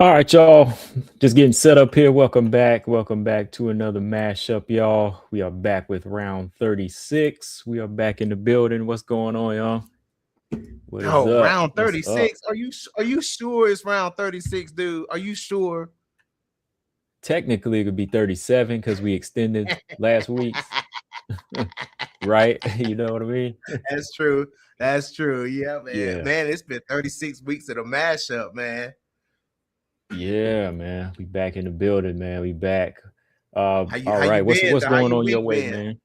All right, y'all. Just getting set up here. Welcome back. Welcome back to another mashup, y'all. We are back with round 36. We are back in the building. What's going on, y'all? What is Oh, up? round What's up? 36. Are you sure it's round 36, dude? Are you sure? Technically, it could be 37 because we extended last week's, right? You know what I mean? That's true. That's true. Yeah, man. Yeah. Man, it's been 36 weeks of the mashup, man. Yeah, man. We back in the building, man. We back. How you All how you right. What's been? How going you on your week way, been? man?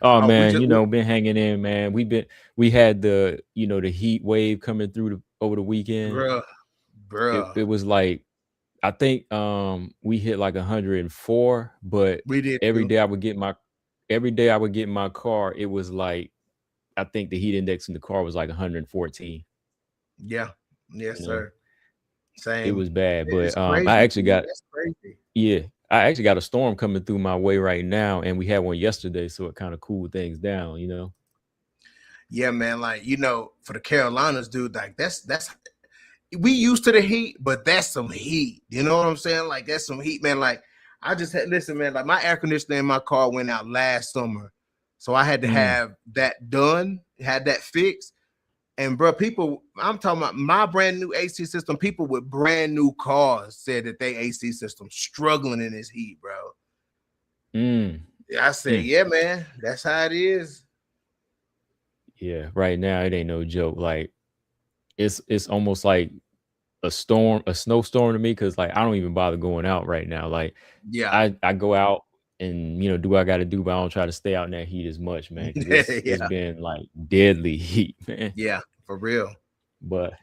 Oh Oh, we man, just we, been hanging in, man. We had the heat wave coming through over the weekend. bruh, It bruh. was like I think we hit like 104, but We did every too. day I would get my every day I would get in my car, it was like I think the heat index in the car was like 114, Yeah. you Yes, know. sir. It Same. was bad, It's but I crazy, actually dude. got That's crazy. yeah, I actually got a storm coming through my way right now and we had one yesterday, so it kind of cooled things down, you know. Yeah, man. Like, for the Carolinas, dude, like that's we used to the heat, but that's some heat. You know what I'm saying? Like that's some heat, man. Like I just had listen, man. Like my air conditioner in my car went out last summer, so I had to Mm, have that done, had that fixed. And bro, people, I'm talking about my brand new AC system. People with brand new cars said that they AC system struggling in this heat, bro. mm, I said, mm. yeah, man, that's how it is. Yeah, right now it ain't no joke. Like it's almost like a snowstorm to me because like I don't even bother going out right now. Like Yeah, I go out and do what I got to do, but I don't try to stay out in that heat as much, man, because it's yeah, been like deadly heat, man. yeah, for real. But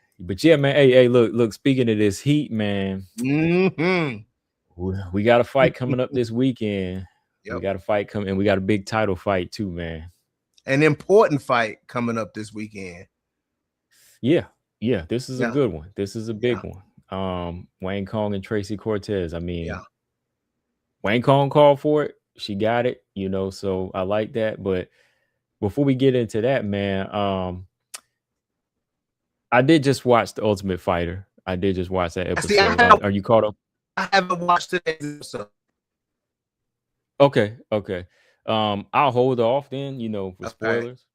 yeah, man. Hey, look. Speaking of this heat, man, Hmm. we got a fight coming up this weekend. We Yep. got a fight coming, and we got a big title fight too, man. An important fight coming up this weekend. Yeah, yeah. This is a Yeah, good one. This is a big yeah, one. Wayne Kong and Tracy Cortez. I yeah. mean, Wayne Kong called for it. She got it, so I like that. But before we get into that, man, I did just watch The Ultimate Fighter. I did just watch that See, episode. Are you caught up? I haven't watched today's episode. Okay, okay. I'll hold off then, for Okay. spoilers.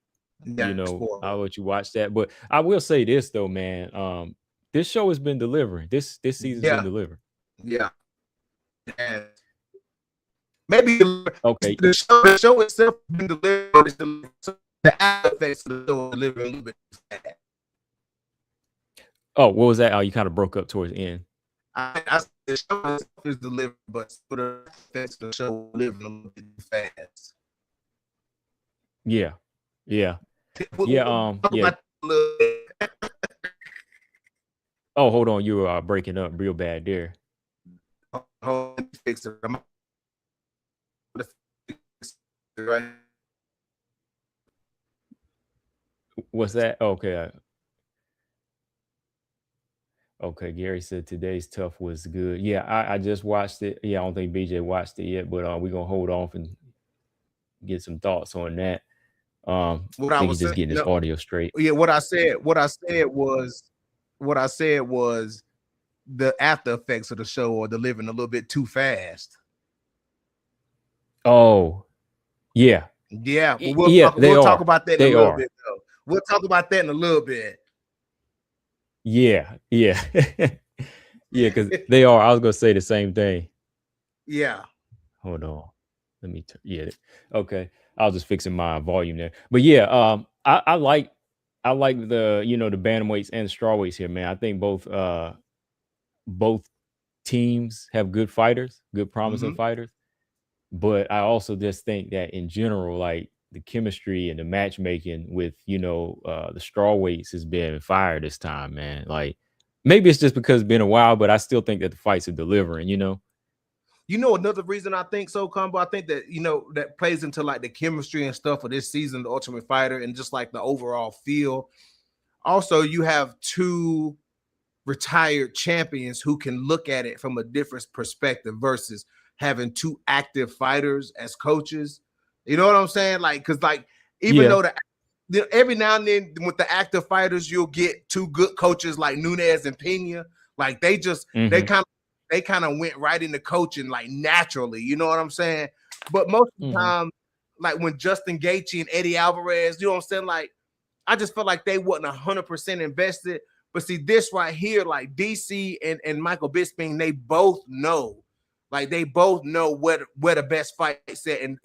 Yeah, spoiler. I'll let you watch that. But I will say this though, man. This show has been delivering. This season's been Yeah, delivering. yeah. And maybe Okay. the show itself has been delivered, but it's the after effects of the show are delivering a little bit fast. Oh, what was that? Oh, you kind of broke up towards the end. I the show itself is delivered, but the effects of the show are delivering a little bit fast. Yeah. Yeah. Yeah. We'll talk Yeah. about a little bit. Oh, hold on. You were breaking up real bad there. Hold on, fix it. Right. What's that? Okay. Okay. Gary said today's tough was good. Yeah, I just watched it. Yeah, I don't think BJ watched it yet, but we're gonna hold off and get some thoughts on that. What I I think he's was just saying, getting his audio straight. yeah, what I said was the after effects of the show are delivering a little bit too fast. Oh, yeah. Yeah, but Yeah, they we'll talk are. about that in a They little are. bit though. We'll talk about that in a little bit. Yeah, yeah. Yeah, because they are. I was gonna say the same thing. Yeah. Hold on. Let me yeah. Okay. I was just fixing my volume there. But yeah, I like the bantamweights and the strawweights here, man. I think both teams have good fighters, good promising Hmm. fighters. But I also just think that in general, like the chemistry and the matchmaking with the strawweights has been fire this time, man. Like maybe it's just because it's been a while, but I still think that the fights are delivering. Another reason I think so, Combo. I think that that plays into like the chemistry and stuff of this season, the Ultimate Fighter, and just like the overall feel. Also, you have two retired champions who can look at it from a different perspective versus having two active fighters as coaches. You know what I'm saying? Like, because like even Yeah. though every now and then with the active fighters, you'll get two good coaches like Nunez and Pena. Like they Mm-hmm. kind of went right into coaching like naturally. You know what I'm saying? But most of the Mm-hmm. time, like when Justin Gaethje and Eddie Alvarez, you know what I'm saying? Like I just felt like they wasn't 100% invested. But see, this right here, like DC and Michael Bisping, they both know. Like they both know where the best fight's at, and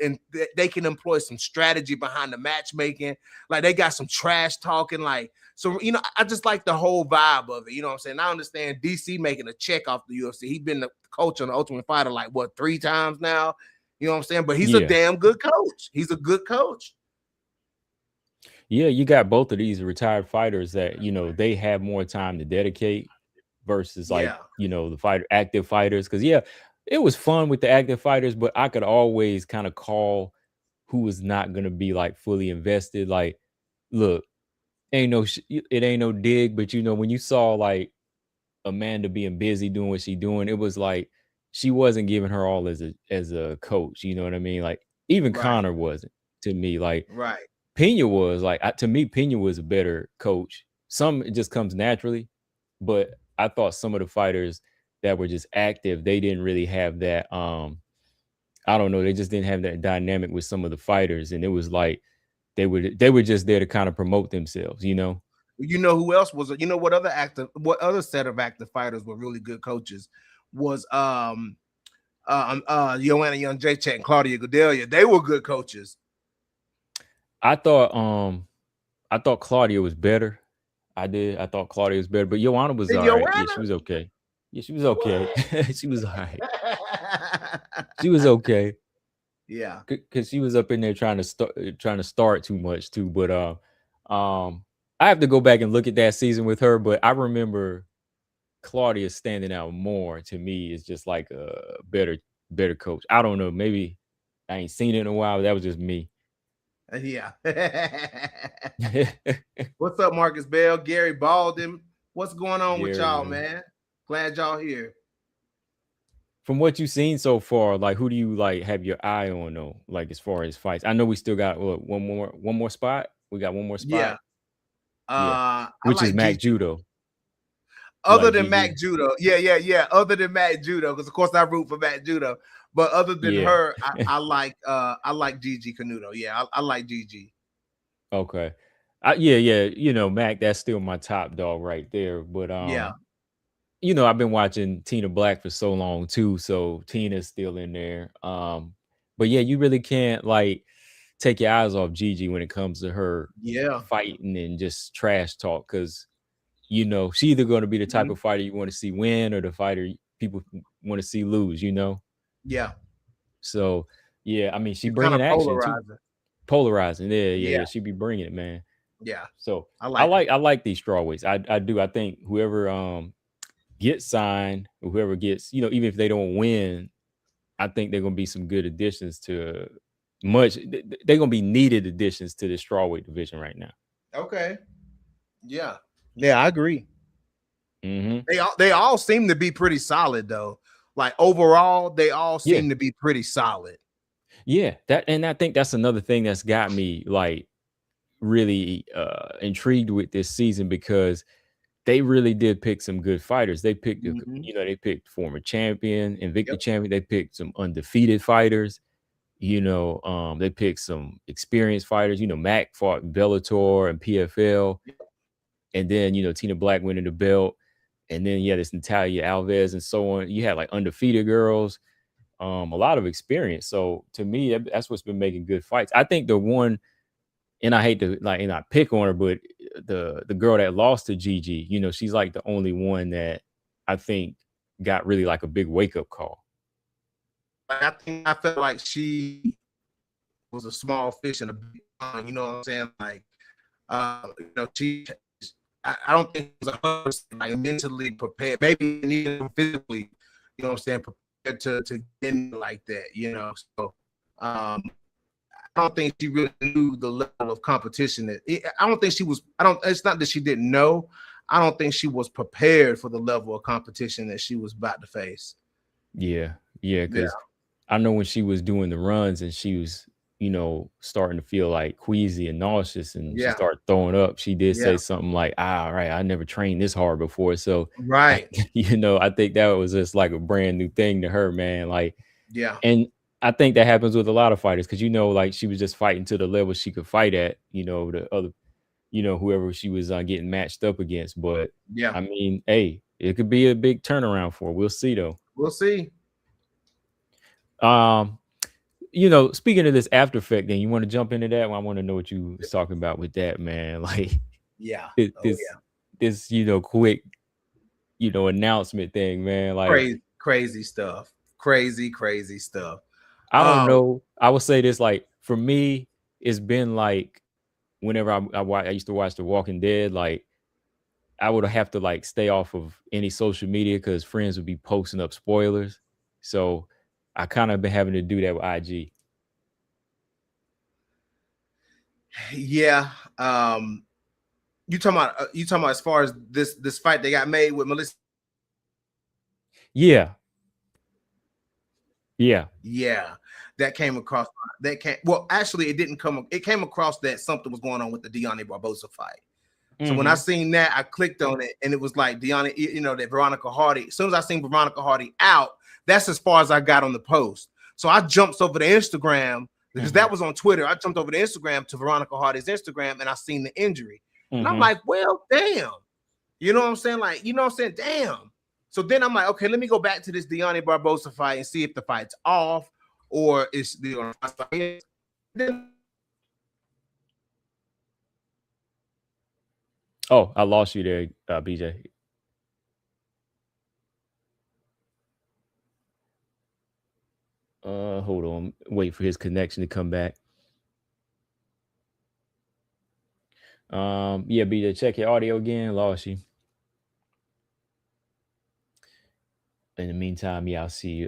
they can employ some strategy behind the matchmaking. Like they got some trash talking. Like, so you know, I just like the whole vibe of it. You know what I'm saying? I understand DC making a check off the UFC. He's been the coach on the Ultimate Fighter like what 3 times now. You know what I'm saying? But he's a Yeah. damn good coach. He's a good coach. Yeah, you got both of these retired fighters that, they have more time to dedicate versus like, Yeah. the active fighters. Cause yeah, it was fun with the active fighters, but I could always kind of call who was not gonna be like fully invested. Like, look, it ain't no dig, but when you saw like Amanda being busy doing what she doing, it was like she wasn't giving her all as a coach. You know what I mean? Like even Right. Connor wasn't to me. Like Right. Pena was like to me, Pena was a better coach. Some it just comes naturally, but I thought some of the fighters that were just active, they didn't really have that. I don't know, they just didn't have that dynamic with some of the fighters, and it was like they were just there to kind of promote themselves, you know. You know who else was? You know what other set of active fighters were really good coaches was Joanna Young Jacek and Claudia Gadelha. They were good coaches. I thought Claudia was better. I did. I thought Claudia was better, but Joanna was And all right. Yeah, she Joanna, was okay. Yeah, she was okay. what? She was all right. She was okay. Yeah. Because she was up in there trying to start too much too. But I have to go back and look at that season with her. But I remember Claudia standing out more to me is just like a better coach. I don't know. Maybe I ain't seen it in a while. But that was just me. Yeah. What's up, Marcus Bell, Gary Baldwin? What's going on with Gary, y'all, man. man? Glad y'all here. From what you've seen so far, like who do you like have your eye on though? Like as far as fights, I know we still got one more spot. We got one more Yeah. spot. Yeah, I which is like Mac Gigi. Judo. You Other like than Mac GG? Judo, yeah. Other than Mac Judo, because of course I root for Mac Judo. But other than Yeah. her, I like Gigi Canuto. Yeah, I like Gigi. Okay. Yeah. Mac, that's still my top dog right there. But Yeah, I've been watching Tina Black for so long too, so Tina's still in there. But yeah, you really can't like take your eyes off Gigi when it comes to her yeah. fighting and just trash talk because she either going to be the type Mhm. of fighter you want to see win or the fighter people want to see lose. Yeah. So yeah, I mean she She's kind bringing of action too, polarizing. polarizing. Yeah, She be bringing it, man. yeah. So I I like her. like I like these strawweights. I do. I think whoever gets signed or whoever gets, even if they don't win, I think they're gonna be some good additions to they're gonna be needed additions to the strawweight division right now. Okay. Yeah. Yeah, I agree. Mm-hmm. They all seem to be pretty solid though. Like overall, they all Yeah. seem to be pretty solid. Yeah. And I think that's another thing that's got me like really intrigued with this season because they really did pick some good fighters. They picked, Mhm. they picked former champion, Yep. Invicta champion. They picked some undefeated fighters. They picked some experienced fighters. Mac fought Bellator and PFL, and then Tina Black winning the belt, and then this Natalia Alves and so on. You had like undefeated girls, a lot of experience. So to me, that's what's been making good fights. I think the one, and I hate to like and I pick on her, but the girl that lost to Gigi, she's like the only one that I think got really like a big wake up call. I felt like she was a small fish in a big pond. You know what I'm saying? Like, she. I don't think it was 100% like mentally prepared, maybe even physically. You know what I'm saying? Prepared to get in like that. So I don't think she really knew the level of competition I don't think she was. I don't. It's not that she didn't know. I don't think she was prepared for the level of competition that she was about to face. Yeah, Yeah. because I know when she was doing the runs and she was, you know, starting to feel like queasy and nauseous, and she Yeah. started throwing up, she did Yeah. say something like, "Ah, right, I never trained this hard before." So, I, Right. you know, I think that was just like a brand new thing to her, man. Like, Yeah. and I think that happens with a lot of fighters because you know, like she was just fighting to the level she could fight at. You know, the other, you know, whoever she was getting matched up against. But Yeah. I mean, hey, it could be a big turnaround for her. We'll see though. We'll see. Um, you know, speaking of this after effect, then you want to jump into that? Well, I want to know what you was talking about with that, man. Like Yeah. thi- Oh this, yeah. this, you know, quick, you know, announcement thing, man. Like Crazy stuff. Crazy stuff. I don't know. I would say this, like for me, it's been like whenever I used to watch The Walking Dead, like I would have to like stay off of any social media because friends would be posting up spoilers. So I kind of been having to do that with IG. Yeah. You talking about as far as this fight they got made with Melissa? Yeah. Yeah. Yeah. That came across well, actually it didn't come, it came across that something was going on with the Deanna Barbosa fight. So when I seen that, I clicked on it and it was like Deanna, you know, that Veronica Hardy. As soon as I seen Veronica Hardy out, that's as far as I got on the post. So I jumped over to Instagram because that was on Twitter. I jumped over to Instagram to Veronica Hardy's Instagram and I seen the injury. And I'm like, well, damn. You know what I'm saying? Like, you know what I'm saying? Damn. So then I'm like, okay, let me go back to this Deanna Barbosa fight and see if the fight's off or is the then. Oh, I lost you there, BJ. Hold on. Wait for his connection to come back. Yeah, BJ, check your audio again. Lost you. In the meantime, yeah, I'll see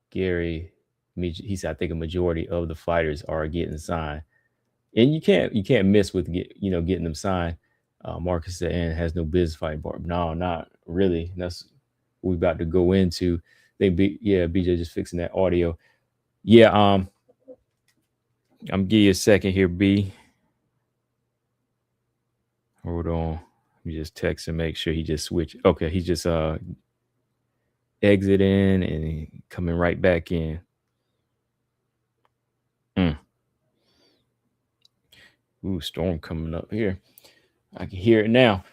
Gary. He said I think a majority of the fighters are getting signed. And you can't miss with getting them signed. Marcus said and has no business fighting bar. No, not really. That's what we about to go into. BJ just fixing that audio. Yeah, I'm give you a second here, B. Hold on. Let me just text and make sure he just switched. Okay, he just exiting and coming right back in. Ooh, storm coming up here. I can hear it now.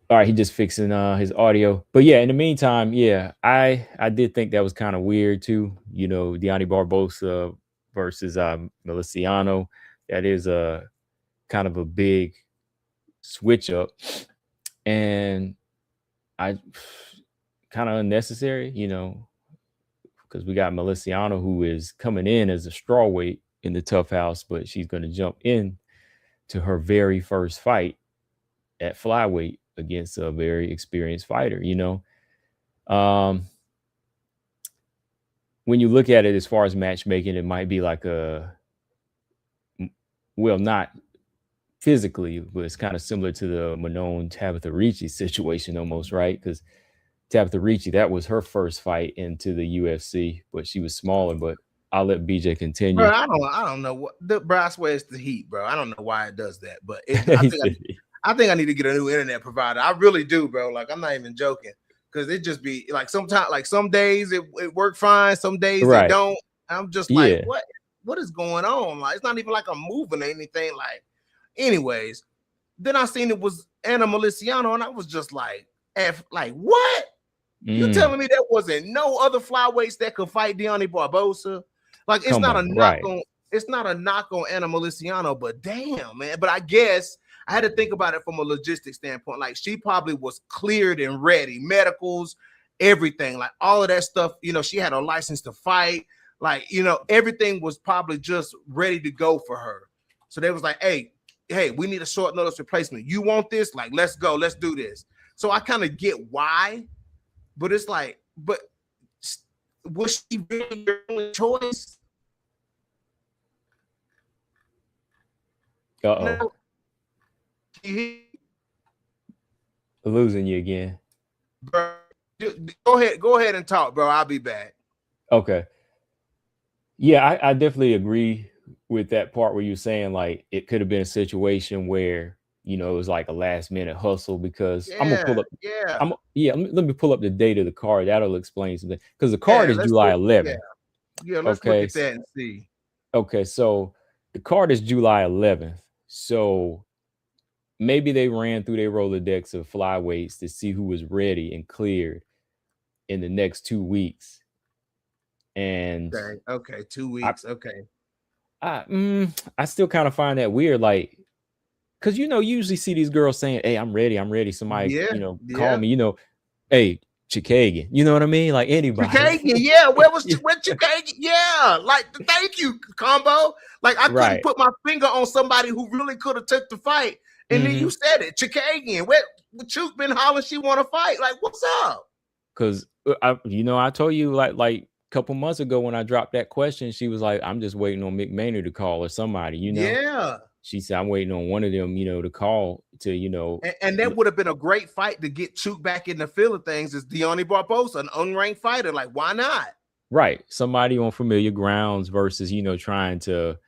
All right, he just fixing his audio. But yeah, in the meantime, yeah, I did think that was kind of weird too. You know, Deanna Barbosa versus Miliciano. That is a kind of a big switch up. And I kind of unnecessary, you know, because we got Miliciano who is coming in as a strawweight in the tough house, but she's going to jump in to her very first fight at flyweight against a very experienced fighter, you know. When you look at it as far as matchmaking, it might be like not physically, but it's kind of similar to the Manon Tabitha Ricci situation almost, right? Because Tabitha Ricci, that was her first fight into the UFC, but she was smaller. But I'll let BJ continue. Bro, I don't know what bro. I swear it's the heat, bro. I don't know why it does that, but I think I need to get a new internet provider. I really do, bro. Like I'm not even joking, because it just be like sometimes, like some days it work fine, some days it don't. I'm just like, what is going on? Like it's not even like I'm moving or anything. Like, anyways, then I seen it was Anna Miliciano, and I was just like, what? You telling me there wasn't no other flyweights that could fight Deanna Barbosa? Like it's not a knock on Anna Miliciano, but damn, man. But I guess I had to think about it from a logistics standpoint. Like she probably was cleared and ready, medicals, everything, like all of that stuff. You know, she had a license to fight. Like, you know, everything was probably just ready to go for her. So they was like, hey, we need a short notice replacement. You want this? Like, let's go, let's do this. So I kind of get why, but it's like, but was she really your only choice? Uh-oh. Losing you again. Bro, go ahead and talk, bro. I'll be back. Okay. Yeah, I definitely agree with that part where you're saying like it could have been a situation where it was like a last minute hustle because I'm gonna Yeah, pull up. yeah, Let me pull up the date of the card. That'll explain something because the card yeah. is Let's July look. Yeah, 11th. yeah. Let's look Okay, at that and see. okay, so the card is July 11th. So maybe they ran through their Rolodex of flyweights to see who was ready and cleared in the next 2 weeks, and Okay, okay. 2 weeks. I Okay. I still kind of find that weird, like because you usually see these girls saying, "Hey, I'm ready." Somebody, Yeah, call yeah. me. Hey, Chikagan. You know what I mean? Like anybody. Chikagian, yeah. Where was Yeah, where Chikagian? Yeah, like thank you, combo. Like I couldn't right. put my finger on somebody who really could have took the fight, and then Mm-hmm. you said it, Chikagian. Where Chuk been hollering she want to fight? Like what's up? Because I told you like a couple months ago when I dropped that question, she was like, "I'm just waiting on Mick Maynard to call or somebody." Yeah, She said, "I'm waiting on one of them, to call to and that would have been a great fight to get Chuk back in the field of things. Is Deontay Barbosa, an unranked fighter? Like why not? right somebody on familiar grounds versus trying to."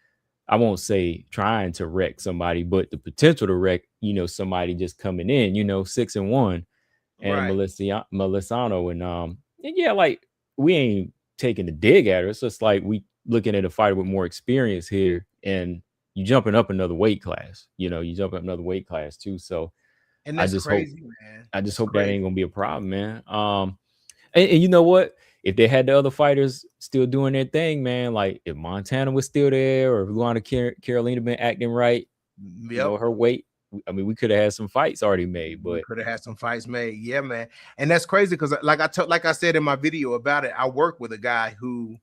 I won't say trying to wreck somebody, but the potential to wreck, somebody just coming in, 6-1, and Right. Melisano, and yeah, like we ain't taking a dig at her. It's just like we looking at a fighter with more experience here, and you jumping up another weight class. You jump up another weight class too. So And I that's just hope, crazy, man. I just That's hope that ain't crazy. gonna be a problem, man. And you know what? If they had the other fighters still doing their thing, man, like if Montana was still there or if Luana Carolina been acting right, Yep. her weight, I mean, we could have had some fights already made, We but could have had some fights made. Yeah, man. And that's crazy because like I said in my video about it, I work with a guy who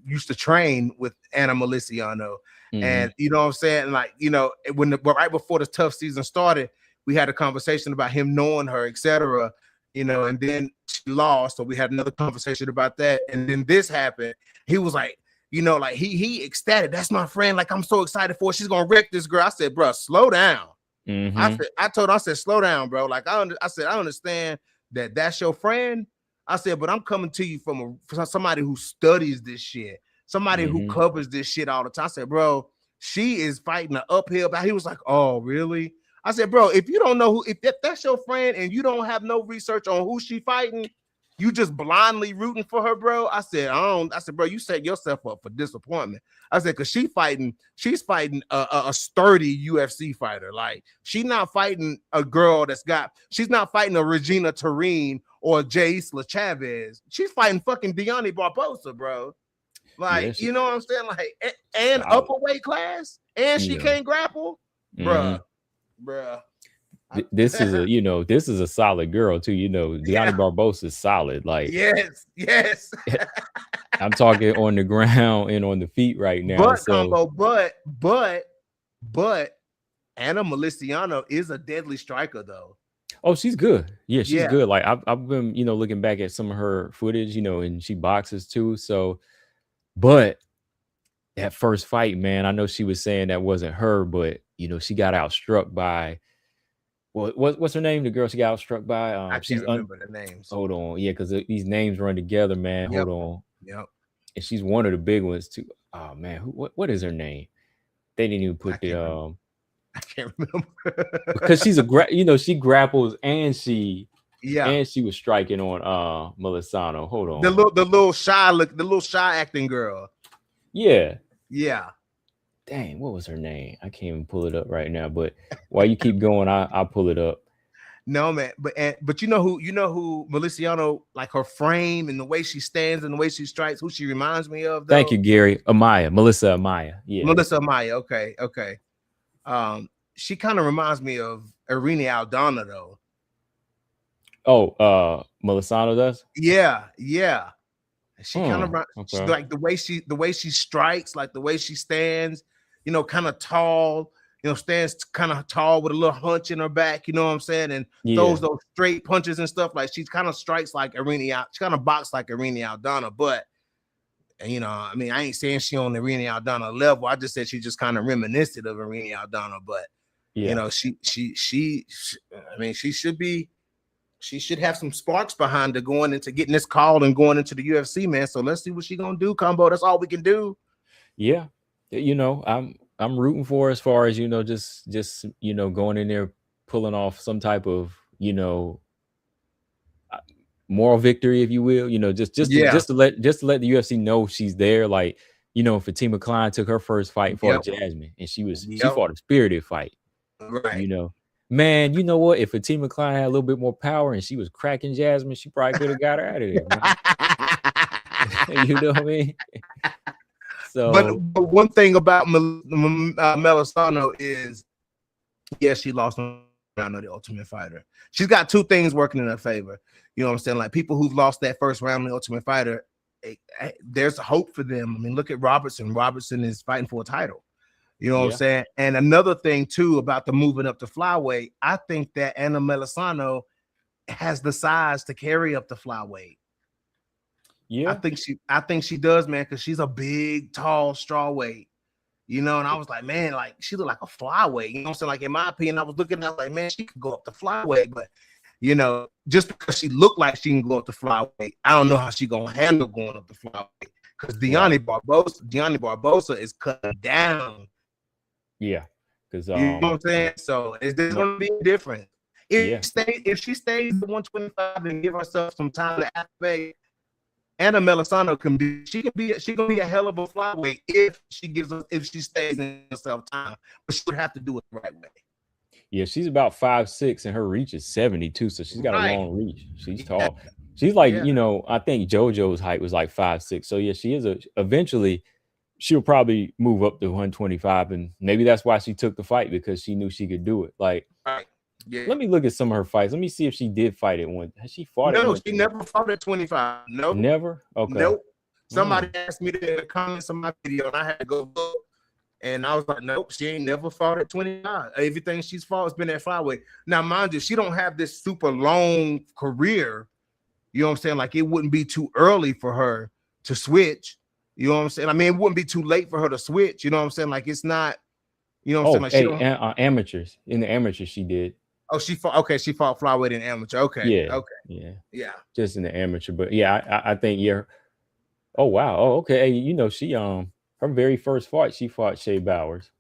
used to train with Anna Meliciano. mm-hmm, And you know what I'm saying? Like, right before the tough season started, we had a conversation about him knowing her, etc. And then she lost. So we had another conversation about that. And then this happened. He was like, like he ecstatic. That's my friend. Like, I'm so excited for her. She's gonna wreck this girl. I said, bro, slow down. mm-hmm, I said, slow down, bro. Like I said, I understand that that's your friend. I said, but I'm coming to you from somebody who studies this shit, somebody who mm-hmm. covers this shit all the time. I said, bro, she is fighting an uphill battle. He was like, oh, really? I said, bro, if you don't know if that's your friend and you don't have no research on who she fighting, you just blindly rooting for her, bro. I said, bro, you set yourself up for disappointment. I said, because she's fighting a sturdy UFC fighter. Like, she's not fighting a girl she's not fighting a Regina Turine or Jaisla Chavez. She's fighting fucking Deontay Barbosa, bro. Yeah, Like, you know what I'm saying? Like, and solid. upper weight class, and she Yeah. can't grapple, Mm-hmm. bruh. This is this is a solid girl too. Deontay Yeah. Barbosa is solid. Like Yes. I'm talking on the ground and on the feet right now. But So combo, but Anna Meliciano is a deadly striker, though. oh, she's good. Yeah, she's Yeah, good. Like I've been, looking back at some of her footage, and she boxes too. So, but that first fight, man, I know she was saying that wasn't her, but she got outstruck by what's her name? The girl she got outstruck by. I can't remember the names. Hold on, yeah, because these names run together, man. Yep, Hold on, yep. and she's one of the big ones too. Oh man, what is her name? They didn't even I put can't remember. the I can't remember. because she's she grapples and she Yeah, was striking on Melisano. Hold on. the little shy acting girl. Yeah. Yeah. Dang, what was her name? I can't even pull it up right now. But while you keep going, I'll pull it up. No, man, but you know who Meliciano, like her frame and the way she stands and the way she strikes, who she reminds me of, though? Thank you, Gary. Melissa Amaya. Yeah. Melissa Amaya. Okay. She kind of reminds me of Irene Aldana, though. Oh, Melisano does? Yeah. She kind of okay. like the way she strikes, like the way she stands, kind of tall, stands kind of tall with a little hunch in her back, you know what I'm saying? And throws those straight punches and stuff. Like she kind of strikes like Irene, she kind of boxes like Irene Aldana, but I mean, I ain't saying she on the Irene Aldana level. I just said she just kind of reminiscent of Irene Aldana, but she I mean, she should have some sparks behind her going into getting this call and going into the UFC, man. So let's see what she gonna do, combo. That's all we can do. Yeah, you know, I'm rooting for her as far as just going in there pulling off some type of uh, moral victory, if you will. Yeah. Just to let the UFC know she's there. Like Fatima Klein took her first fight, fought Yep. Jasmine, and she Yep. fought a spirited fight. Right. You know, man, you know what? If Fatima Klein had a little bit more power and she was cracking Jasmine, she probably could have got her out of there, man. You know what I mean? So But one thing about Melisano is, yes, she lost round of the Ultimate Fighter. She's got two things working in her favor. You know what I'm saying? Like people who've lost that first round of the Ultimate Fighter, there's hope for them. I mean, look at Robertson. Robertson is fighting for a title. You know what I'm yeah, saying? And another thing too about the moving up to flyweight, I think that Anna Melisano has the size to carry up the flyweight. yeah, I think she does, man, because she's a big, tall, strawweight. And I was like, man, like she looked like a flyweight. You know what I'm saying? Like in my opinion, I was looking at like, man, she could go up to flyweight, but just because she looked like she can go up to flyweight, I don't know how she gonna handle going up to flyweight. Because right, Deanna Barbosa is cutting down. yeah, because You know what I'm saying? So there's gonna be a difference. yeah, If she stays at 125 and give herself some time to activate, Anna Melisano can be a hell of a flyweight if she stays in herself time, but she would have to do it the right way. yeah. She's about 5'6" and her reach is 72, so she's got a Right. long reach. She's Yeah. tall. She's like, Yeah. I think JoJo's height was like 5'6". So yeah, she is eventually she'll probably move up to 125, and maybe that's why she took the fight, because she knew she could do it. Like, Right. Yeah. let me look at some of her fights. Let me see if she did fight at one. Has she fought at No, one? she never fought at 25. Nope. Never? Okay. Nope. Somebody asked me that in the comments of my video, and I had to go look. And I was like, nope, she ain't never fought at 25. Everything she's fought has been at flyweight. Now, mind you, she don't have this super long career. You know what I'm saying? Like, it wouldn't be too early for her to switch. You know what I'm saying? I mean, it wouldn't be too late for her to switch. You know what I'm saying? Like, it's not, you know what I'm Oh, saying? Like, she hey, don't. amateurs. In the amateurs, she did. Oh, she fought. Okay, she fought flyweight in amateur. Okay. Yeah, Okay. yeah. Yeah. Just in the amateur, but yeah, I think yeah. Oh wow. Oh okay. Hey, she her very first fight, she fought Shea Bowers.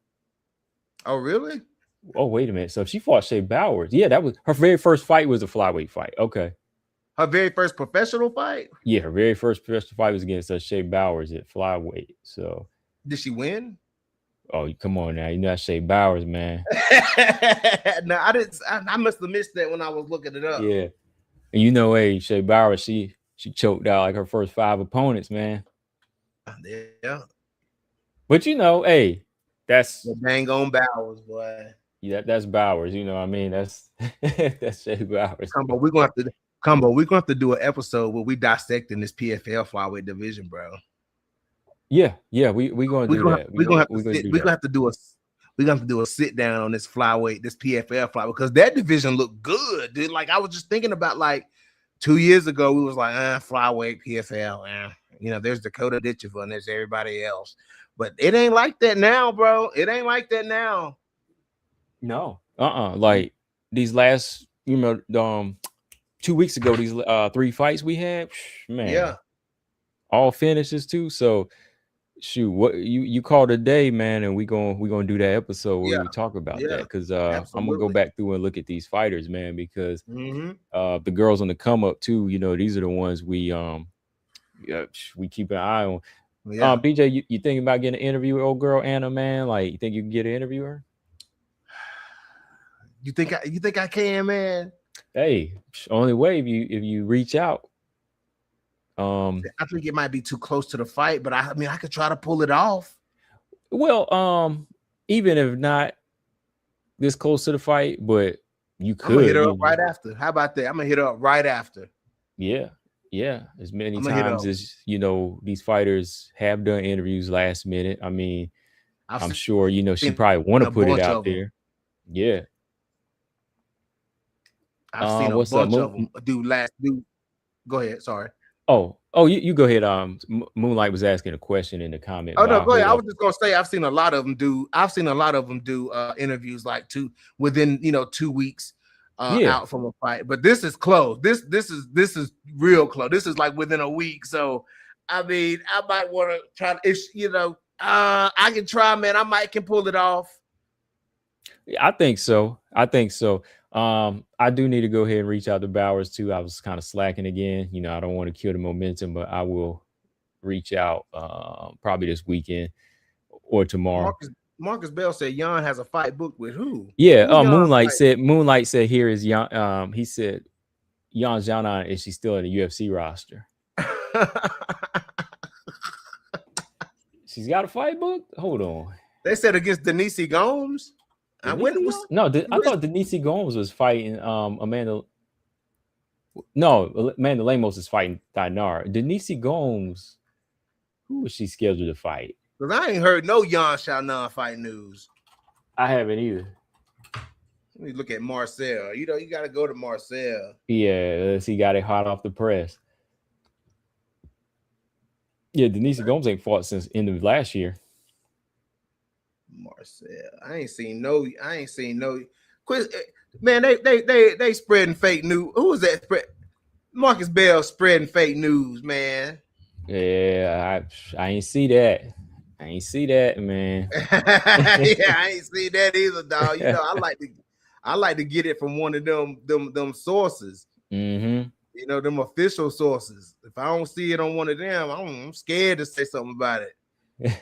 Oh, really? Oh wait a minute. So she fought Shea Bowers. Yeah, that was her very first fight. Was a flyweight fight. Okay. Her very first professional fight? Yeah, her very first professional fight was against Shea Bowers at flyweight. So, Did she win? oh come on now, that's Shea Bowers, man. No, I didn't. I must have missed that when I was looking it up. Yeah, and hey, Shea Bowers, she choked out like her first 5 opponents, man. Yeah. But hey, that's The dang on Bowers, boy. yeah, that's Bowers. You know what I mean? That's that's Shea Bowers. We're gonna have to do an episode where we dissecting this PFL flyweight division, bro. Yeah, we're gonna do that. We're gonna have to do a sit down on this flyweight, this PFL flyweight, because that division looked good, dude. Like I was just thinking about like 2 years ago, we was like, flyweight PFL, there's Dakota Ditcheva and there's everybody else, but it ain't like that now, bro. It ain't like that now. No, like these last, 2 weeks ago, these 3 fights we had, man. Yeah. All finishes too. So shoot, what you call today, man, and we gonna do that episode where we talk about that, because I'm gonna go back through and look at these fighters, man, because the girls on the come up too, these are the ones we keep an eye on. Yeah. BJ, you thinking about getting an interview with old girl Anna, man? Like, you think you can get an interview her? You think I can, man? Hey, only way if you reach out. I think it might be too close to the fight, but I mean I could try to pull it off. Well, even if not this close to the fight, but you could. I'm gonna hit her up right after. How about that? I'm gonna hit her up right after. Yeah. As many times as these fighters have done interviews last minute. I mean, I'm sure she probably want to put it out there. Yeah. I've seen a bunch of them. Dude, go ahead. Sorry. Oh, you go ahead. Moonlight was asking a question in the comment. Oh no, go ahead. I was just gonna say I've seen a lot of them do interviews like within 2 weeks out from a fight. But this is close. This is real close. This is like within a week. So I mean, I might want to try to, I can try, man. I might can pull it off. I think so. I think so. I do need to go ahead and reach out to Bowers too. I was kind of slacking again. You know, I don't want to kill the momentum, but I will reach out probably this weekend or tomorrow. Marcus Bell said Jan has a fight booked with who? Yeah, Who Jan Moonlight said here is Yan he said Yan Zhana, is she still in the UFC roster? She's got a fight booked? Hold on. They said against Denise Gomes. I thought Denise Gomes was fighting Amanda. No, Amanda Lemos is fighting Thanar. Denise Gomes, who was she scheduled to fight? Because I ain't heard no Yan Xiaonan fight news. I haven't either. Let me look at Marcel. You know, you got to go to Marcel. Yeah, he got it hot off the press. Yeah, Denise Gomes ain't fought since end of last year. Marcel, I ain't seen no. Man, they spreading fake news. Who is that spread? Marcus Bell spreading fake news, man. Yeah, I ain't see that. I ain't see that, man. Yeah, I ain't see that either, dog. You know, I like to get it from one of them sources. Mm-hmm. You know, them official sources. If I don't see it on one of them, I'm scared to say something about it.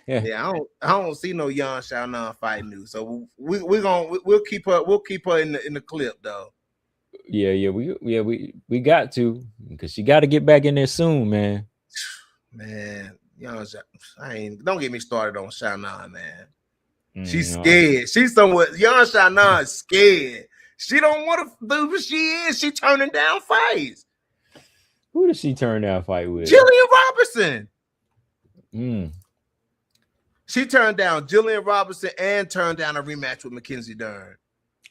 Yeah, I don't see no Yan Xiaonan fight news. So we'll keep her in the clip though. Yeah, we got to, because she got to get back in there soon, man. Man, don't get me started on Xiaonan, man. She's scared. She's somewhat Yan Xiaonan is scared. She don't want to do what she is. She turning down fights. Who does she turn down fight with? Jillian Robertson. She turned down Jillian Robertson and turned down a rematch with Mackenzie Dern.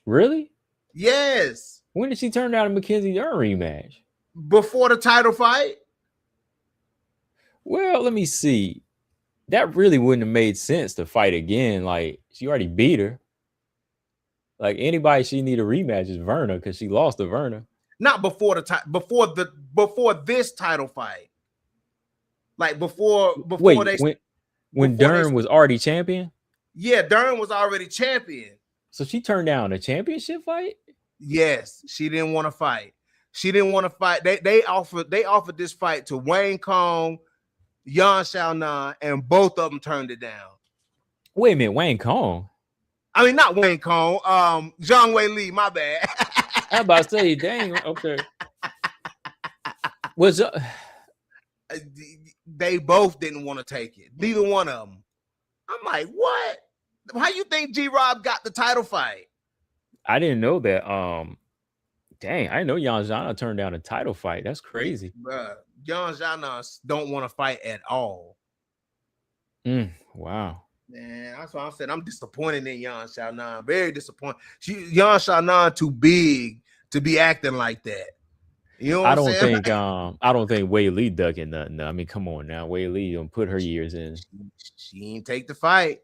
Really? Yes. When did she turn down a Mackenzie Dern rematch? Before the title fight. Well, let me see. That really wouldn't have made sense to fight again. Like, she already beat her. Like, anybody she need a rematch is Verna, because she lost to Verna. Not before before this title fight. Like before when Dern was already champion? Yeah, Dern was already champion. So she turned down a championship fight? Yes, she didn't want to fight. She didn't want to fight. They offered this fight to Wang Kong, Yan Xiaonan, and both of them turned it down. Wait a minute, Wang Kong? I mean, not Wang Kong. Zhang Wei Li. My bad. I was about to say, dang. Okay. What's up? They both didn't want to take it. Neither one of them. I'm like, what? How you think G-Rob got the title fight? I didn't know that. Dang, I didn't know Yan Zhana turned down a title fight. That's crazy. Bruh, Yan Zhana don't want to fight at all. Wow. Man, that's why I said I'm disappointed in Yan Xiaonan. Very disappointed. Yan Xiaonan too big to be acting like that. You know what I'm saying? I don't think Wei Li ducking nothing. I mean, come on now. Wei Li don't put her years in. She ain't take the fight.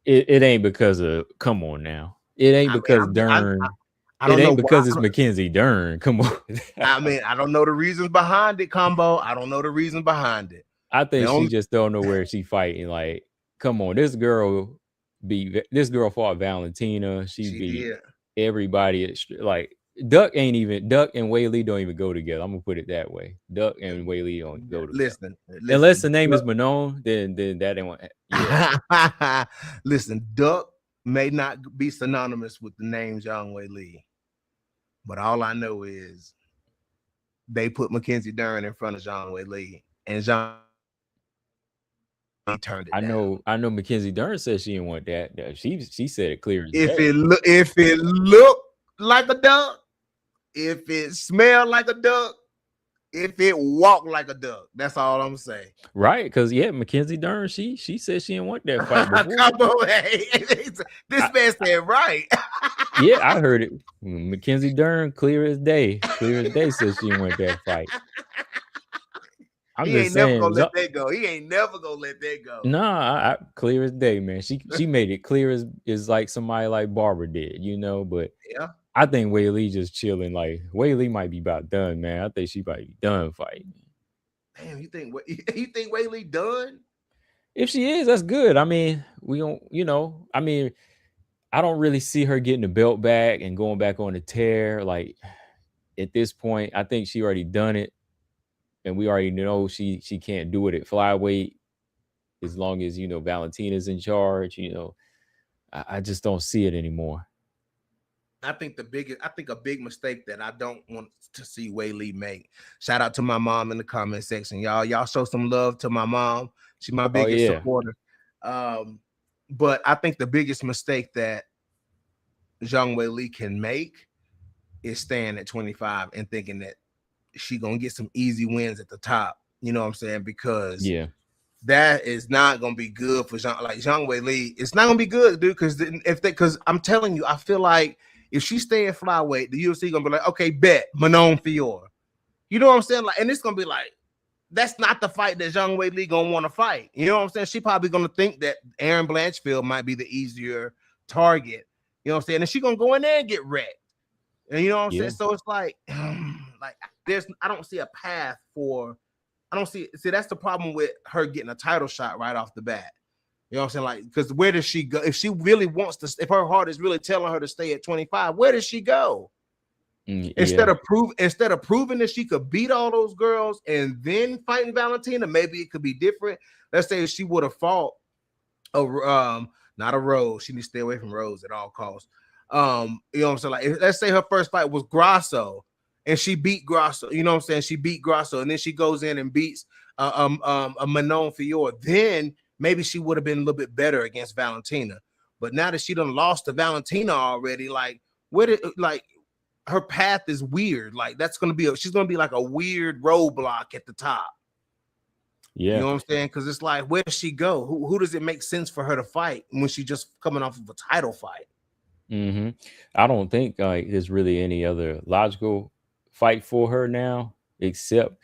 It ain't because of, come on now. It ain't because Dern. It ain't because it's Mackenzie Dern. Come on. I mean, I don't know the reasons behind it, Combo. I don't know the reason behind it. I think she just don't know where she fighting. Like, come on, this girl fought Valentina. She beat everybody. Like, Duck and Wei Li don't even go together. I'm gonna put it that way. Duck and Wei Li don't go together. Listen, unless the name is Manon, then that ain't what. Yeah. Listen, Duck may not be synonymous with the name Zhang Wei Li, but all I know is they put Mackenzie Dern in front of Zhang Wei Li, and Zhang turned it down. I know Mackenzie Dern said she didn't want that. She said it clear as day. If it looked like a duck, if it smelled like a duck, if it walked like a duck, that's all I'm saying. Right, because Mackenzie Dern, she said she didn't want that fight before. This man said right. Yeah, I heard it. Mackenzie Dern, clear as day. Clear as day said she didn't want that fight. He ain't never gonna let that go. He ain't never gonna let that go. Nah, clear as day, man. She made it clear as like somebody like Barbara did, you know. But yeah, I think Wei Li just chilling. Like, Wei Li might be about done, man. I think she might be done fighting. Damn, you think Wei Li done? If she is, that's good. I mean, we don't, I mean, I don't really see her getting the belt back and going back on the tear. Like at this point, I think she already done it, and we already know she can't do it at flyweight as long as Valentina's in charge. I just don't see it anymore. I think a big mistake that I don't want to see Whaley make. Shout out to my mom in the comment section, y'all. Y'all show some love to my mom. She's my Oh biggest yeah, supporter. But I think the biggest mistake that Zhang Wei can make is staying at 25 and thinking that she gonna get some easy wins at the top. You know what I'm saying? Because yeah, that is not gonna be good for Zhang Wei. It's not gonna be good, dude. Because I'm telling you, I feel like if she stay at flyweight, the UFC gonna be like, okay, bet Manon Fior. You know what I'm saying? Like, and it's gonna be like, that's not the fight that Zhang Wei gonna want to fight. You know what I'm saying? She probably gonna think that Aaron Blanchfield might be the easier target. You know what I'm saying? And she gonna go in there and get wrecked. And you know what I'm saying? So it's like I don't see a path for. I don't see that's the problem with her getting a title shot right off the bat. You know what I'm saying? Like, because where does she go? If she really wants to, if her heart is really telling her to stay at 25, where does she go? Instead of proving that she could beat all those girls and then fighting Valentina, maybe it could be different. Let's say if she would have fought not a Rose. She needs to stay away from Rose at all costs. You know what I'm saying? Like, let's say her first fight was Grasso. And she beat Grasso, you know what I'm saying? She beat Grasso, and then she goes in and beats a Manon Fior. Then maybe she would have been a little bit better against Valentina. But now that she done lost to Valentina already, like her path is weird. Like she's gonna be like a weird roadblock at the top. Yeah. You know what I'm saying? Because it's like, where does she go? Who does it make sense for her to fight when she's just coming off of a title fight? Mm-hmm. I don't think there's really any other logical fight for her now, except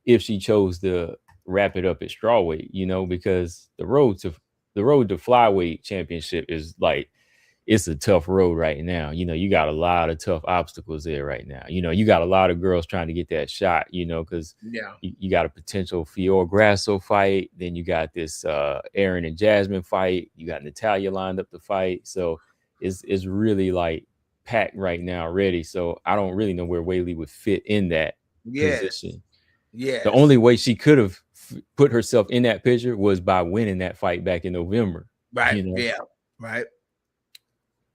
if she chose to wrap it up at strawweight, because the road to flyweight championship is like, it's a tough road right now. You got a lot of tough obstacles there right now. You got a lot of girls trying to get that shot, because you got a potential Fior Grasso fight. Then you got this Aaron and Jasmine fight. You got Natalia lined up to fight. So it's really like packed right now already. So I don't really know where Whaley would fit in that position. Yeah. The only way she could have put herself in that picture was by winning that fight back in November. Right. Yeah. Right.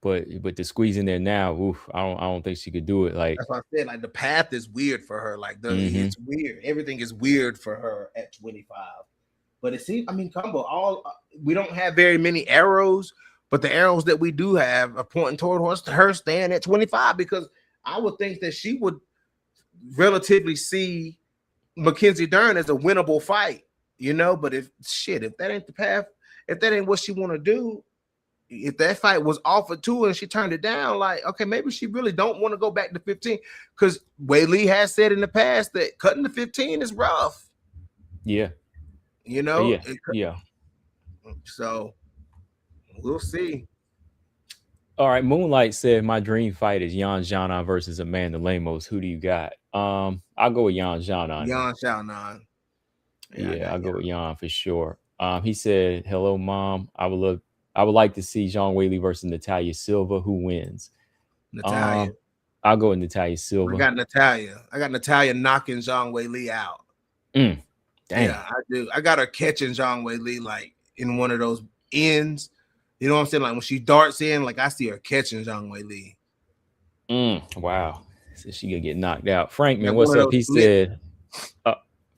But to squeeze in there now, oof, I don't think she could do it. Like, that's what I said. Like, the path is weird for her. Like, it's weird. Everything is weird for her at 25. But it seems, Combo, we don't have very many arrows, but the arrows that we do have are pointing toward her staying at 25, because I would think that she would relatively see Mackenzie Dern as a winnable fight, But if that ain't the path, if that ain't what she want to do, if that fight was offered to her and she turned it down, like, okay, maybe she really don't want to go back to 15, because Whaley has said in the past that cutting to 15 is rough. Yeah. Yeah. So we'll see. All right. Moonlight said, my dream fight is Yan Xiaonan versus Amanda Lemos. Who do you got? I'll go with Yan Xiaonan. Yan Xiaonan. Yeah, I'll go with Yan for sure. He said, hello, Mom. I would like to see Zhang Weili versus Natalia Silva. Who wins? Natalia. I'll go with Natalia Silva. I got Natalia knocking Zhang Weili out. Dang. Yeah, I do. I got her catching Zhang Weili like in one of those ends. You know what I'm saying? Like, when she darts in, like, I see her catching Zhang Weili. Wow. So she gonna get knocked out. Frankman, what's up? He said,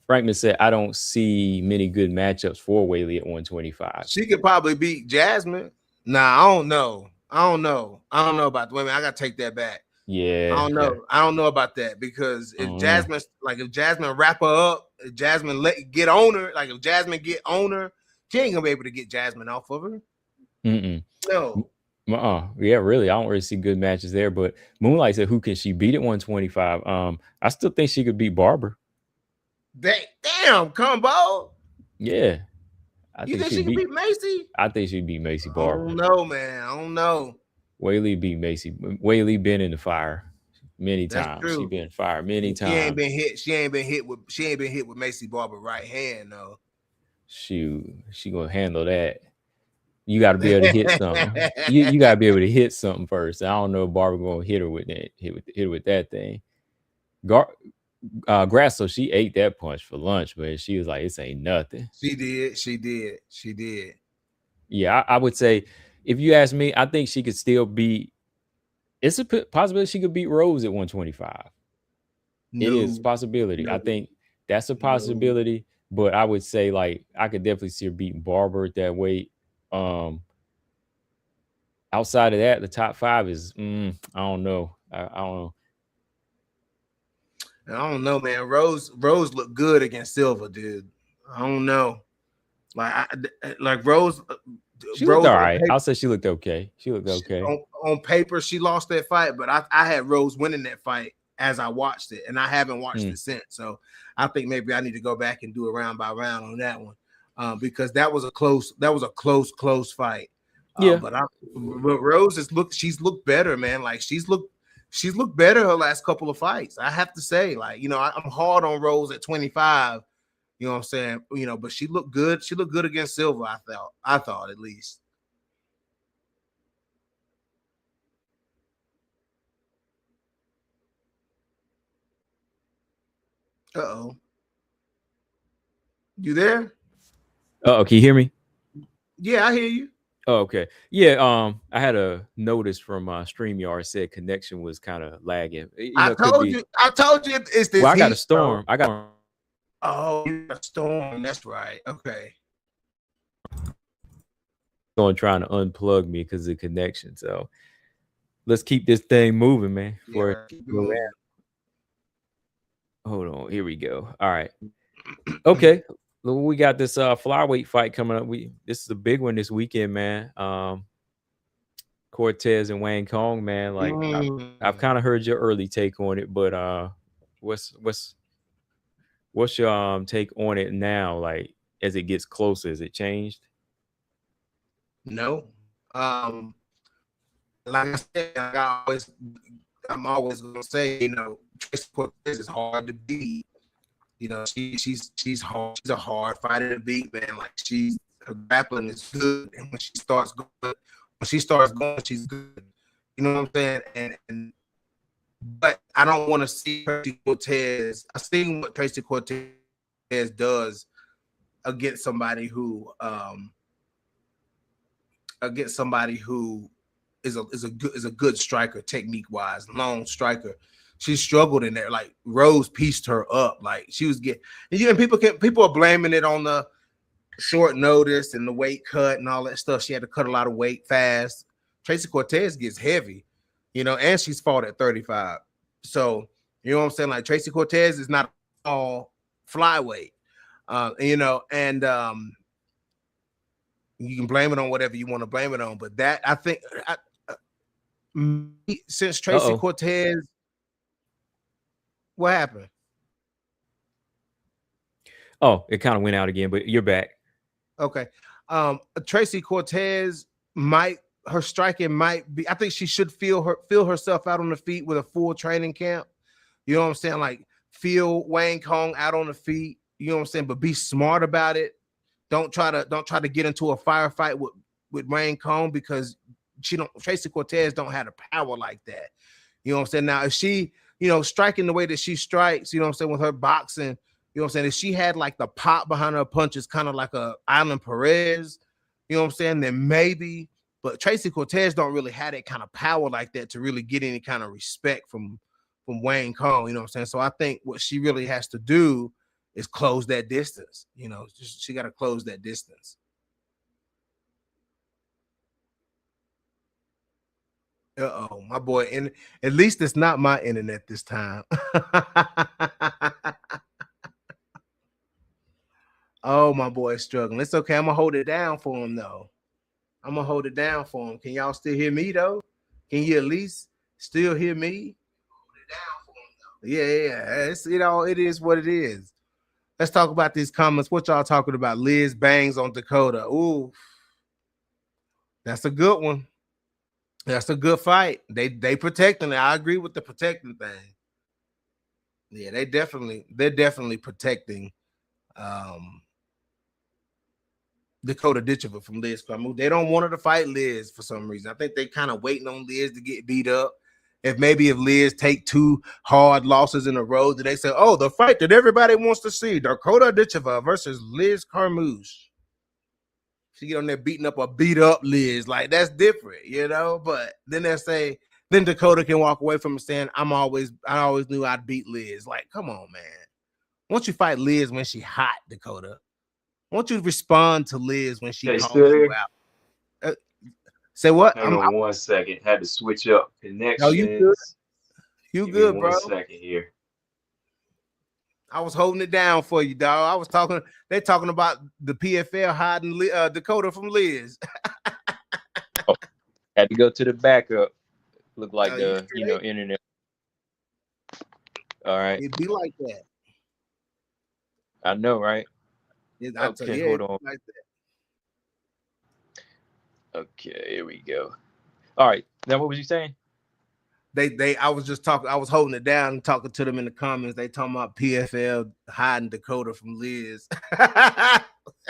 Frankman said, I don't see many good matchups for Weili at 125. She could probably beat Jasmine. Nah, I don't know. I don't know about the women. I gotta take that back. Yeah. I don't know. Yeah. I don't know about that, because if Jasmine wrap her up, if Jasmine get on her, like if Jasmine get on her, she ain't gonna be able to get Jasmine off of her. No. Yeah, really. I don't really see good matches there. But Moonlight said, who can she beat at 125? I still think she could beat Barber. Damn, Combo. Yeah. You think she can beat Macy? I think she'd beat Macy Barber. I don't know, man. I don't know. Whaley beat Macy. Whaley been in the fire many times. She been in fire many times. She ain't been hit with Macy Barber right hand though. shoot, she gonna handle that. You got to be able to hit something. You got to be able to hit something first. I don't know if Barbara gonna hit her with that. Hit with that thing. Grasso, she ate that punch for lunch, but she was like, "This ain't nothing." She did. Yeah, I would say, if you ask me, I think she could still beat. It's a possibility she could beat Rose at 125. It is a No, possibility. I no, think that's a no. possibility. But I would say, like, I could definitely see her beating Barber at that weight. Outside of that, the top 5 is I don't know. I don't know. I don't know, man. Rose looked good against Silva, dude. I don't know. Like Rose. She looked Rose all on right. paper, I'll say she looked okay. She looked okay. on paper, she lost that fight, but I had Rose winning that fight as I watched it, and I haven't watched it since. So I think maybe I need to go back and do a round by round on that one, because that was a close fight. Yeah. But Rose she's looked better, man. Like she's looked better her last couple of fights. I have to say, like, I'm hard on Rose at 25. You know what I'm saying? But she looked good. She looked good against Silva, I thought at least. Uh-oh. You there? Oh, can you hear me? Yeah, I hear you. Oh, okay. Yeah, I had a notice from StreamYard said connection was kind of lagging. I It could told be. you it's this Well, I got a heat, storm. bro. I got Oh, a storm. That's right. Okay. someone trying to unplug me because of the connection. So let's keep this thing moving, man. Yeah, keep it moving. Hold on. Here we go. All right. Okay. We got this flyweight fight coming up. This is a big one this weekend, man. Cortez and Wang Kong, man. Like, I've kind of heard your early take on it, but what's your take on it now? Like, as it gets closer, has it changed? No. Like I said, I'm always gonna say, Tracy Cortez is hard to beat. She's hard. She's a hard fighter to beat, man. Like, her grappling is good, and when she starts going, she's good. You know what I'm saying? But I don't want to see Tracy Cortez. I've seen what Tracy Cortez does against somebody who is a good striker, technique wise, long striker. She struggled in there. Like, Rose pieced her up. Like, she was and people are blaming it on the short notice and the weight cut and all that stuff. She had to cut a lot of weight fast. Tracy Cortez gets heavy, and she's fought at 35. So, you know what I'm saying? Like, Tracy Cortez is not all flyweight, and you can blame it on whatever you want to blame it on. But that, I think, since Tracy Cortez, what happened? Oh, it kind of went out again, but you're back. Okay. Tracy Cortez her striking might be, I think she should feel herself out on the feet with a full training camp. You know what I'm saying? Like, feel Wang Kong out on the feet, you know what I'm saying? But be smart about it. Don't try to get into a firefight with Wang Kong, because Tracy Cortez don't have the power like that. You know what I'm saying? Now, if she, striking the way that she strikes, you know what I'm saying, with her boxing, you know what I'm saying, if she had like the pop behind her punches, kind of like a Island Perez, you know what I'm saying, then maybe. But Tracy Cortez don't really have that kind of power like that to really get any kind of respect from Wang Kong, you know what I'm saying? So I think what she really has to do is close that distance. She got to close that distance. Uh-oh, my boy. And at least it's not my internet this time. Oh, my boy's struggling. It's okay. I'm going to hold it down for him, though. I'm going to hold it down for him. Can y'all still hear me, though? Can you at least still hear me? Hold it down for him, though. Yeah. It is what it is. Let's talk about these comments. What y'all talking about? Liz bangs on Dakota. Ooh, that's a good one. That's a good fight. They protecting it. I agree with the protecting thing. Yeah, they're definitely protecting Dakota Ditchova from Liz Carmouche. They don't want her to fight Liz for some reason. I think they kind of waiting on Liz to get beat up. If Liz take 2 hard losses in a row, that they say, oh, the fight that everybody wants to see, Dakota Ditchova versus Liz Carmouche. She get on there beating up or beat up Liz. Like, that's different, you know? But then they say, then Dakota can walk away from it saying, I always knew I'd beat Liz. Like, come on, man. Won't you fight Liz when she hot, Dakota? Won't you respond to Liz when she calls you out? Say what? Hang on 1 second. Had to switch up connections. No, you good. You Give good, me bro. 1 second here. I was holding it down for you, dog. I was talking. They're talking about the PFL hiding Dakota from Liz. Oh, had to go to the backup. Look like the internet. All right. It'd be like that. I know, right? Okay, hold on. Like that. Okay, here we go. All right. Now, what was you saying? I was just talking. I was holding it down and talking to them in the comments. They talking about PFL hiding Dakota from Liz.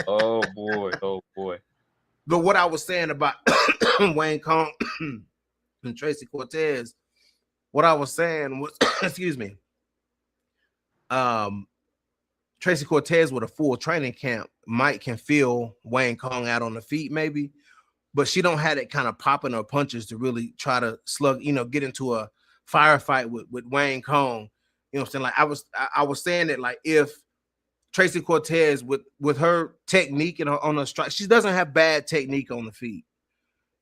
Oh boy. But what I was saying about Wayne Kong and Tracy Cortez, what I was saying was, excuse me, Tracy Cortez with a full training camp can feel Wayne Kong out on the feet, maybe, but she don't have that kind of popping her punches to really try to slug, get into a firefight with Wayne Kong. You know what I'm saying? Like I was saying that, like, if Tracy Cortez with her technique and on her strike, she doesn't have bad technique on the feet.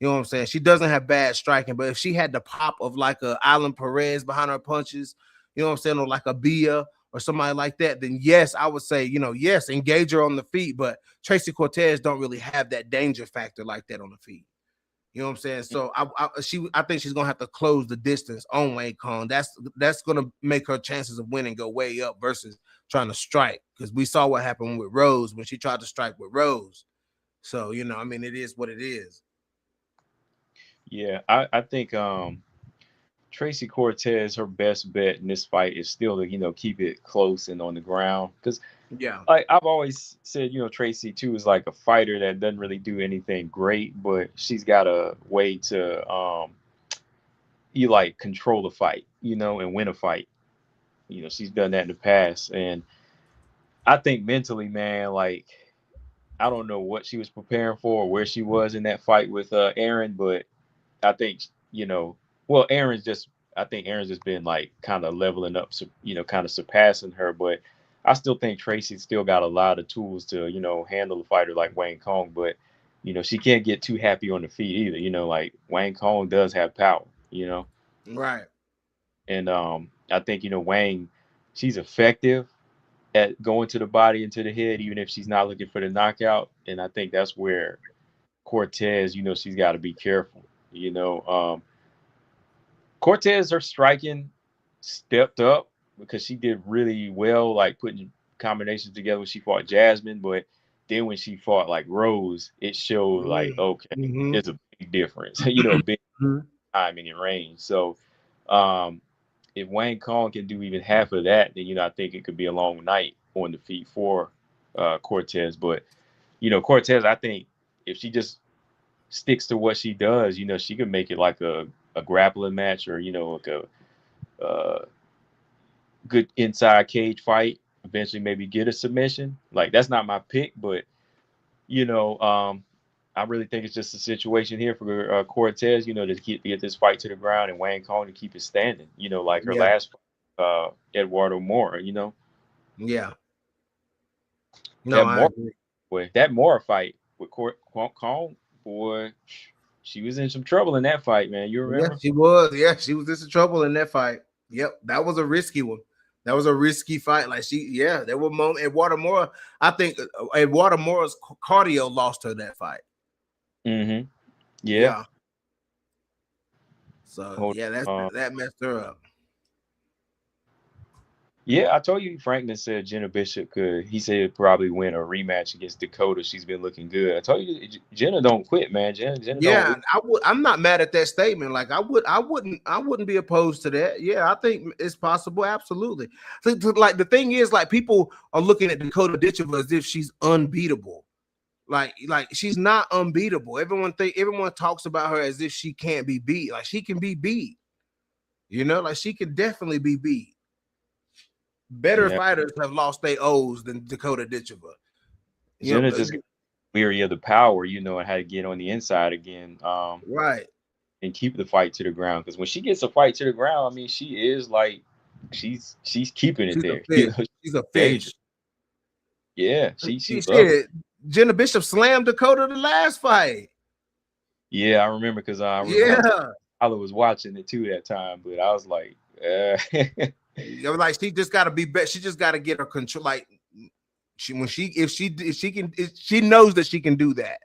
You know what I'm saying? She doesn't have bad striking, but if she had the pop of like a Alan Perez behind her punches, you know what I'm saying, or like a Bia or somebody like that, then yes, I would say, yes, engage her on the feet, but Tracy Cortez don't really have that danger factor like that on the feet. You know what I'm saying? So I think she's gonna have to close the distance on Wayne Kong. That's gonna make her chances of winning go way up versus trying to strike, because we saw what happened with Rose when she tried to strike with Rose. So it is what it is. Yeah, I think Tracy Cortez, her best bet in this fight is still to keep it close and on the ground, because I've always said Tracy too is like a fighter that doesn't really do anything great, but she's got a way to control the fight and win a fight. She's done that in the past, and I think mentally, man, like, I don't know what she was preparing for or where she was in that fight with Aaron, but I think Aaron's just been like kind of leveling up, kind of surpassing her. But I still think Tracy's still got a lot of tools to handle a fighter like Wayne Kong. But she can't get too happy on the feet either. Like, Wayne Kong does have power. Right. And I think Wayne, she's effective at going to the body and to the head, even if she's not looking for the knockout. And I think that's where Cortez, she's got to be careful. Cortez, her striking stepped up because she did really well, like putting combinations together when she fought Jasmine. But then when she fought like Rose, it showed like, okay, there's a big difference, a big timing and range. So if Wayne Kong can do even half of that, then, I think it could be a long night on the feet for Cortez. But, Cortez, I think if she just sticks to what she does, she could make it like a grappling match, or like a good inside cage fight, eventually maybe get a submission. Like, that's not my pick, but I really think it's just a situation here for Cortez, to get this fight to the ground, and Wayne Kong to keep it standing, like her last fight, Eduardo Mora. Yeah. No, that Mora fight with Kong, boy, she was in some trouble in that fight, man. You remember? Yeah, she was. Yeah, she was in some trouble in that fight. Yep, that was a risky one. That was a risky fight. Like, there were moments. Eduardo Mora, I think Eduardo Mora's cardio lost her that fight. Mm-hmm. Yeah. So that messed her up. Yeah, I told you Franklin said Jenna Bishop he said probably win a rematch against Dakota. She's been looking good. I told you Jenna don't quit, man. Jenna yeah, I'm not mad at that statement. Like, I wouldn't be opposed to that. Yeah, I think it's possible. Absolutely. Like, the thing is, like, people are looking at Dakota Ditchova as if she's unbeatable. Like she's not unbeatable. Everyone talks about her as if she can't be beat. Like she can be beat. You know, like she can definitely be beat. Better fighters have lost their O's than Dakota Ditchova. Jenna just weary of the power, you know, and how to get on the inside again. Right. And keep the fight to the ground. Because when she gets a fight to the ground, I mean, she is like she's keeping it there. You know, she's a fish. Yeah, she did. Jenna Bishop slammed Dakota the last fight. Yeah, I remember because I remember I was watching it too that time, but I was like, like she just got to be better. She just got to get her control. Like she knows that she can do that.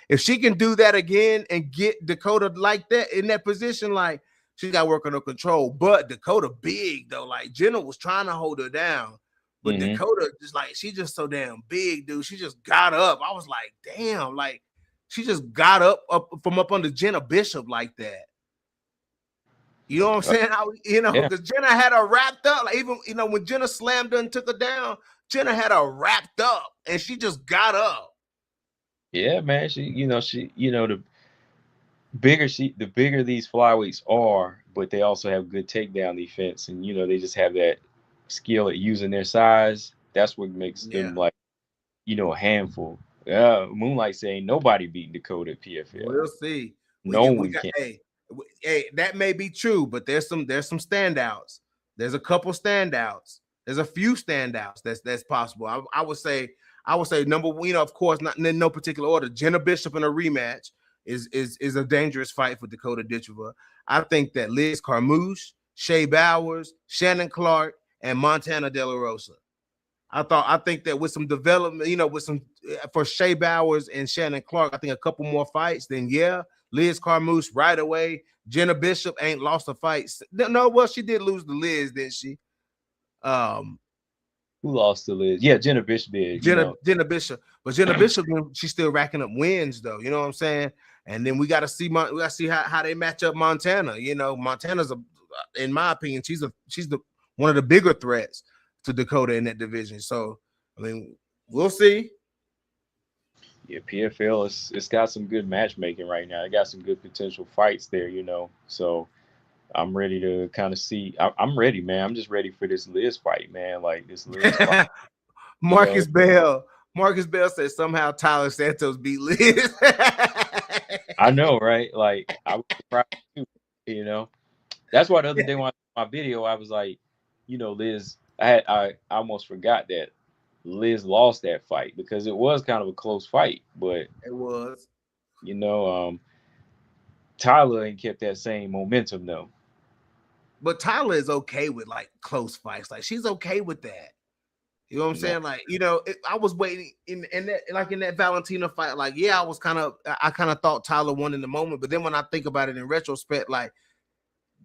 If she can do that again and get Dakota like that in that position, like she got to work on her control. But Dakota big though, like Jenna was trying to hold her down, but Dakota just like she's just so damn big, dude. She just got up. I was like, damn, like she just got up from up under Jenna Bishop like that. You know what I'm saying? Because Jenna had her wrapped up. Like even when Jenna slammed her and took her down, Jenna had her wrapped up, and she just got up. Yeah, man. The bigger these flyweights are, but they also have good takedown defense, and they just have that skill at using their size. That's what makes them like, a handful. Moonlight saying nobody beat Dakota at PFL. We'll see. No one can. Hey, that may be true, but there's some standouts. There's a couple standouts. There's a few standouts that's possible. I would say number one, of course, not in no particular order. Jenna Bishop in a rematch is a dangerous fight for Dakota Ditchova. I think that Liz Carmouche, Shea Bowers, Shannon Clark, and Montana De La Rosa. I think that with some development, for Shea Bowers and Shannon Clark, I think a couple more fights, then Liz Carmouche right away. Jenna Bishop ain't lost a fight. No, well, she did lose to Liz, didn't she? Who lost to Liz? Yeah, Jenna Bishop did. Jenna Bishop, but Jenna Bishop, she's still racking up wins, though. You know what I'm saying? And then we got to see how they match up Montana. Montana's in my opinion, she's one of the bigger threats to Dakota in that division. So, I mean, we'll see. Yeah, PFL it's got some good matchmaking right now. It got some good potential fights there, So I'm ready to kind of see. I'm ready, man. I'm just ready for this Liz fight, man. Like this Liz fight. Marcus Bell said somehow Tyler Santos beat Liz. I know, right? Like I was surprised too. That's why the other day when I saw my video, I was like, Liz. I almost forgot that Liz lost that fight because it was kind of a close fight, but it was. Tyler ain't kept that same momentum though. But Tyler is okay with like close fights. Like she's okay with that. You know what I'm saying? Like, I was waiting in that Valentina fight. Like, I kind of thought Tyler won in the moment, but then when I think about it in retrospect, like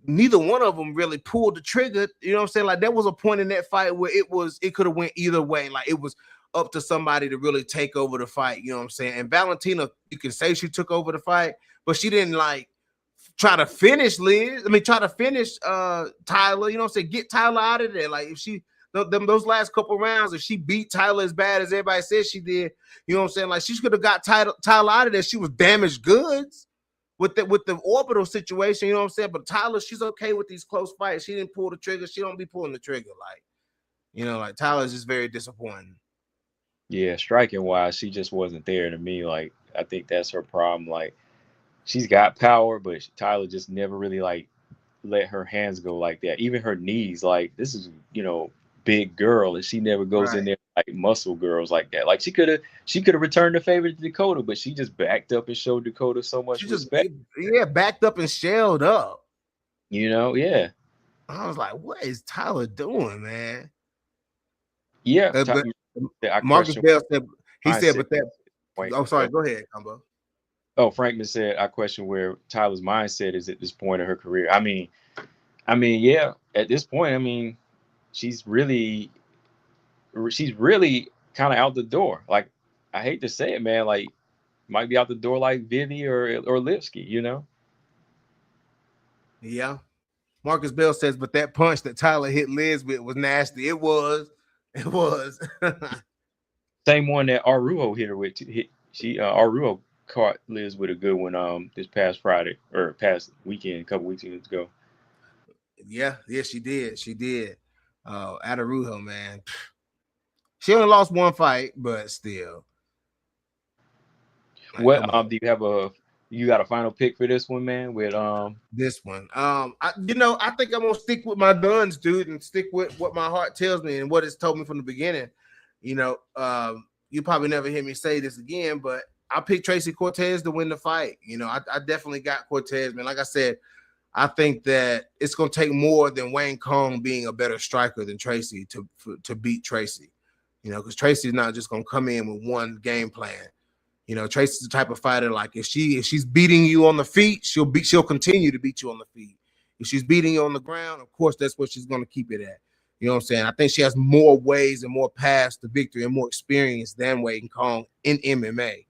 neither one of them really pulled the trigger. You know what I'm saying? Like there was a point in that fight where it could have went either way. Like it was up to somebody to really take over the fight. You know what I'm saying? And Valentina, you can say she took over the fight, but she didn't like try to finish Liz. I mean, try to finish Tyler. You know what I'm saying? Get Tyler out of there. Like if she those last couple rounds, if she beat Tyler as bad as everybody says she did, you know what I'm saying? Like she could have got Tyler out of there. She was damaged goods with the orbital situation, you know what I'm saying? But Tyler, she's okay with these close fights. She didn't pull the trigger. She don't be pulling the trigger. Like Tyler's just very disappointing. Yeah, striking wise, she just wasn't there to me. Like I think that's her problem. Like she's got power, but Tyler just never really like let her hands go like that. Even her knees, like this is big girl, and she never goes in there like muscle girls like that. Like she could have returned the favor to Dakota, but she just backed up and showed Dakota so much respect. Backed up and shelled up. Yeah. I was like, what is Tyler doing, man? Yeah. Marcus Bell said but that. I'm sorry. Go ahead, Combo. Oh, Frankman said, I question where Tyler's mindset is at this point in her career. I mean, yeah, at this point, I mean, she's really kind of out the door. Like, I hate to say it, man, like might be out the door like Vivi or Lipsky, Yeah. Marcus Bell says, but that punch that Tyler hit Liz with was nasty. It was. Same one that Arujo hit her with. She Arujo caught Liz with a good one this past Friday or past weekend, a couple weeks ago. Yeah, she did. She did. Adarujo, man. She only lost one fight, but still. Like, What come on. do you have you got a final pick for this one, man? With This one. I think I'm gonna stick with my guns, dude, and stick with what my heart tells me and what it's told me from the beginning. You probably never hear me say this again, but I picked Tracy Cortez to win the fight. I definitely got Cortez, man. Like I said, I think that it's gonna take more than Wang Kong being a better striker than Tracy to beat Tracy. Because Tracy's not just gonna come in with one game plan. Tracy's the type of fighter, like if she's beating you on the feet, she'll continue to beat you on the feet. If she's beating you on the ground, of course, that's what she's going to keep it at. You know what I'm saying? I think she has more ways and more paths to victory and more experience than Wang Kong in MMA.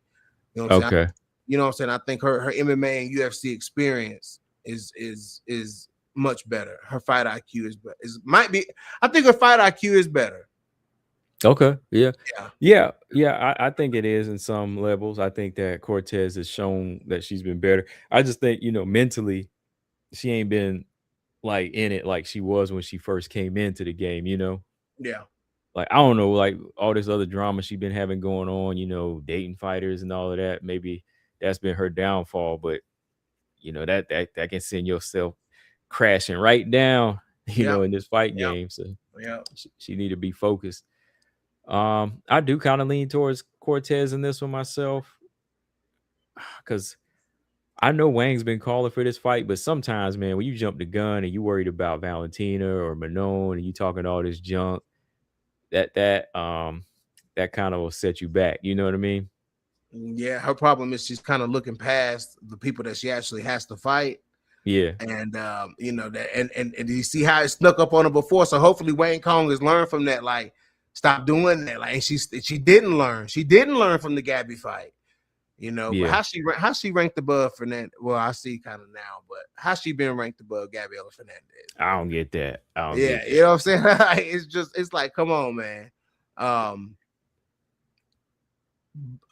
You know what I'm saying? okay, You know what I'm saying? I think her MMA and UFC experience is much better. Her fight IQ might be. I think her fight IQ is better. okay, yeah, Yeah. yeah, yeah. I think it is in some levels. I think that Cortez has shown that she's been better. I just think mentally, she ain't been like in it like she was when she first came into the game. Yeah. Like I don't know, like all this other drama she been having going on. Dating fighters and all of that. Maybe that's been her downfall, but that can send yourself crashing right down, Yeah. in this fight Yeah. game. So Yeah. she need to be focused. I do kind of lean towards Cortez in this one myself, because I know Wang's been calling for this fight, but sometimes, man, when you jump the gun and you worried about Valentina or Manon and you talking all this junk, that kind of will set you back. You know what I mean? Yeah, her problem is she's kind of looking past the people that she actually has to fight. Yeah. And that and you see how it snuck up on her before. So hopefully Wayne Kong has learned from that. Like, stop doing that. Like, and she didn't learn. She didn't learn from the Gabby fight. But Yeah. how she ranked above Fernandez? Well, I see kind of now, but how she been ranked above Gabriela Fernandez? I don't get that. I don't Yeah, get that. you know what I'm saying? It's like, come on, man.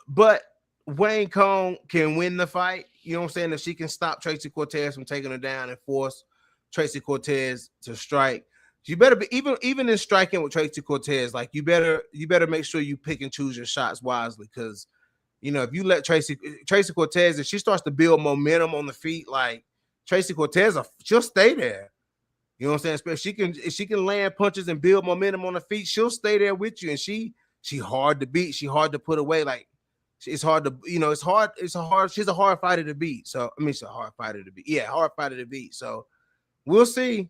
But Wayne Kong can win the fight. You know what I'm saying? If she can stop Tracy Cortez from taking her down and force Tracy Cortez to strike, you better be even in striking with Tracy Cortez. Like, you better make sure you pick and choose your shots wisely, because if you let Tracy Cortez, if she starts to build momentum on the feet, like Tracy Cortez, she'll stay there. You know what I'm saying? If she can land punches and build momentum on the feet, she'll stay there with you. And she hard to beat. She hard to put away. Like, it's hard to, it's hard. She's a hard fighter to beat. So, I mean, she's a hard fighter to beat. Yeah, hard fighter to beat. So, we'll see.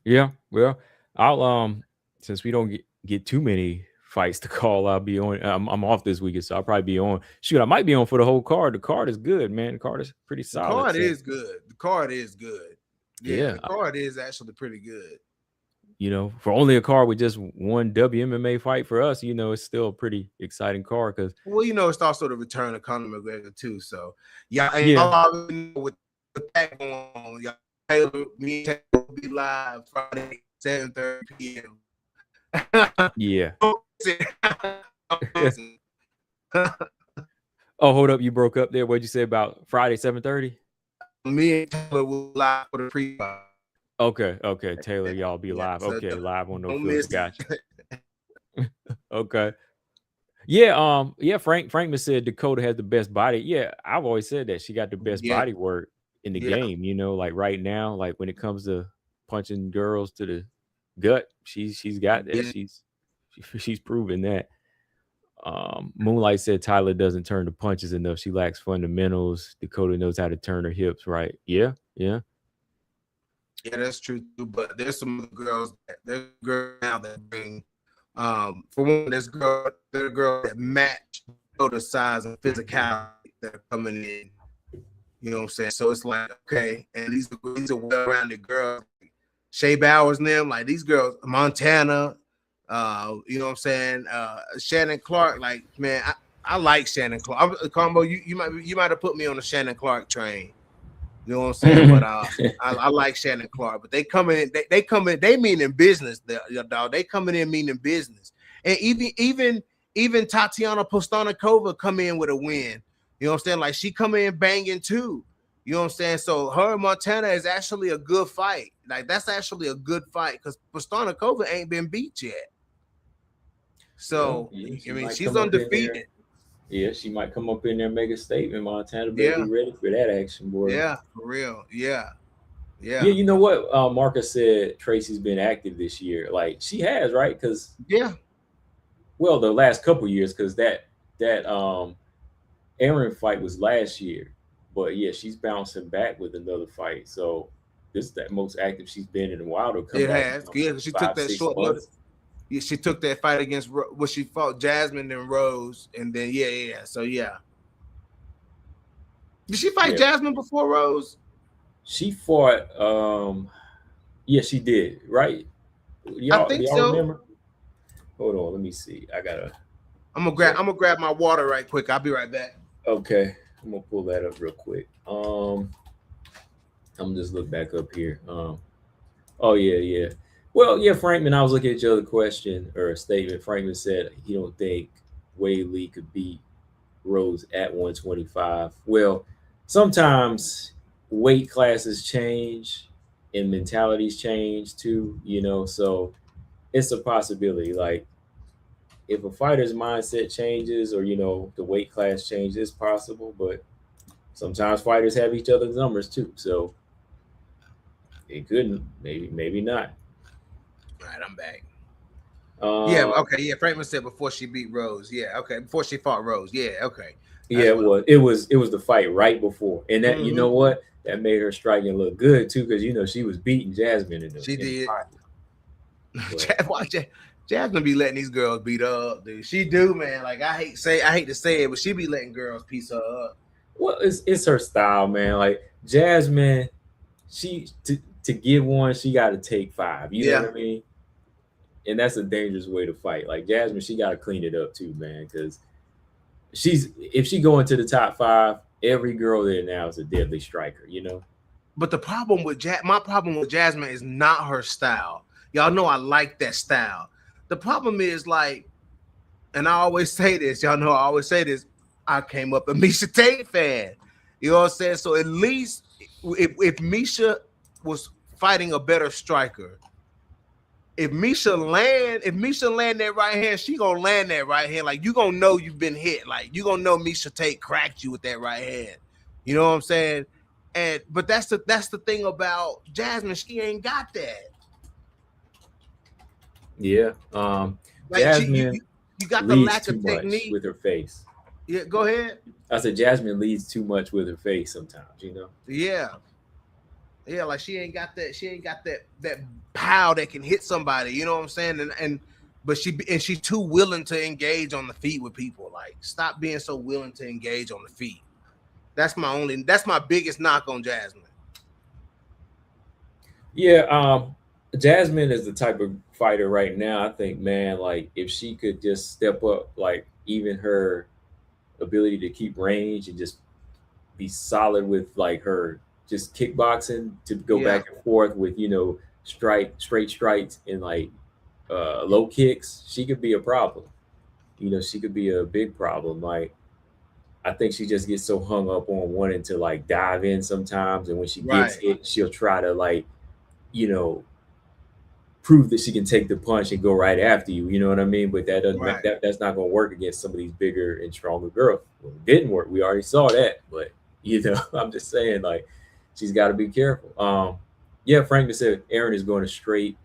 Yeah, well, I'll since we don't get too many fights to call, I'll be on. I'm off this weekend, so I'll probably be on. Shoot, I might be on for the whole card. The card is good, man. The card is pretty The solid. card So, is good. The card is good. Yeah, yeah, the card is actually pretty good. for only a card with just one WMMA fight for us, it's still a pretty exciting card because Well, it's also the return of Conor McGregor too. So, yeah, and yeah, y'all with that going on, me and Taylor will be live Friday 7:30 p.m. yeah. Oh, hold up, you broke up there. What'd you say about Friday 7:30? Me and Taylor will live for the pre-fight. Okay, Taylor, y'all be live. So Okay, live on No don't Filter. miss Gotcha. Okay. Yeah, Frankman said Dakota has the best body. Yeah, I've always said that she got the best body work in the game. Like right now, like when it comes to punching girls to the gut, she's got that. She's proven that. Moonlight said Tyler doesn't turn the punches enough. She lacks fundamentals. Dakota knows how to turn her hips right. Yeah. Yeah, that's true too. But there's some girls now that bring. For one, there's a girl that match the size and physicality that are coming in. You know what I'm saying? So it's like, okay, and these are well-rounded girls. Shea Bowers and them, like these girls, Montana, you know what I'm saying? Shannon Clark, like, man, I like Shannon Clark. Combo, you might have put me on the Shannon Clark train. You know what I'm saying? But I like Shannon Clark. But they come in, they mean in business, dog. They coming in meaning business. And even even Tatiana Postanikova come in with a win. You know what I'm saying? Like she come in banging too. You know what I'm saying? So her and Montana is actually a good fight. Like that's actually a good fight because Postanikova ain't been beat yet. Well, So yeah, I she mean, might she's come up in there. undefeated. Yeah, she might come up in there and make a statement. Montana better Yeah, be ready for that action, boy. yeah, for real. Yeah, Yeah, yeah, you know what? Marcus said Tracy's been active this year. Like she has, right? Because yeah. well, the last couple years, because that Aaron fight was last year, but yeah, she's bouncing back with another fight. So this is the most active she's been in a while to come It back has. in Yeah, she took five, that six short notice. months. Yeah, she took that fight against she fought Jasmine and Rose, and then yeah. So yeah, did she fight Yeah, Jasmine before Rose? she fought. Yeah, she did. Right? I Do think y'all so. remember? Hold on, let me see. I gotta I'm gonna grab. check. I'm gonna grab my water right quick. I'll be right back. Okay, I'm gonna pull that up real quick. I'm just look back up here. Oh yeah, yeah. Well, yeah, Frankman. I was looking at your other question or statement. Frankman said he don't think Wade Lee could beat Rose at 125. Well, sometimes weight classes change and mentalities change too. So it's a possibility. Like if a fighter's mindset changes or the weight class changes, it's possible. But sometimes fighters have each other's numbers too. So it couldn't. Maybe not. All right, I'm back. Yeah, Um, okay, yeah. Frankman said before she beat Rose. Yeah, okay, before she fought Rose. Yeah, okay. Yeah, That's it what it was. was. It was the fight right before, and that you Mm-hmm. know what that made her striking look good too, because she was beating Jasmine in the She in the did. pocket. But Jasmine be letting these girls beat her up, dude. She do, man. Like I hate to say it, but she be letting girls piece her up. well, it's her style, man. Like Jasmine, she to give one, she got to take five. You know Yeah, what I mean? And that's a dangerous way to fight. Like Jasmine, she got to clean it up too, man, because she's if she go into the top five, every girl there now is a deadly striker. but the problem with my problem with Jasmine is not her style. Y'all know I like that style. The problem is like, and I always say this. Y'all know I always say this. I came up a Misha Tate fan. You know what I'm saying? So at least if Misha was fighting a better striker, if Misha land that right hand, she gonna land that right hand. Like you gonna know you've been hit. Like you gonna know Misha Tate cracked you with that right hand. You know what I'm saying? And but that's the thing about Jasmine. She ain't got that. Yeah. Like Jasmine you got the leads lack too of much technique. with her face. Yeah, go ahead. I said Jasmine leads too much with her face sometimes. Yeah, yeah. Like she ain't got that. She ain't got that pow that can hit somebody. You know what I'm saying? And but she's too willing to engage on the feet with people. Like stop being so willing to engage on the feet. That's my biggest knock on Jasmine. Yeah, Jasmine is the type of fighter right now. I think, man, like if she could just step up, like even her ability to keep range and just be solid with like her just kickboxing to go Yeah, back and forth with straight strikes and like low kicks, she could be a problem. She could be a big problem. Like I think she just gets so hung up on wanting to like dive in sometimes, and when she gets right, hit, she'll try to like you know prove that she can take the punch and go right after you. You know what I mean? But that doesn't right. that's not going to work against some of these bigger and stronger girls. Well, it didn't work. We already saw that. But I'm just saying like she's got to be careful. Yeah, Franklin said Aaron is going to straight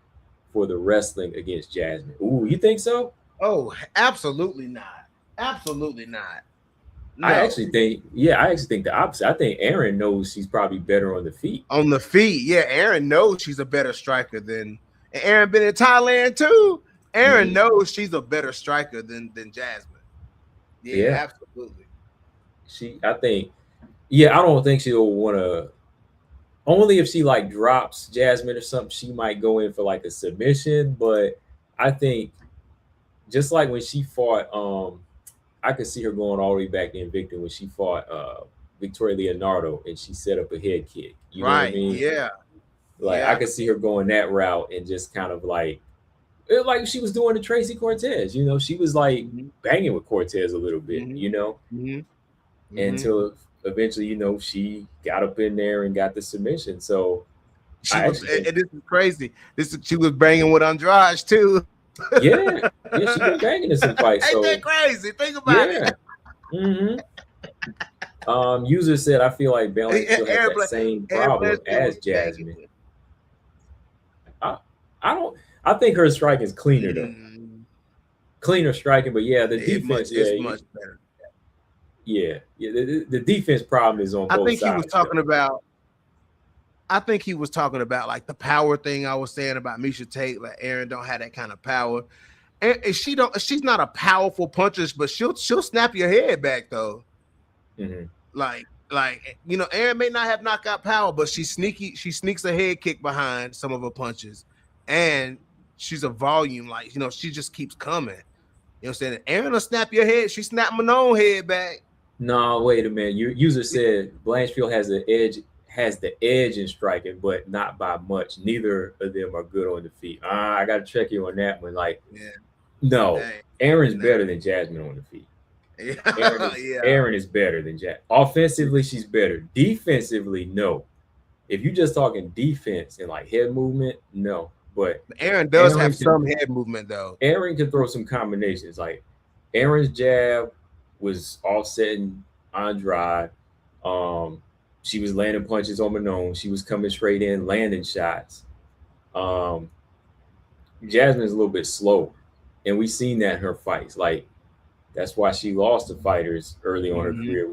for the wrestling against Jasmine. Ooh, you think so? Oh, absolutely not. Absolutely not. I No. actually think, yeah, I actually think the opposite. I think Aaron knows she's probably better on the feet. On the feet, yeah. Aaron knows she's a better striker than and Aaron been in Thailand too. Aaron Mm-hmm. knows she's a better striker than Jasmine. Yeah, Yeah, absolutely. I think, yeah, I don't think she'll want to. Only if she like drops Jasmine or something, she might go in for like a submission. But I think just like when she fought, I could see her going all the way back to Invicta when she fought Victoria Leonardo and she set up a head kick. You know what I Right. mean? Yeah. Like I Yeah. could see her going that route and just kind of like It, like she was doing to Tracy Cortez. She was like Mm-hmm. banging with Cortez a little bit. Mm-hmm. Mm-hmm. Mm-hmm. Until eventually, she got up in there and got the submission. So She I was, actually think, and this is crazy. She was banging with Andrade too. yeah, yeah, she been banging in some fights. Ain't that So crazy? Think about it. yeah. hmm User said, I feel like Blanchfield has that same Aaron problem Blanchfield was as banging. Jasmine. I, I don't. I think her striking is cleaner though, Mm, cleaner striking. But yeah, the defense, it's much better. yeah. The defense problem is on I both think he was sides though. talking about. I think he was talking about like the power thing I was saying about Misha Tate. Like Aaron don't have that kind of power, and she don't. She's not a powerful puncher, but she'll snap your head back though. Mm-hmm. Like Aaron may not have knockout power, but she's sneaky. She sneaks a head kick behind some of her punches, and she's a volume. Like she just keeps coming. You know what I'm saying? Aaron will snap your head. She snapped my own head back. No, wait a minute. Your user said Blanchfield has the edge in striking, but not by much. Neither of them are good on the feet. I got to check you on that one. Like, Yeah. no, Dang. Aaron's Nah. better than Jasmine on the feet. Yeah. Aaron is better than Jack. Offensively, she's better. Defensively, no. If you're just talking defense and like head movement, no. But Aaron does have some head movement though. Aaron can throw some combinations. Like Aaron's jab was offsetting Andrade. She was landing punches on Manon. She was coming straight in, landing shots. Um, Jasmine's a little bit slow, and we've seen that in her fights. Like that's why she lost to fighters early on her career.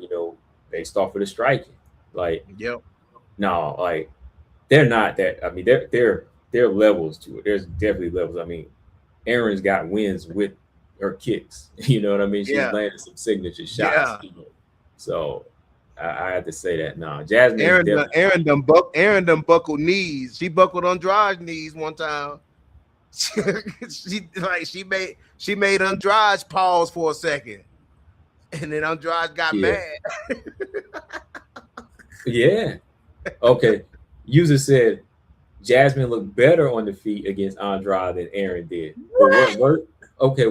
Based off of the striking. Like, yep. No, like they're not that. I mean, there are levels to it. There's definitely levels. I mean, Aaron's got wins with her kicks. You know what I mean? She's landed some signature shots. Yeah. So I had to say that. No, Jasmine. Aaron done buckled knees. She buckled Andrade's knees one time. she made Andrade pause for a second, and then Andrade got mad. Yeah. Okay. User said Jasmine looked better on the feet against Andrade than Aaron did. But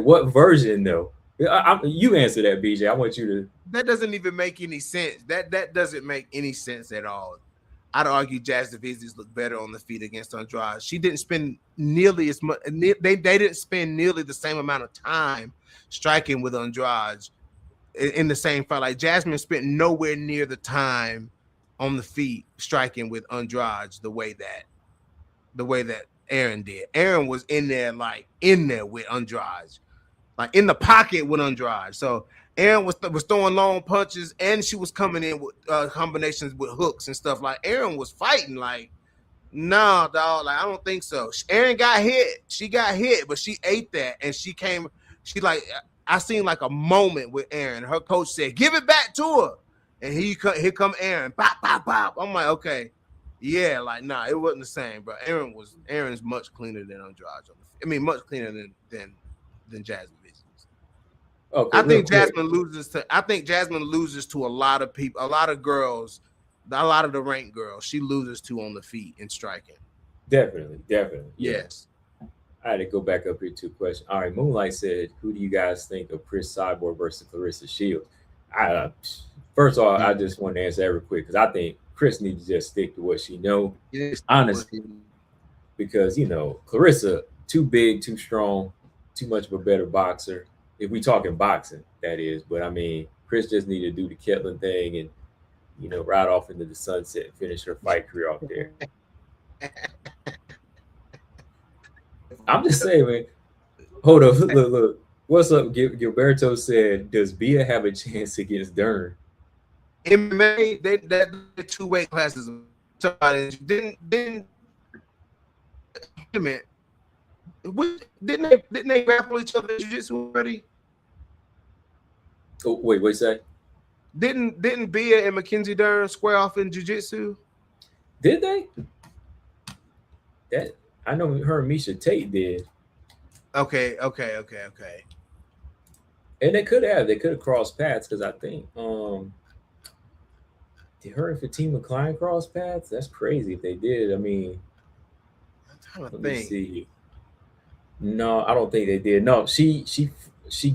what version though? You answer that, BJ. I want you to. That doesn't even make any sense. That doesn't make any sense at all. I'd argue Jazz Divisions looked better on the feet against Andrade. She didn't spend nearly as much. They didn't spend nearly the same amount of time striking with Andrade in the same fight. Like Jasmine spent nowhere near the time on the feet striking with Andrade the way that Aaron did. Aaron was in there with Andrade, like in the pocket with Andrade. So Aaron was throwing long punches, and she was coming in with combinations with hooks and stuff. Like Aaron was fighting. Like, no, dog. Like I don't think so. Aaron got hit. She got hit, but she ate that, and she came. I seen like a moment with Aaron. Her coach said, "Give it back to her," and here come Aaron. Pop, pop, pop. I'm like, okay, yeah, like nah, it wasn't the same, bro. Aaron's much cleaner than Andrade. I mean, much cleaner than Jasmine. Okay, I think Jasmine loses to a lot of people, a lot of girls, a lot of the ranked girls. She loses to on the feet in striking. Definitely. Yes. I had to go back up here to a question. All right, Moonlight said, "Who do you guys think of Chris Cyborg versus Clarissa Shields?" First of all, I just want to answer that real quick because I think Chris needs to just stick to what she know, honestly, because Clarissa too big, too strong, too much of a better boxer. If we talking boxing, that is. But I mean, Chris just needed to do the Ketlin thing and ride off into the sunset and finish her fight career off there. I'm just saying, man. Hold up, look. What's up? Gilberto said, "Does Bia have a chance against DERN?" MMA, they 2 weight classes. Didn't they grapple each other in jiu-jitsu already? Oh, wait, what's that? Didn't Bia and Mackenzie Dern square off in jiu-jitsu? Did they? That I know her and Misha Tate did. Okay. And they could have crossed paths because I think did her and Fatima Klein cross paths? That's crazy if they did. I mean, let me see. No, I don't think they did. No, she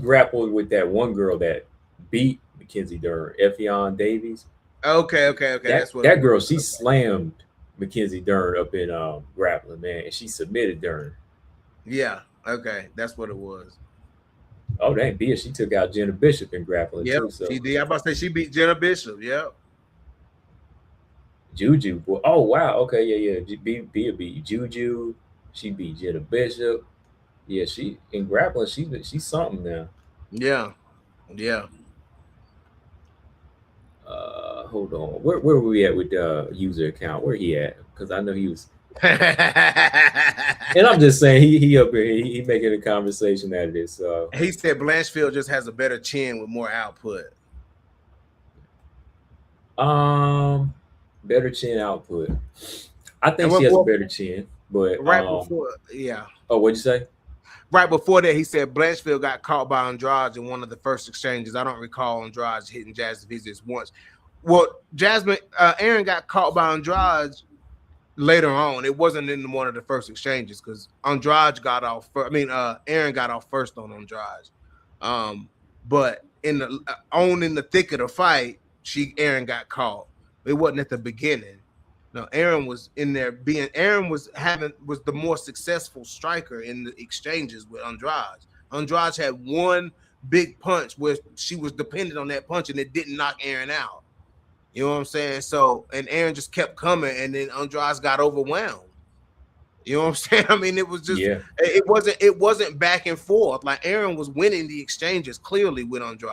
grappled with that one girl that beat Mackenzie Dern, Effion Davies. Okay. That That's what it that was. girl, she slammed Mackenzie Dern up in grappling, man, and she submitted Dern. Yeah. Okay. That's what it was. Oh dang, Bia, she took out Jenna Bishop in grappling Yep. too. So She did. I'm about to say she beat Jenna Bishop. Yep. Juju, boy. Oh wow, okay, yeah. Bia beat Juju. She beat Jenna Bishop. Yeah, she in grappling. She's something now. Yeah. Yeah. Hold on. Where were we at with the user account? Where he at? Because I know he was. And I'm just saying he up here. He making a conversation out of this. So He said Blanchfield just has a better chin with more output. better chin output. I And think she has a better chin, but right before, yeah, oh, what'd you say? right before that, he said Blanchfield got caught by Andrade in one of the first exchanges. I don't recall Andrade hitting Jasmine Visits once. Well, Aaron got caught by Andrade later on. It wasn't in one of the first exchanges because Andrade got off. Aaron got off first on Andrade. But in the thick of the fight, Aaron got caught. It wasn't at the beginning. No, Aaron was in there Aaron was the more successful striker in the exchanges with Andrade. Andrade had one big punch where she was dependent on that punch and it didn't knock Aaron out. You know what I'm saying? So, and Aaron just kept coming and then Andrade got overwhelmed. You know what I'm saying? I mean, it was just it wasn't back and forth. Like Aaron was winning the exchanges clearly with Andrade.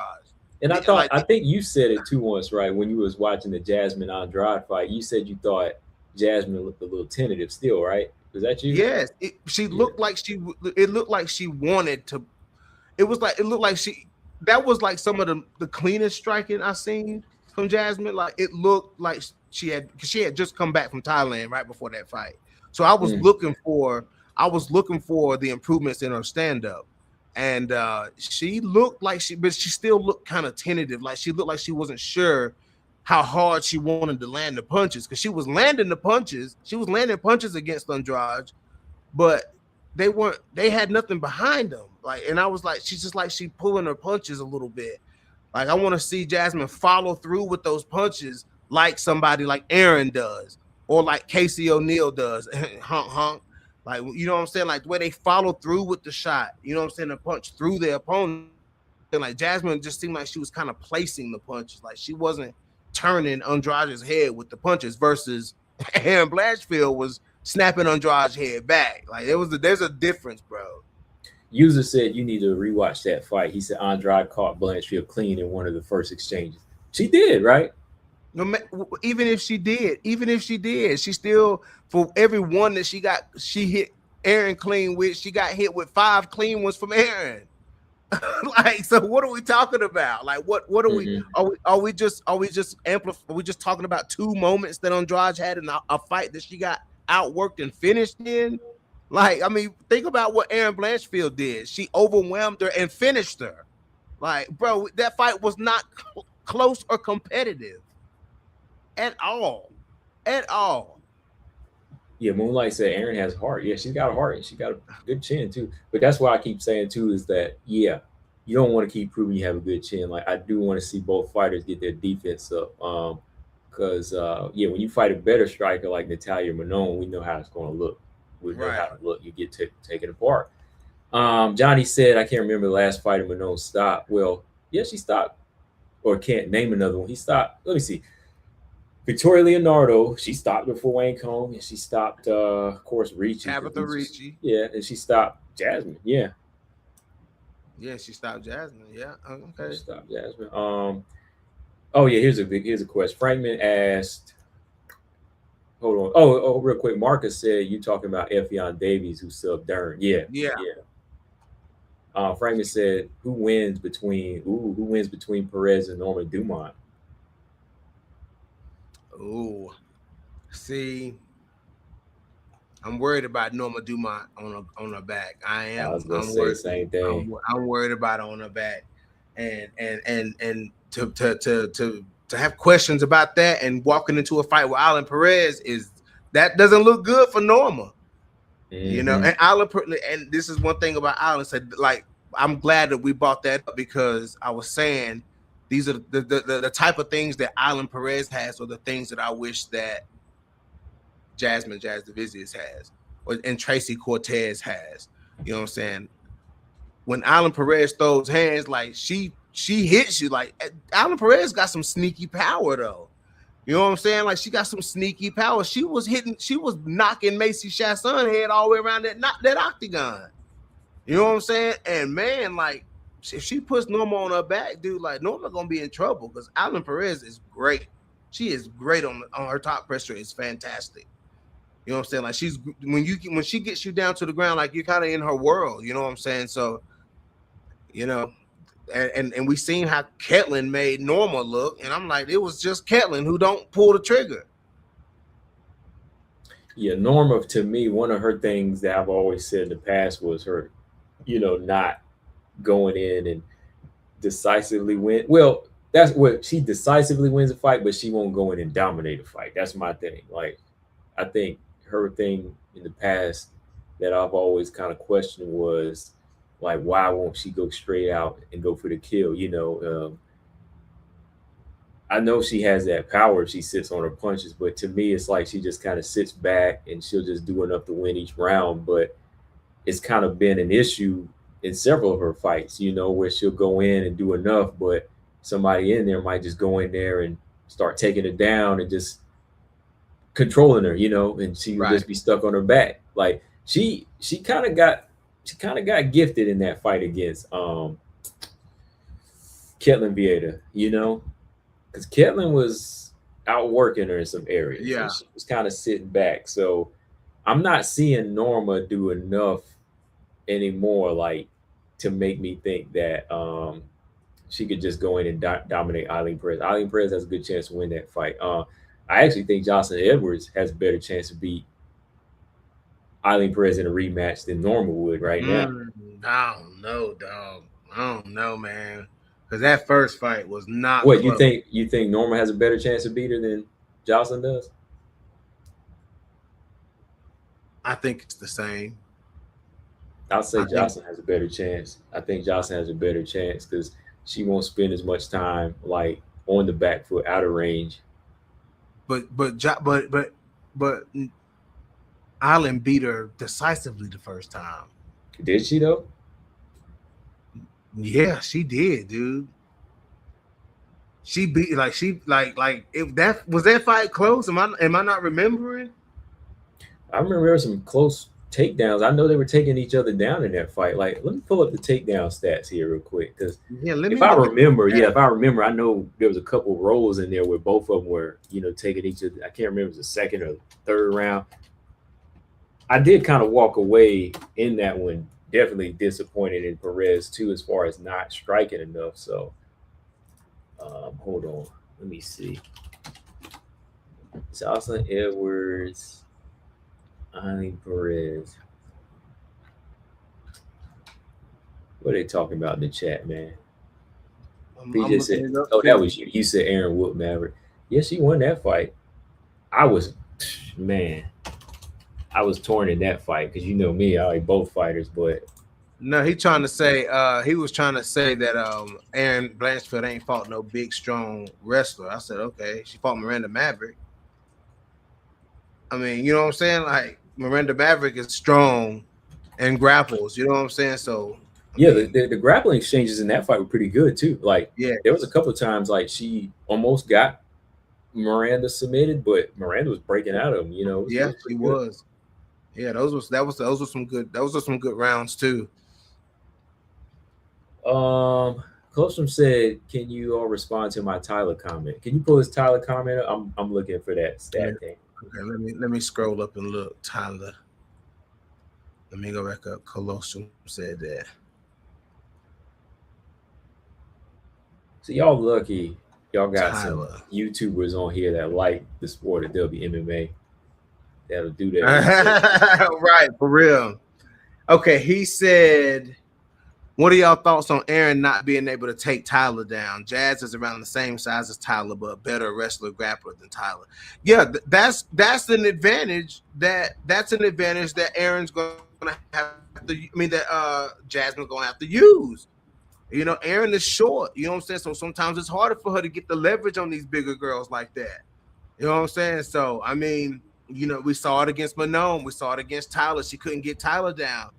And I think you said it too once, right? When you was watching the Jasmine Andrade fight, you said you thought Jasmine looked a little tentative still, right? Was that you? Yes, it looked like she wanted to. It looked like that was like some of the cleanest striking I've seen from Jasmine. Like it looked like she had just come back from Thailand right before that fight. So I was looking for the improvements in her stand up. And she looked like but she still looked kind of tentative. Like she looked like she wasn't sure how hard she wanted to land the punches because she was landing the punches. She was landing punches against Andrade, but they had nothing behind them. Like, and I was like, she's just like she pulling her punches a little bit. Like I want to see Jasmine follow through with those punches like somebody like Aaron does or like Casey O'Neill does. Honk. Like, you know what I'm saying? Like the way they follow through with the shot, you know what I'm saying? The punch through their opponent. And like Jasmine just seemed like she was kind of placing the punches. Like she wasn't turning Andrade's head with the punches versus Aaron Blanchfield was snapping Andrade's head back. Like there's a difference, bro. User said you need to rewatch that fight. He said Andrade caught Blanchfield clean in one of the first exchanges. She did, right? No, even if she did, she still, for every one that she hit Aaron clean with, she got hit with 5 clean ones from Aaron. Like, so what are we talking about? Like, what are we? Are we just talking about 2 moments that Andrade had in a fight that she got outworked and finished in? Like, I mean, think about what Aaron Blanchfield did. She overwhelmed her and finished her. Like, bro, that fight was not close or competitive. At all. Yeah, Moonlight said Aaron has heart. Yeah, she's got a heart and she got a good chin too. But that's why I keep saying too is that you don't want to keep proving you have a good chin. Like I do want to see both fighters get their defense up. Because when you fight a better striker like Natalia Manon, we know how it's going to look. We know how to look. You get taken apart. Johnny said I can't remember the last fight Manon stopped. Well, yeah, she stopped. Or can't name another one. He stopped. Let me see. Victoria Leonardo, she stopped before Wang Kong, and she stopped, of course, Ricci. Tabitha Ricci. Yeah, and she stopped Jasmine. Yeah. Yeah, she stopped Jasmine. Yeah. Okay. She stopped Jasmine. Oh yeah, here's a question. Frankman asked. Hold on. Oh, real quick. Marcus said you talking about Effion Davies who subbed DERN. Yeah. Frankman said who wins between Perez and Norman Dumont? Oh, see, I'm worried about Norma Dumont on her back. I am. I was gonna say the same thing. I'm worried about her on her back, and to have questions about that and walking into a fight with Alan Perez that doesn't look good for Norma. You know, Mm-hmm. and and this is one thing about Island said, like, I'm glad that we brought that up because I was saying these are the type of things that Island Perez has, or the things that I wish that Jasmine Jazz Divizius has, and Tracy Cortez has. You know what I'm saying? When Island Perez throws hands, like she hits you. Like, Island Perez got some sneaky power though. You know what I'm saying? Like, she got some sneaky power. She was knocking Macy Chasson head all the way around that octagon. You know what I'm saying? And man, like, if she puts Norma on her back, dude, like, Norma gonna be in trouble because Island Perez is great. She is great on her top pressure. It's fantastic. You know what I'm saying? Like, she's when she gets you down to the ground, like, you're kind of in her world. You know what I'm saying? So, you know, and we seen how Ketlin made Norma look, and I'm like, it was just Ketlin who don't pull the trigger. Yeah, Norma, to me, one of her things that I've always said in the past was her, not going in and decisively win. Well, that's what she decisively wins a fight, but she won't go in and dominate a fight. That's my thing. Like, I think her thing in the past that I've always kind of questioned was like, why won't she go straight out and go for the kill? I know she has that power if she sits on her punches, but to me, it's like she just kind of sits back and she'll just do enough to win each round. But it's kind of been an issue in several of her fights, where she'll go in and do enough, but somebody in there might just go in there and start taking it down and just controlling her, and she would just be stuck on her back. Like, she kind of got gifted in that fight against Ketlin Vieira, because Ketlin was outworking her in some areas. Yeah, she was kind of sitting back. So I'm not seeing Norma do enough anymore, like, to make me think that she could just go in and dominate Eileen Perez. Eileen Perez has a good chance to win that fight. I actually think Jocelyn Edwards has a better chance to beat Eileen Perez in a rematch than Norma would right now. I don't know, dog. I don't know, man. Because that first fight was not. What close. you think Norma has a better chance to beat her than Jocelyn does? I think it's the same. I'll say Jocelyn has a better chance. I think Jocelyn has a better chance because she won't spend as much time like on the back foot, out of range. But Island beat her decisively the first time. Did she though? Yeah, she did, dude. She beat like if that fight close. Am I not remembering? I remember there were some close takedowns. I know they were taking each other down in that fight. Like, let me pull up the takedown stats here real quick, because if I remember, I know there was a couple rolls in there where both of them were, taking each other. I can't remember if it was the second or third round. I did kind of walk away in that one, definitely disappointed in Perez too, as far as not striking enough. So, hold on, let me see. Jocelyn Edwards, Eileen Perez. What are they talking about in the chat, man? PJ said, "Oh, that was you." You said Aaron Wood Maverick. Yeah, she won that fight. I was torn in that fight because you know me, I like both fighters, but no, he was trying to say that Aaron Blanchfield ain't fought no big strong wrestler. I said, okay, she fought Miranda Maverick. I mean, you know what I'm saying? Like, Miranda Maverick is strong and grapples, you know what I'm saying? So the grappling exchanges in that fight were pretty good too. Like, there was a couple of times like she almost got Miranda submitted, but Miranda was breaking out of him, Yeah, she was. Yeah, those were some good rounds too. Clostrom said, "Can you all respond to my Tyler comment? Can you pull his Tyler comment up? I'm looking for that stat thing." Okay, let me scroll up and look. Tyler. Let me go back up. Colostrum said that. So y'all lucky. Y'all got Tyler. Some YouTubers on here that like the sport of WMMA. That'll do that. Right, for real. Okay, he said What are y'all thoughts on Aaron not being able to take Tyler down? Jazz is around the same size as Tyler, but a better wrestler grappler than Tyler. Yeah, that's an advantage. That's an advantage that Aaron's going to have to. Jasmine's going to have to use. Aaron is short. You know what I'm saying? So sometimes it's harder for her to get the leverage on these bigger girls like that. You know what I'm saying? So we saw it against Manon. We saw it against Tyler. She couldn't get Tyler down.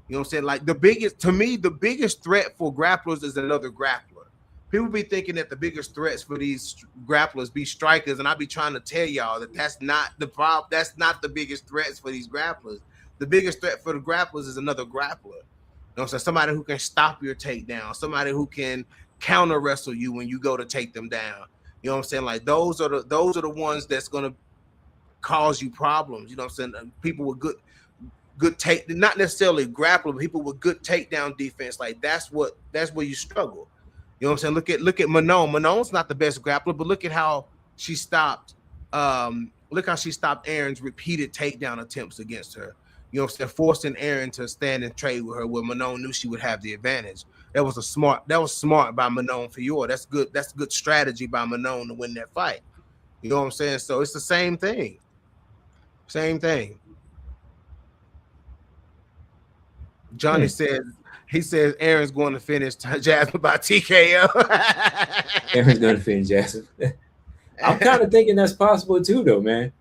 You know what I'm saying? Like the biggest threat for grapplers is another grappler. People be thinking that the biggest threats for these grapplers be strikers, and I be trying to tell y'all that that's not the problem. That's not the biggest threats for these grapplers. The biggest threat for the grapplers is another grappler. You know what I'm saying? Somebody who can stop your takedown, somebody who can counter wrestle you when you go to take them down. You know what I'm saying? Like those are the ones that's gonna cause you problems. You know what I'm saying? People with good take, not necessarily grappler, but people with good takedown defense. Like that's where you struggle. You know what I'm saying? Look at Manon. Manon's not the best grappler, but look at how she stopped. Look how she stopped Aaron's repeated takedown attempts against her. You know what I'm saying? Forcing Aaron to stand and trade with her where Manon knew she would have the advantage. That was smart by Manon Fior. That's good strategy by Manon to win that fight. You know what I'm saying? So it's the same thing. Same thing. Johnny says Aaron's going to finish Jasmine by TKO. Aaron's going to finish Jasmine. I'm kind of thinking that's possible too, though, man.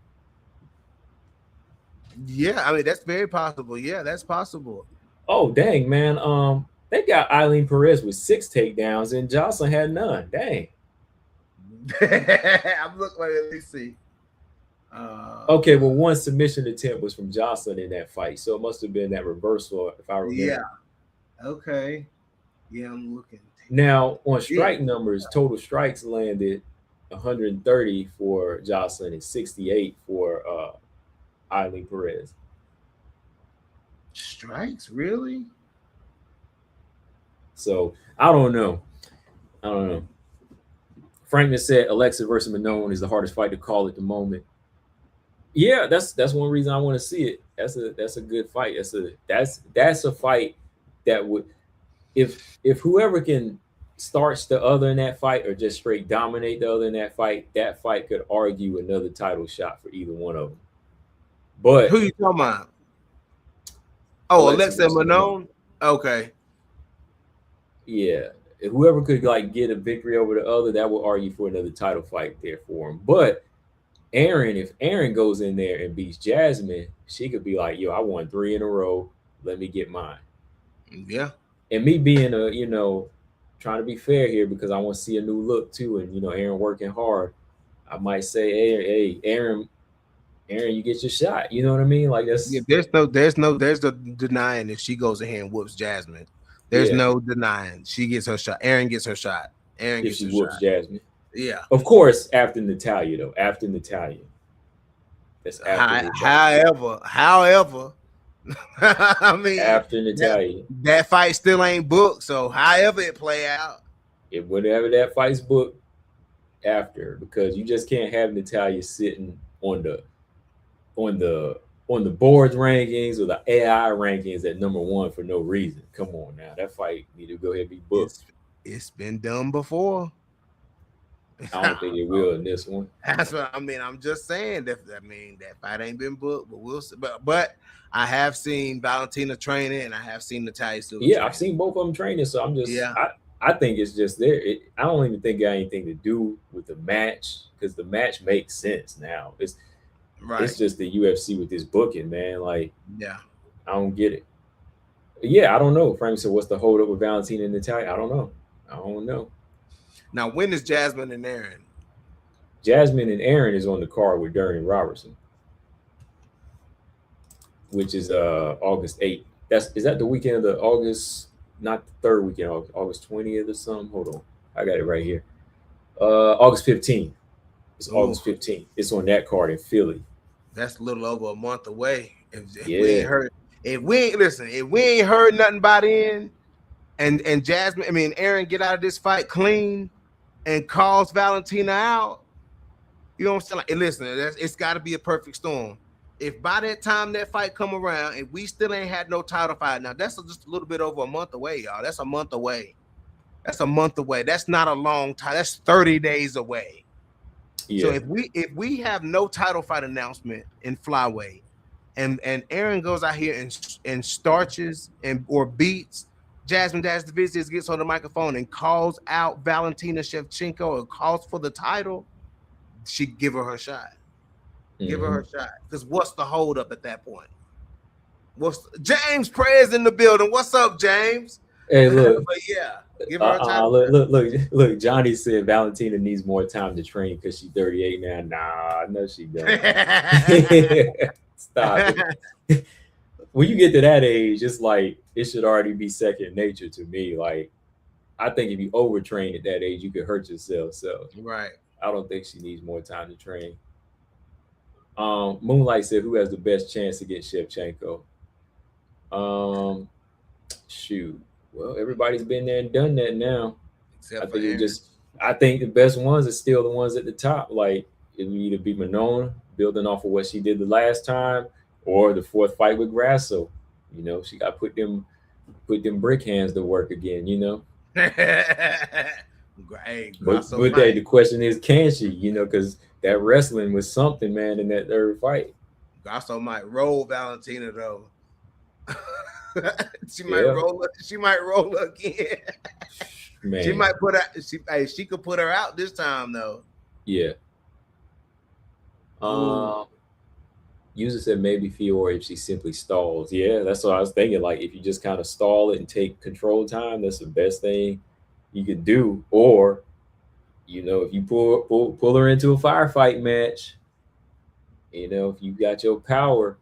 Yeah, I mean that's very possible. Yeah, that's possible. Oh dang, man. They got Eileen Perez with 6 takedowns and Jocelyn had none. Dang. I'm looking. Let me see. Okay, well, one submission attempt was from Jocelyn in that fight, so it must have been that reversal, if I remember. Yeah. Okay. Yeah, I'm looking. Now on strike numbers, total strikes landed 130 for Jocelyn and 68 for Eileen Perez. Strikes, really? So I don't know. Franklin said Alexa versus Manon is the hardest fight to call at the moment. Yeah, that's one reason I want to see it. That's a good fight. That's a fight that would, if whoever can starts the other in that fight or just straight dominate the other in that fight could argue another title shot for either one of them. But who you talking about? Oh, Alexa Manon. Okay. Yeah, if whoever could like get a victory over the other, that would argue for another title fight there for him. But if Aaron goes in there and beats Jasmine, she could be like, yo, I won 3 in a row. Let me get mine. Yeah. And me being trying to be fair here because I want to see a new look too. And, Aaron working hard. I might say, hey, Aaron, you get your shot. You know what I mean? Like that's there's no denying if she goes ahead and whoops Jasmine. There's no denying she gets her shot. Aaron gets her shot. Aaron gets her whoops shot. Jasmine. Yeah. Of course, after Natalya though. After Natalya. That's after However, I mean after Natalya. That fight still ain't booked. So however it play out. If whenever that fight's booked after, because you just can't have Natalya sitting on the boards rankings or the AI rankings at number 1 for no reason. Come on now. That fight need to go ahead and be booked. It's been done before. I don't think it will in this one. That's what I mean. I'm just saying that that fight ain't been booked, but we'll see. But I have seen Valentina training and I have seen Natalya still. Yeah, I've seen both of them training. So I'm just I think it's just there. I don't even think it got anything to do with the match because the match makes sense now. It's just the UFC with this booking, man. Like, yeah, I don't get it. Yeah, I don't know. Frank said, what's the hold up with Valentina and Natalya? I don't know. Now, when is Jasmine and Aaron? Jasmine and Aaron is on the card with DERN and Robertson, which is August 8th. Is that the weekend of the August, not the third weekend, August 20th or something? Hold on. I got it right here. August 15th. It's August 15th. It's on that card in Philly. That's a little over a month away. If we ain't heard nothing by then, and Jasmine, Aaron get out of this fight clean and calls Valentina out, you know what I'm saying? Like, listen, it's got to be a perfect storm. if by that time that fight come around and we still ain't had no title fight, now that's just a little bit over a month away, y'all. That's a month away. That's a month away. That's not a long time. That's 30 days away. Yeah. So if we have no title fight announcement in flyweight, and Aaron goes out here and starches and or beats Jasmine Jasudavicius, gets on the microphone and calls out Valentina Shevchenko or calls for the title, she give her shot. Give her shot. Because what's the hold up at that point? James Prez in the building? What's up, James? Hey, look. But yeah, give her a title. Look. Johnny said Valentina needs more time to train because she's 38 now. Nah, no, she don't. Stop it. When you get to that age, it's like it should already be second nature to me. Like, I think if you overtrain at that age, you could hurt yourself. So, right. I don't think she needs more time to train. Moonlight said, "Who has the best chance against Shevchenko?" Shoot. Well, everybody's been there and done that now. Except I think the best ones are still the ones at the top. Like, it would either be Manon building off of what she did the last time, or the fourth fight with Grasso. You know, she got put them brick hands to work again. You know. Great. But the question is, can she? You know, because that wrestling was something, man, in that third fight. Grasso might roll Valentina though. She might roll. She might roll again. Man. She might put her. She could put her out this time though. Yeah. User said maybe Fiore if she simply stalls. Yeah, that's what I was thinking. Like, if you just kind of stall it and take control time, that's the best thing you could do. Or, you know, if you pull her into a firefight match, you know, if you got your power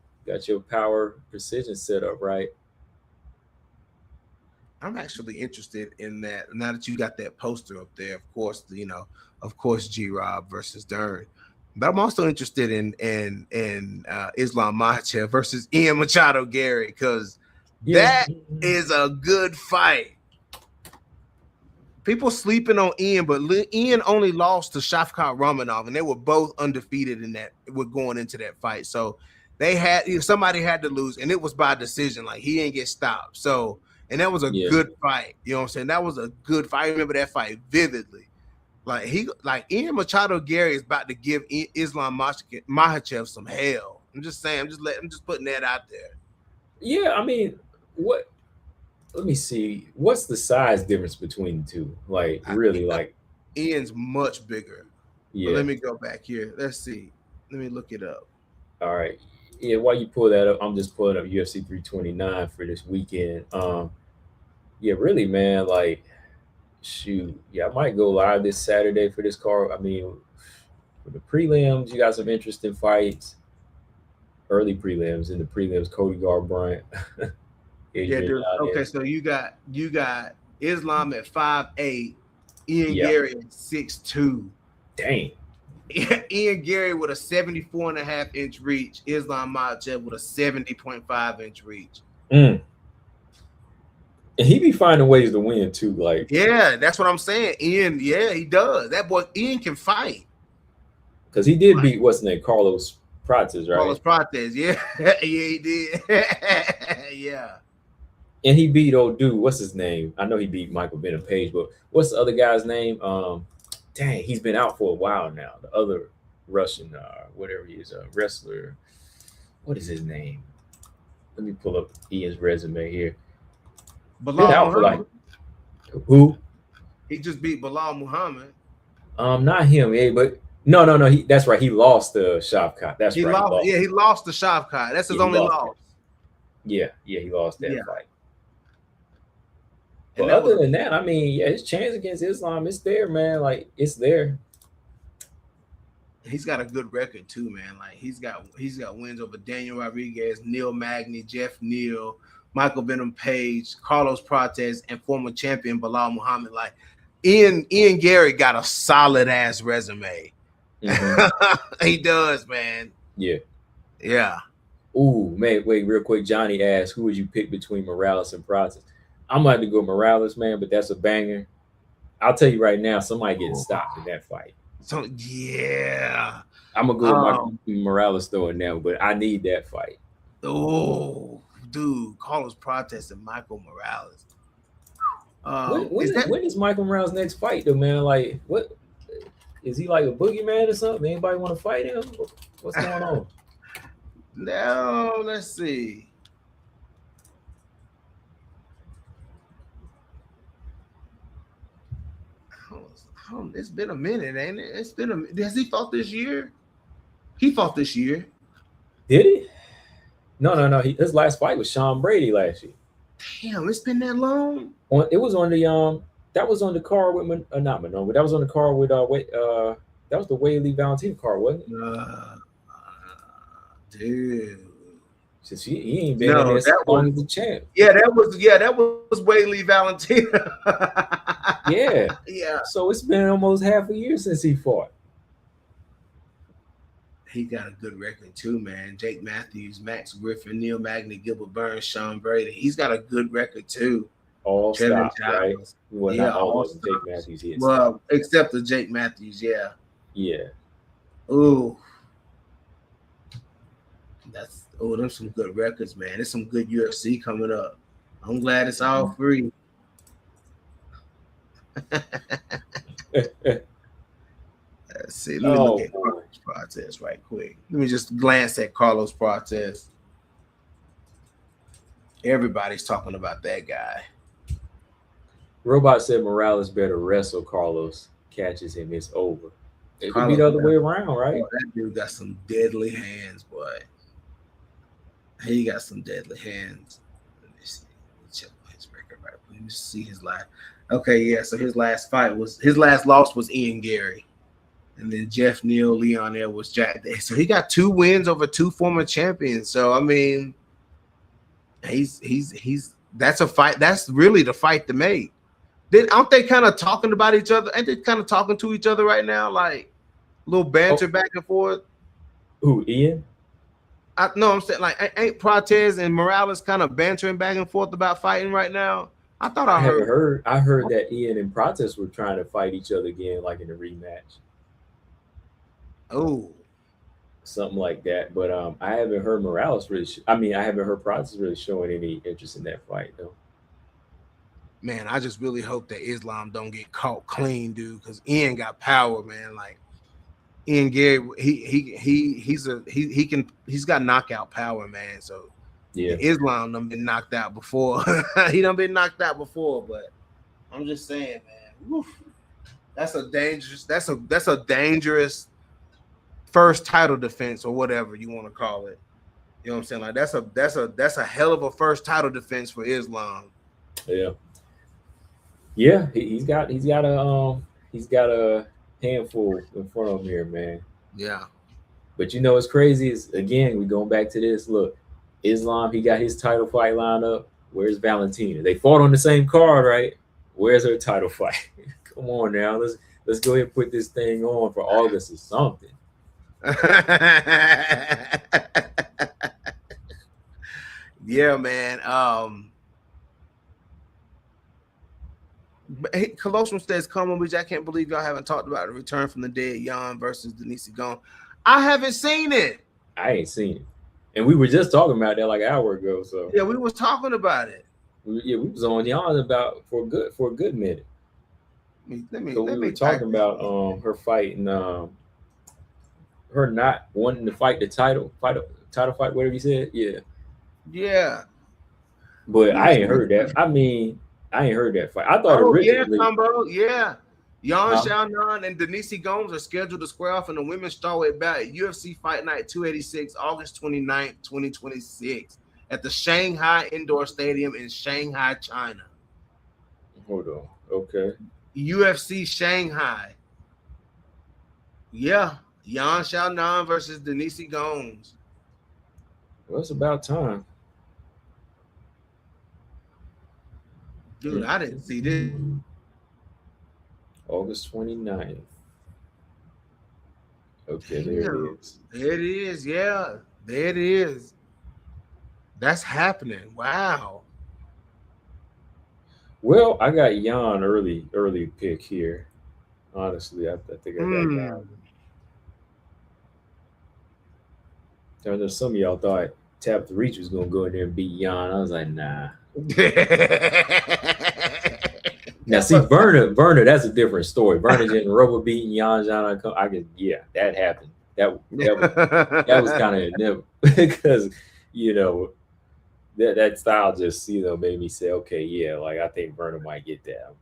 precision set up right. I'm actually interested in that. Now that you got that poster up there, of course, G-Rob versus DERN. But I'm also interested in Islam Makhachev versus Ian Machado Gary, because that is a good fight. People sleeping on Ian, but Ian only lost to Shavkat Romanov, and they were both undefeated in that. We're going into that fight, so somebody had to lose, and it was by decision. Like, he didn't get stopped. So, and that was a good fight. You know what I'm saying? That was a good fight. I remember that fight vividly. Like Ian Machado Gary is about to give Islam Makhachev some hell. I'm just saying. I'm just putting that out there. Yeah, I mean, what? Let me see. What's the size difference between the two? Like, really, like Ian's much bigger. Yeah. But let me go back here. Let's see. Let me look it up. All right. Yeah. While you pull that up, I'm just pulling up UFC 329 for this weekend. Yeah, really, man. Like, shoot. Yeah, I might go live this Saturday for this card. I mean, for the prelims, you got some interesting fights. Early prelims. In the prelims, Cody Garbrandt. Yeah, dude. Okay, so you got Islam at 5'8", Ian Gary at 6'2". Dang. Ian Gary with a 74.5-inch reach, Islam Makhachev with a 70.5-inch reach. And he be finding ways to win too. Like, yeah, that's what I'm saying. Ian, yeah, he does. That boy Ian can fight. Because he did beat what's his name, Carlos Prates, right? Carlos Prates, yeah. Yeah, he did. Yeah. And he beat old dude. What's his name? I know he beat Michael Venom Page, but what's the other guy's name? Dang, he's been out for a while now. The other Russian, whatever he is, wrestler. What is his name? Let me pull up Ian's resume here. Bilal Muhammad. Who? He just beat Bilal Muhammad. Not him, but no. That's right. He lost to Shavkat. That's right. He lost to Shavkat. That's his only loss. Yeah, he lost that fight. But other than that, I mean, his chance against Islam is there, man. Like, it's there. He's got a good record too, man. Like, he's got wins over Daniel Rodriguez, Neil Magny, Jeff Neal, Michael Venom Page, Carlos Prates, and former champion Bilal Muhammad. Like, Ian Gary got a solid ass resume. Mm-hmm. He does, man. Yeah. Ooh, man, wait, real quick. Johnny asked, who would you pick between Morales and Prates? I'm going to have to go Morales, man, but that's a banger. I'll tell you right now, somebody getting stopped in that fight. So yeah. I'm gonna go with Michael Morales though now, but I need that fight. Oh, dude, Carlos Prates and Michael Morales. Is that When is Michael Morales' next fight though, man? Like, what is he like a boogeyman or something? Anybody want to fight him? What's going on? now? Let's see. It's been a minute, ain't it? It's been a. Has he fought this year? He fought this year. Did he? No. His last fight was Sean Brady last year. Damn, it's been that long. It was on the that was on the card with not Manolo, but that was on the card with that was the Whaley Valentine card, wasn't it? Dude. Since he ain't been in there so long as the champ. Yeah, that was Whaley Valentina. Yeah. Yeah. So it's been almost half a year since he fought. He got a good record too, man. Jake Matthews, Max Griffin, Neil Magny, Gilbert Burns, Sean Brady. He's got a good record too. All stops, right? Well, yeah, not all of them. Jake Matthews hits. Well, except the Jake Matthews, yeah. Yeah. Ooh. There's some good records, man. There's some good UFC coming up. I'm glad it's all free. Let's see. Let me look at Carlos Prates right quick. Let me just glance at Carlos Prates. Everybody's talking about that guy. Robot said Morales better wrestle. Carlos catches him, it's over. It could be the other way around, right? Oh, that dude got some deadly hands, boy. He got some deadly hands. Let me see. Let me check his record right. Let me see his last. Okay, yeah. So his last loss was Ian Gary, and then Jeff Neal, Leon Edwards, Jack. So he got 2 wins over 2 former champions. So I mean, he's that's a fight. That's really the fight to make. Aren't they kind of talking about each other? Ain't they kind of talking to each other right now? Like a little banter back and forth. Who, Ian? No, I'm saying like ain't Prates and Morales kind of bantering back and forth about fighting right now? I thought I heard that Ian and Prates were trying to fight each other again, like in a rematch. Oh, something like that. But I haven't heard Morales really. I haven't heard Prates really showing any interest in that fight though. Man, I just really hope that Islam don't get caught clean, dude, because Ian got power, man. Like Ian Gary, he's got knockout power, man. So yeah, Islam done been knocked out before. He done been knocked out before, but I'm just saying, man, woof, that's a dangerous first title defense or whatever you want to call it. You know what I'm saying? Like that's a hell of a first title defense for Islam. Yeah. Yeah, he's got a handful in front of him here, man. Yeah. But you know what's crazy is, again, we going back to this. Look, Islam, he got his title fight lined up. Where's Valentina? They fought on the same card, right? Where's her title fight? Come on now, let's go ahead and put this thing on for August or something. Yeah, man. Hey, Colossus says, "Come on, which I can't believe y'all haven't talked about the return from the dead, Jan versus Denise Gong." I haven't seen it. I ain't seen it, and we were just talking about that like an hour ago. So yeah, we was talking about it. We was on Jan about for a good minute. We were talking about her fighting, her not wanting to fight the title fight, whatever you said. Yeah. Yeah. But I ain't heard that. I mean, I ain't heard that fight. I thought originally. Yeah, combo. Yeah. Yan Xiaonan and Denise Gomes are scheduled to square off in the women's strawweight bout at UFC Fight Night 286, August 29th, 2026, at the Shanghai Indoor Stadium in Shanghai, China. Hold on. Okay. UFC Shanghai. Yeah. Yan Xiaonan versus Denise Gomes. Well, it's about time. Dude, I didn't see this. August 29th. Okay, there it is. There it is, yeah. There it is. That's happening. Wow. Well, I got Jan early pick here. Honestly, I think I got Jan. I know some of y'all thought Tabitha Reach was gonna go in there and beat Jan. I was like, nah. Now see, Burner, that's a different story. Burner and Rover beating Jan. I could, yeah, that happened. That was kind of because you know that style just made me say, okay, yeah, like I think Burner might get that.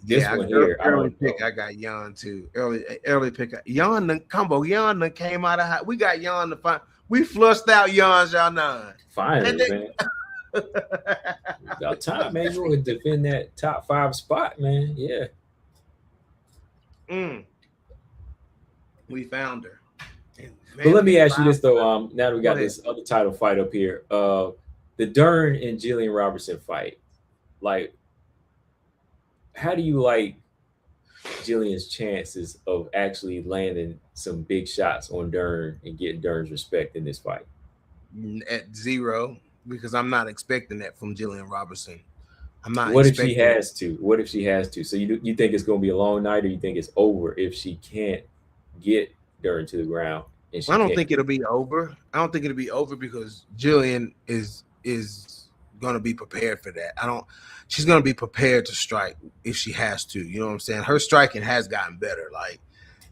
This one here, I early don't pick. know. I got Jan too. Early pick. Jan the combo. Jan the came out of high. We got Jan the fine. We flushed out Jan's y'all nine. Finally, man. About time, man. You want to defend that top 5 spot, man. Yeah. We found her. But let me ask you this though. Now that we got this other title fight up here, the DERN and Jillian Robertson fight. Like, how do you like Jillian's chances of actually landing some big shots on DERN and getting DERN's respect in this fight? At 0, because I'm not expecting that from Jillian Robertson. I'm not. What if she has to? What if she has to? So you think it's going to be a long night, or you think it's over if she can't get DERN to the ground? I don't think it'll be over. I don't think it'll be over because Jillian is going to be prepared for that. She's going to be prepared to strike if she has to. You know what I'm saying? Her striking has gotten better. Like,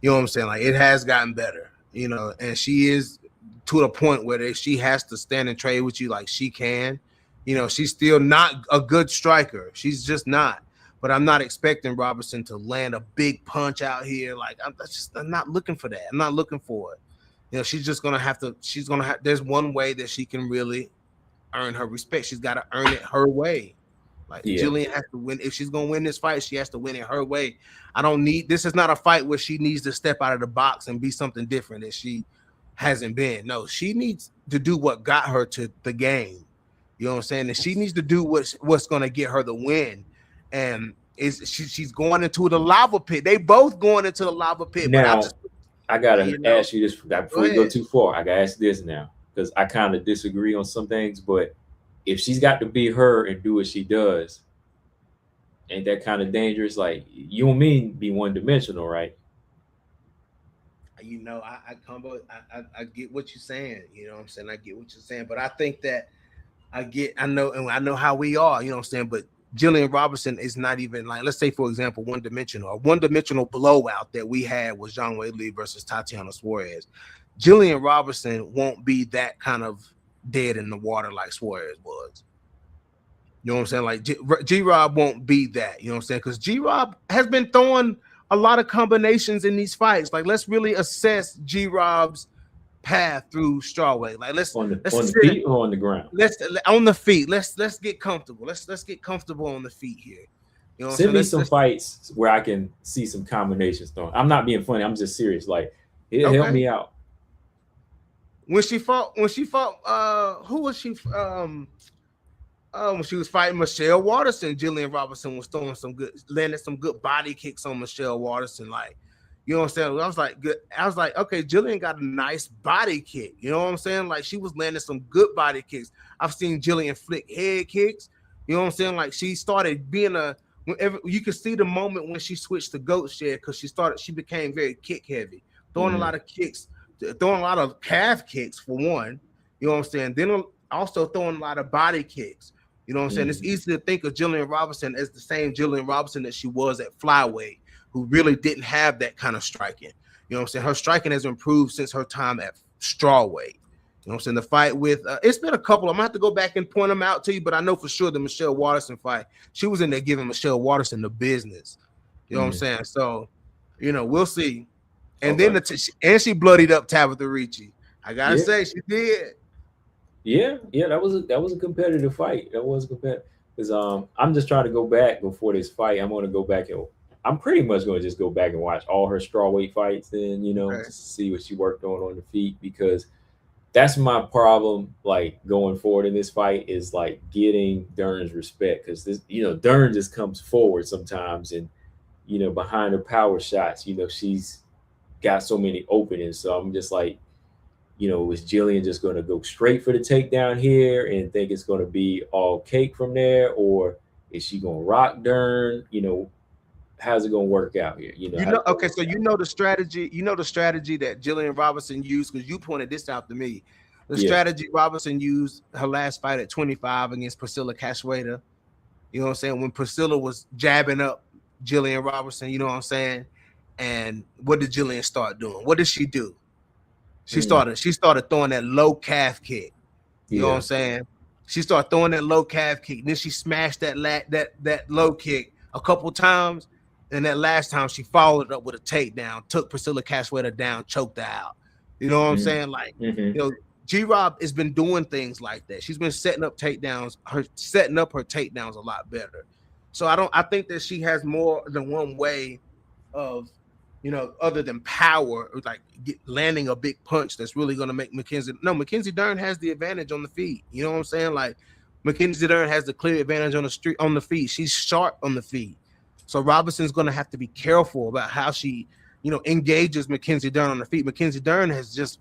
you know what I'm saying? Like, it has gotten better. You know, and she is to the point where she has to stand and trade with you like she can. You know, she's still not a good striker. She's just not. But I'm not expecting Robertson to land a big punch out here. Like, I'm not looking for that. I'm not looking for it. You know, she's just gonna have to. There's one way that she can really earn her respect. She's got to earn it her way. Like, Jillian has to win. If she's gonna win this fight, she has to win it her way. This is not a fight where she needs to step out of the box and be something different that she hasn't been. No, she needs to do what got her to the game. You know what I'm saying? And she needs to do what's gonna get her the win. And she's going into the lava pit. They both going into the lava pit. Now, I gotta ask you this before we go too far. I gotta ask this now because I kind of disagree on some things. But if she's got to be her and do what she does, ain't that kind of dangerous? Like, you don't mean be one dimensional, right? You know, I get what you're saying. You know what I'm saying? I get what you're saying. But I think that I know how we are. You know what I'm saying? But Jillian Robertson is not even like, let's say, for example, one-dimensional. A one-dimensional blowout that we had was Zhang Weili versus Tatiana Suarez. Jillian Robertson won't be that kind of dead in the water like Suarez was. You know what I'm saying? Like, G-Rob won't be that. You know what I'm saying? Because G-Rob has been throwing a lot of combinations in these fights. Like, let's really assess G-Rob's path through strawweight. Like, let's on the feet or on the ground. Let's on the feet. Let's get comfortable. Let's get comfortable on the feet here. You know, send me some fights where I can see some combinations thrown. I'm not being funny. I'm just serious. Like, it'll help me out. When she fought, who was she? When she was fighting Michelle Waterson, Jillian Robertson was landed some good body kicks on Michelle Waterson. Like, you know what I'm saying? I was like, okay, Jillian got a nice body kick. You know what I'm saying? Like, she was landing some good body kicks. I've seen Jillian flick head kicks. You know what I'm saying? Like, she started being whenever you could see the moment when she switched to goat shed because she became very kick heavy, throwing a lot of kicks, throwing a lot of calf kicks for one. You know what I'm saying? Then also throwing a lot of body kicks. You know what I'm saying? It's easy to think of Jillian Robertson as the same Jillian Robertson that she was at flyweight, who really didn't have that kind of striking. You know what I'm saying? Her striking has improved since her time at strawweight. You know what I'm saying? The fight with it's been a couple. I'm gonna have to go back and point them out to you, but I know for sure the Michelle Waterson fight, she was in there giving Michelle Waterson the business. You know what I'm saying? So, you know, we'll see. And then she bloodied up Tabitha Ricci. I gotta say, she did. Yeah, that was a competitive fight. That was competitive because I'm just trying to go back before this fight. I'm gonna go back and I'm pretty much gonna just go back and watch all her strawweight fights and to see what she worked on the feet, because that's my problem. Like, going forward in this fight is like getting DERN's respect, because this DERN just comes forward sometimes and behind her power shots she's got so many openings. So I'm just like, is Jillian just going to go straight for the takedown here and think it's going to be all cake from there? Or is she going to rock DERN? how's it gonna work out here? You know, You how's know, it gonna okay, work so out? you know the strategy. You know the strategy that Jillian Robinson used because you pointed this out to me. The Yeah. strategy Robinson used her last fight at 25 against Priscilla Cachoeira. You know what I'm saying? When Priscilla was jabbing up Jillian Robinson, you know what I'm saying? And what did Jillian start doing? What did she do? Mm, She started throwing that low calf kick. You know what yeah. I'm saying? She started throwing that low calf kick. Then she smashed that low kick a couple times. And that last time she followed up with a takedown, took Priscilla Cachoeira down, choked her out. You know what I'm Mm, saying? Like, mm-hmm. you know, G Rob has been doing things like that. She's been setting up her takedowns a lot better. So I think that she has more than one way of, you know, other than power, like landing a big punch that's really going to make Mackenzie. No, Mackenzie Dern has the advantage on the feet. You know what I'm saying? Like Mackenzie Dern has the clear advantage on the feet. She's sharp on the feet. So Robinson's going to have to be careful about how she, you know, engages Mackenzie Dern on the feet. Mackenzie Dern has just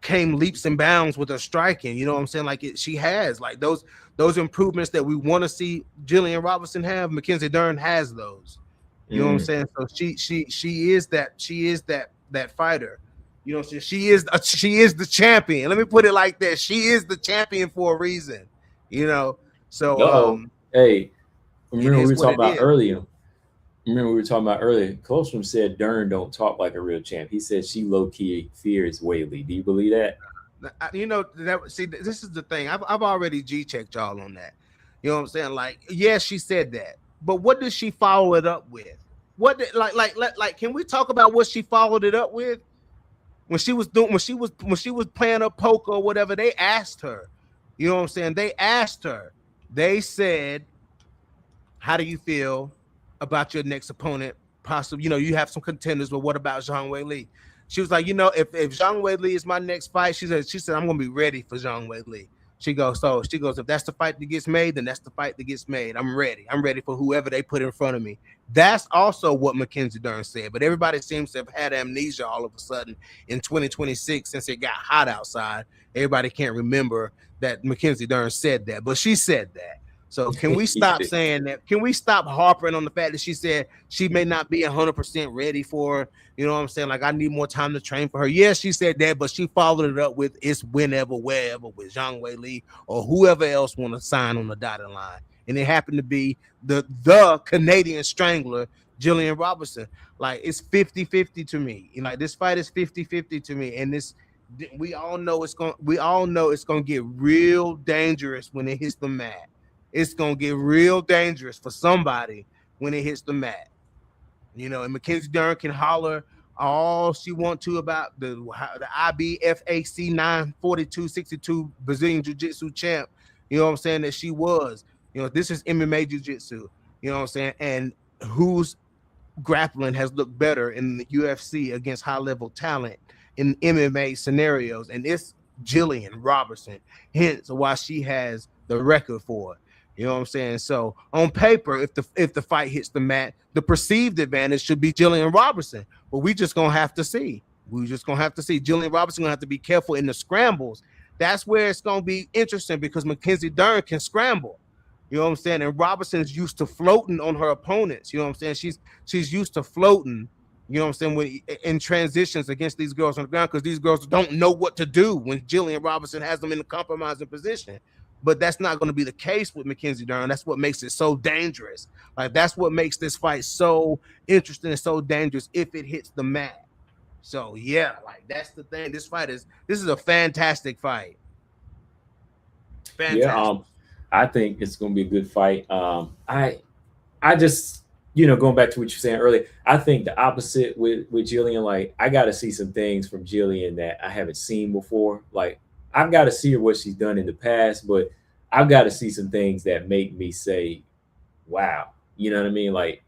came leaps and bounds with her striking. You know what I'm saying? Like she has like those improvements that we want to see Jillian Robinson have. Mackenzie Dern has those. You know what I'm Mm. saying? So she is that fighter. You know, she is the champion. Let me put it like that. She is the champion for a reason. You know, so Uh-oh. Hey, it remember we is were what talking it about is. earlier. Remember we were talking about earlier. Colstrom said Dern don't talk like a real champ. He said she low key fears Whaley. Do you believe that? You know that. See, this is the thing. I've already G checked y'all on that. You know what I'm saying? Like, yes, she said that, but what did she follow it up with? What did like? Can we talk about what she followed it up with when she was doing when she was playing a poker or whatever? They asked her. You know what I'm saying? They asked her. They said, "How do you feel about your next opponent? Possibly, you know, you have some contenders, but what about Zhang Wei Li?" She was like, you know, if Zhang Wei Li is my next fight, she said I'm gonna be ready for Zhang Wei Li. She goes, if that's the fight that gets made, then that's the fight that gets made. I'm ready. I'm ready for whoever they put in front of me. That's also what Mackenzie Dern said. But everybody seems to have had amnesia all of a sudden in 2026 since it got hot outside. Everybody can't remember that Mackenzie Dern said that, but she said that. So can we He stop said, saying that? Can we stop harping on the fact that she said she may not be 100% ready for, you know what I'm saying? Like, I need more time to train for her. Yes, she said that, but she followed it up with it's whenever, wherever with Zhang Wei Li or whoever else want to sign on the dotted line. And it happened to be the Canadian Strangler, Jillian Robinson. Like, it's 50-50 to me. You know, like, this fight is 50-50 to me. And this we all know it's gonna get real dangerous when it hits the mat. It's gonna get real dangerous for somebody when it hits the mat. You know, and Mackenzie Dern can holler all she want to about the IBFAC 94262 Brazilian Jiu-Jitsu champ. You know what I'm saying? That she was. You know, this is MMA Jiu-Jitsu. You know what I'm saying? And whose grappling has looked better in the UFC against high-level talent in MMA scenarios, and it's Jillian Robertson. Hence why she has the record for it. You know what I'm saying? So on paper, if the fight hits the mat, the perceived advantage should be Jillian Robertson. But we just gonna have to see. We just gonna have to see. Jillian Robertson gonna have to be careful in the scrambles. That's where it's gonna be interesting because Mackenzie Dern can scramble. You know what I'm saying? And Robertson's used to floating on her opponents. You know what I'm saying? She's used to floating. You know what I'm saying? When, in transitions against these girls on the ground, because these girls don't know what to do when Jillian Robinson has them in a compromising position. But that's not going to be the case with Mackenzie Dern. That's what makes it so dangerous. Like, that's what makes this fight so interesting and so dangerous if it hits the mat. So yeah, like that's the thing. This is a fantastic fight. yeah, Fantastic. I think it's gonna be a good fight. I just, you know, going back to what you're saying earlier, I think the opposite with Jillian. Like, I got to see some things from Jillian that I haven't seen before. Like, I've got to see her what she's done in the past, but I've got to see some things that make me say, "Wow," you know what I mean? Like,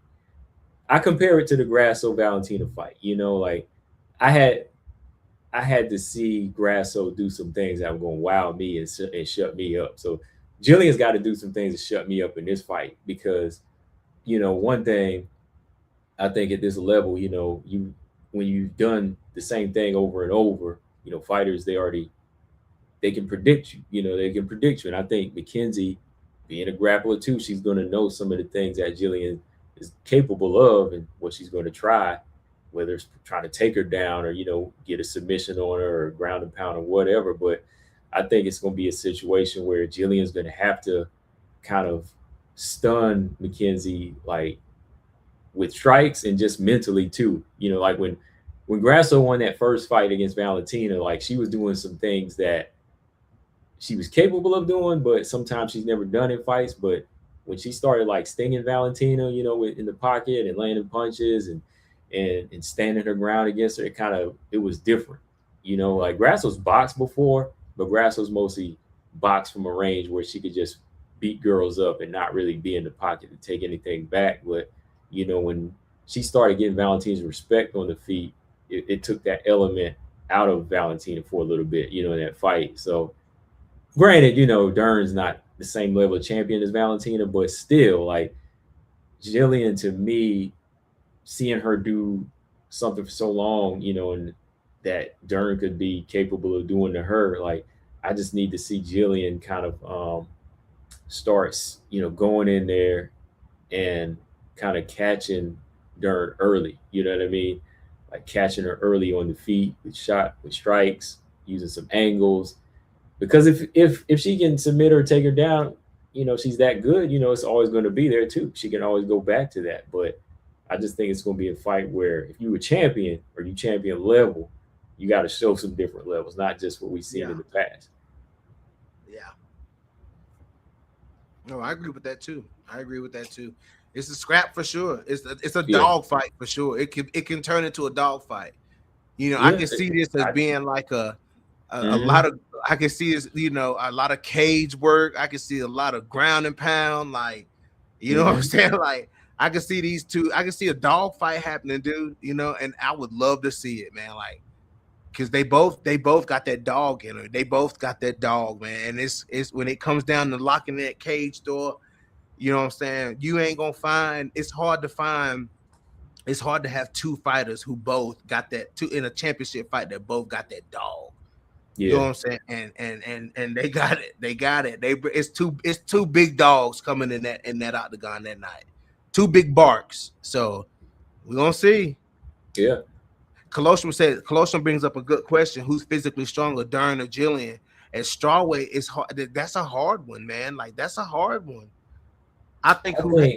I compare it to the Grasso Valentina fight. You know, like I had I had to see Grasso do some things that were going to wow me and shut me up. So Jillian's got to do some things to shut me up in this fight because, you know, one thing I think at this level, you know, you when you've done the same thing over and over, you know, fighters they can predict you. You know, they can predict you. And I think Mackenzie, being a grappler too, she's going to know some of the things that Jillian is capable of and what she's going to try, whether it's trying to take her down or, get a submission on her or ground and pound or whatever. But I think it's going to be a situation where Jillian's going to have to kind of stun Mackenzie, like with strikes and just mentally too. Like when Grasso won that first fight against Valentina, like she was doing some things that she was capable of doing, but sometimes she's never done in fights. But when she started like stinging Valentina, in the pocket and landing punches and standing her ground against her, it was different. Like Grasso's boxed before, but Grasso's mostly boxed from a range where she could just beat girls up and not really be in the pocket to take anything back. But when she started getting Valentina's respect on the feet, it took that element out of Valentina for a little bit, in that fight. So granted, Dern's not the same level of champion as Valentina, but still, like Jillian, to me, seeing her do something for so long, and that Dern could be capable of doing to her, like I just need to see Jillian kind of starts, going in there and kind of catching Dern early. You know what I mean? Like catching her early on the feet with strikes, using some angles. Because if she can submit her, take her down, she's that good. It's always going to be there too. She can always go back to that. But I just think it's going to be a fight where if you a champion or you champion level, you got to show some different levels, not just what we've seen in the past. Yeah. No, I agree with that too. It's a scrap for sure. It's a dog fight for sure. It can turn into a dog fight. I can see this as being like a lot of. I can see this, a lot of cage work. I can see a lot of ground and pound. Like, what I'm saying? Like, I can see these two. I can see a dog fight happening, dude. And I would love to see it, man. Like, because they both got that dog in her. They both got that dog, man. And it's when it comes down to locking that cage door, you know what I'm saying? You ain't gonna find. It's hard to find. It's hard to have two fighters who both got that two in a championship fight that both got that dog. Yeah. You know what I'm saying? And they got it. It's two big dogs coming in that octagon that night. Two big barks. So we're gonna see. Yeah. Colosseum brings up a good question. Who's physically stronger, Dern or Jillian? At strawweight, it's hard. That's a hard one, man. Like that's a hard one. I think who's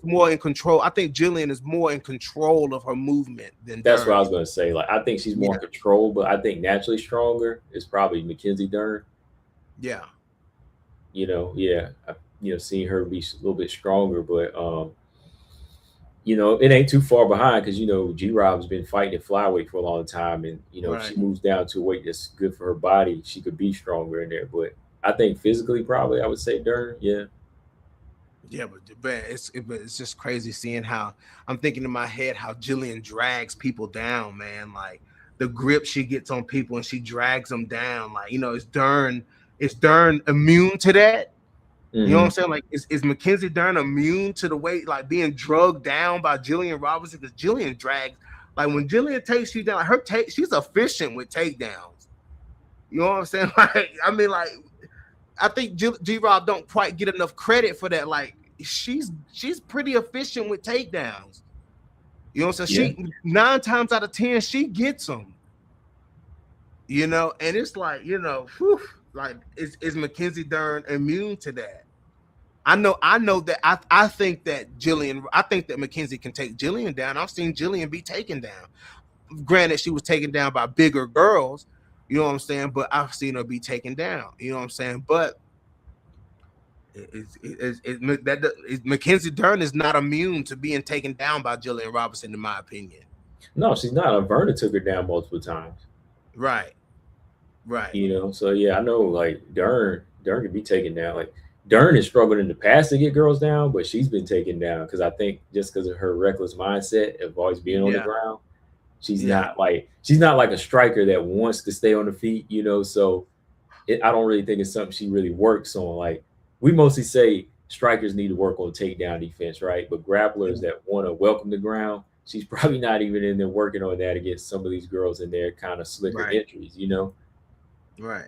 more in control. I think Jillian is more in control of her movement than that's Dern. What I was gonna say. Like I think she's more in control, but I think naturally stronger is probably Mackenzie Dern. Yeah. Seeing her be a little bit stronger, but it ain't too far behind because G-Rob's been fighting at flyweight for a long time, and if she moves down to a weight that's good for her body, she could be stronger in there. But I think physically, probably I would say Dern. Yeah. Yeah, but it's just crazy seeing how I'm thinking in my head how Jillian drags people down, man. Like the grip she gets on people and she drags them down. Like is Dern immune to that? Mm-hmm. You know what I'm saying? Like is Mackenzie Dern immune to the weight, like being drugged down by Jillian Robertson? Because Jillian drags, like when Jillian takes you down, she's efficient with takedowns. You know what I'm saying? Like I mean, like I think G-Rob don't quite get enough credit for that. Like she's pretty efficient with takedowns. You know what I'm saying? Yeah. She 9 times out of 10 she gets them. And it's like whew, like is Mackenzie Dern immune to that? I know that I think that Mackenzie can take Jillian down. I've seen Jillian be taken down. Granted, she was taken down by bigger girls. You know what I'm saying? But I've seen her be taken down. You know what I'm saying? But Mackenzie Dern is not immune to being taken down by Jillian Robertson, in my opinion. No, she's not. Verna took her down multiple times. Right. So yeah, I know like Dern could be taken down. Like Dern has struggled in the past to get girls down, but she's been taken down because I think just because of her reckless mindset of always being on the ground. She's not like a striker that wants to stay on the feet, so I don't really think it's something she really works on. Like we mostly say strikers need to work on takedown defense, right? But grapplers that want to welcome the ground, she's probably not even in there working on that against some of these girls in their kind of slicker entries, Right.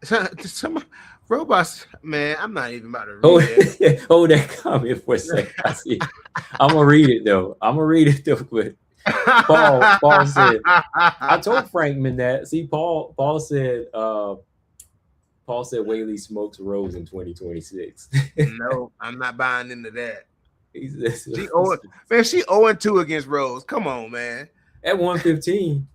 Some robots, man. I'm not even about to Hold, read that. hold that comment for a second. I see. I'm gonna read it though. I'm gonna read it though. But Paul said, I told Frankman that. See, Paul said Whaley smokes Rose in 2026. No, I'm not buying into that. He says, She 0, man. She 0-2 against Rose. Come on, man. at 115.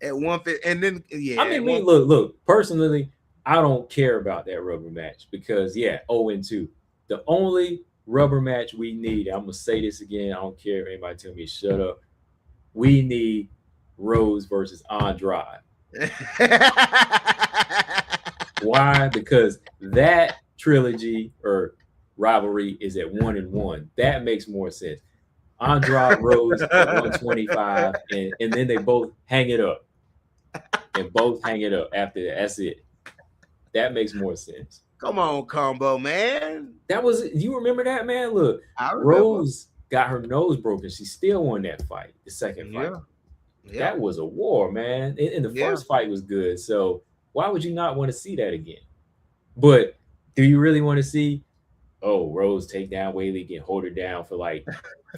At 150, and then yeah. I mean, look. Personally, I don't care about that rubber match because 0-2. The only rubber match we need. I'm gonna say this again. I don't care if anybody tell me to shut up. We need Rose versus Andrade. Why? Because that trilogy or rivalry is at 1-1. That makes more sense. Andrade Rose at 125, and then they both hang it up. And both hang it up after that. That's it. That makes more sense. Come on, Combo, man. That was, you remember that, man? Look, Rose got her nose broken. She still won that fight, the second fight. Yeah. That was a war, man. And the first fight was good. So why would you not want to see that again? But do you really want to see, Rose take down Whaley, hold her down for like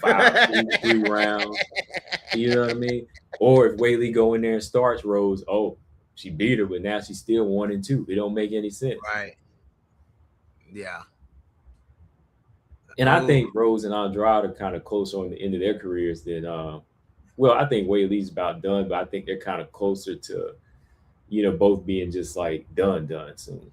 3 rounds? You know what I mean? Or if Whaley go in there and starts Rose, she beat her, but now she's still 1-2. It don't make any sense. Right. Yeah. And I think Rose and Andrade are kind of closer on the end of their careers than I think Whaley's about done, but I think they're kind of closer to, both being just like done soon.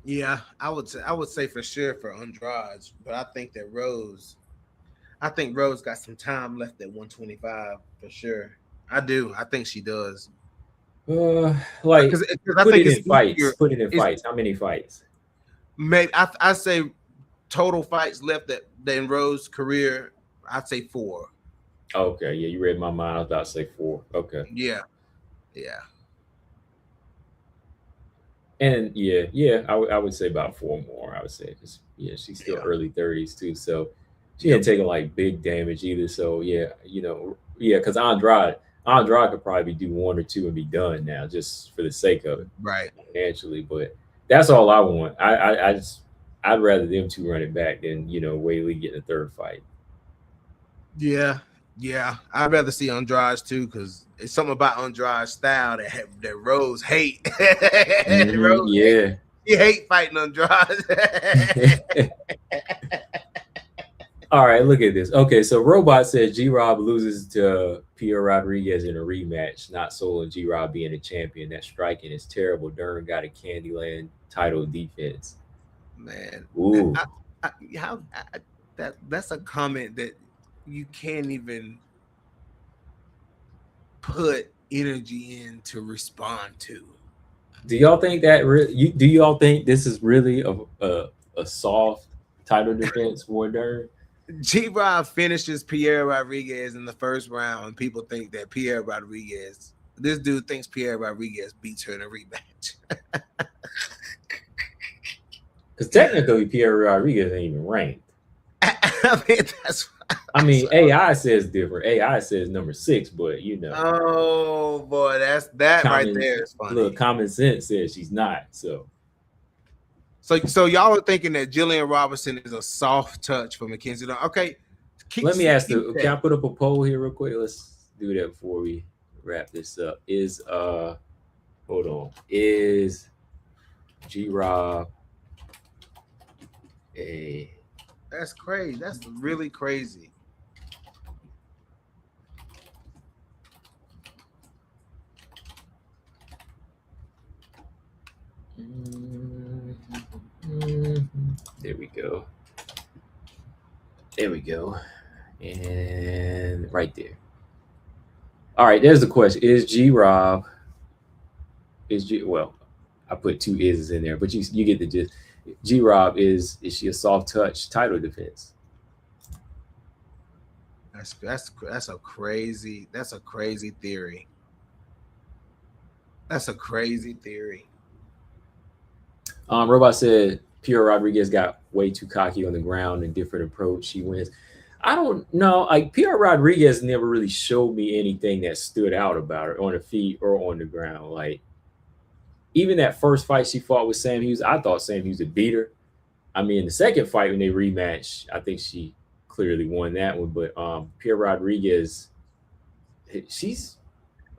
Yeah, I would say for sure for Andrade, but I think Rose got some time left at 125 for sure. I do. I think she does. Like, cause I think it in fights. Put it in fights. How many fights? Maybe I say total fights left in Rose's career. I'd say 4. Okay, yeah, you read my mind. I was about to say 4. Okay. Yeah. And I would say about 4 more. I would say because she's still early 30s too, so she ain't taking like big damage either. So because Andrade could probably do 1 or 2 and be done now, just for the sake of it, right? Financially, but that's all I want. I'd rather them 2 run it back than Whaley getting a 3rd fight. Yeah, I'd rather see Andrade too because it's something about Andrade's style that Rose hate. Rose he hate fighting Andrade. All right, look at this. Okay, so Robot says G-Rob loses to Pierre Rodriguez in a rematch, not Soul and G-Rob being a champion. That striking is terrible. DERN got a Candyland title defense. Man, ooh, that's a comment that you can't even put energy in to respond to. Do y'all think that? Do y'all think this is really a soft title defense for DERN? G-Rob finishes Pierre Rodriguez in the first round, and people think that this dude thinks Pierre Rodriguez beats her in a rematch. Because technically, Pierre Rodriguez ain't even ranked. I mean, AI says different. AI says number 6, but Oh boy, that right there is funny. Look, common sense says she's not. So y'all are thinking that Jillian Robertson is a soft touch for Mackenzie. Okay. Let me ask you, can I put up a poll here real quick? Let's do that before we wrap this up. Is G-Rob a... That's crazy. That's really crazy. There we go. And right there. All right, there's the question. Is G-Rob I put 2 is's in there, but you get the gist. G-Rob is she a soft touch title defense? That's a crazy theory. That's a crazy theory. Robot said Pierre Rodriguez got way too cocky on the ground and different approach. She wins. I don't know. Like Pierre Rodriguez never really showed me anything that stood out about her on the feet or on the ground. Like even that first fight she fought with Sam Hughes, I thought Sam Hughes would beat her. I mean, the second fight when they rematched, I think she clearly won that one. But Pierre Rodriguez, she's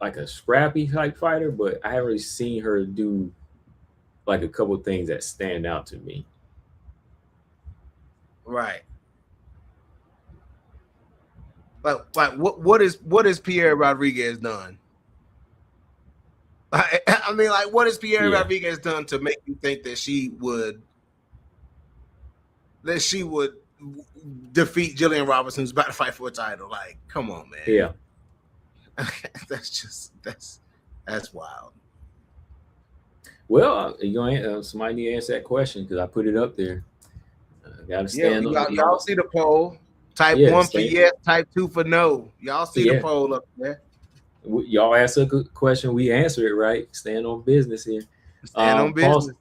like a scrappy type fighter, but I haven't really seen her do like a couple of things that stand out to me. Right. Like what is Pierre Rodriguez done? I mean, like, what has Pierre Rodriguez done to make you think that she would defeat Jillian Robertson, who's about to fight for a title? Like, come on, man. Yeah. that's wild. Well, somebody need to answer that question because I put it up there. Gotta stand up. Y'all see the poll. Type 1 for yes, type 2 for no. Y'all see the poll up there. Y'all ask a good question, we answer it right. Stand on business here. Stand on business.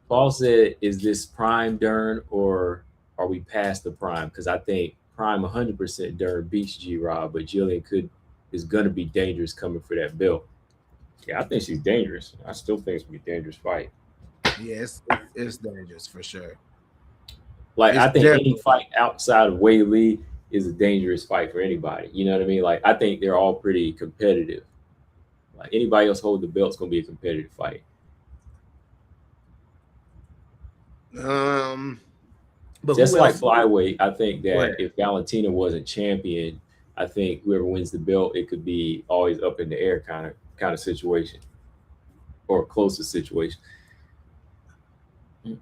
Paul said, "Is this prime DERN or are we past the prime?" Because I think prime 100% DERN beats G-Rob, but Jillian is gonna be dangerous coming for that belt. Yeah, I think she's dangerous. I still think it's gonna be a dangerous fight. Yes, it's dangerous for sure. Like I think any fight outside of Wei Lee is a dangerous fight for anybody. You know what I mean? Like I think they're all pretty competitive. Like anybody else hold the belt's gonna be a competitive fight. But just like flyweight, I think that if Valentina wasn't champion, I think whoever wins the belt, it could be always up in the air kind of situation, or closer situation.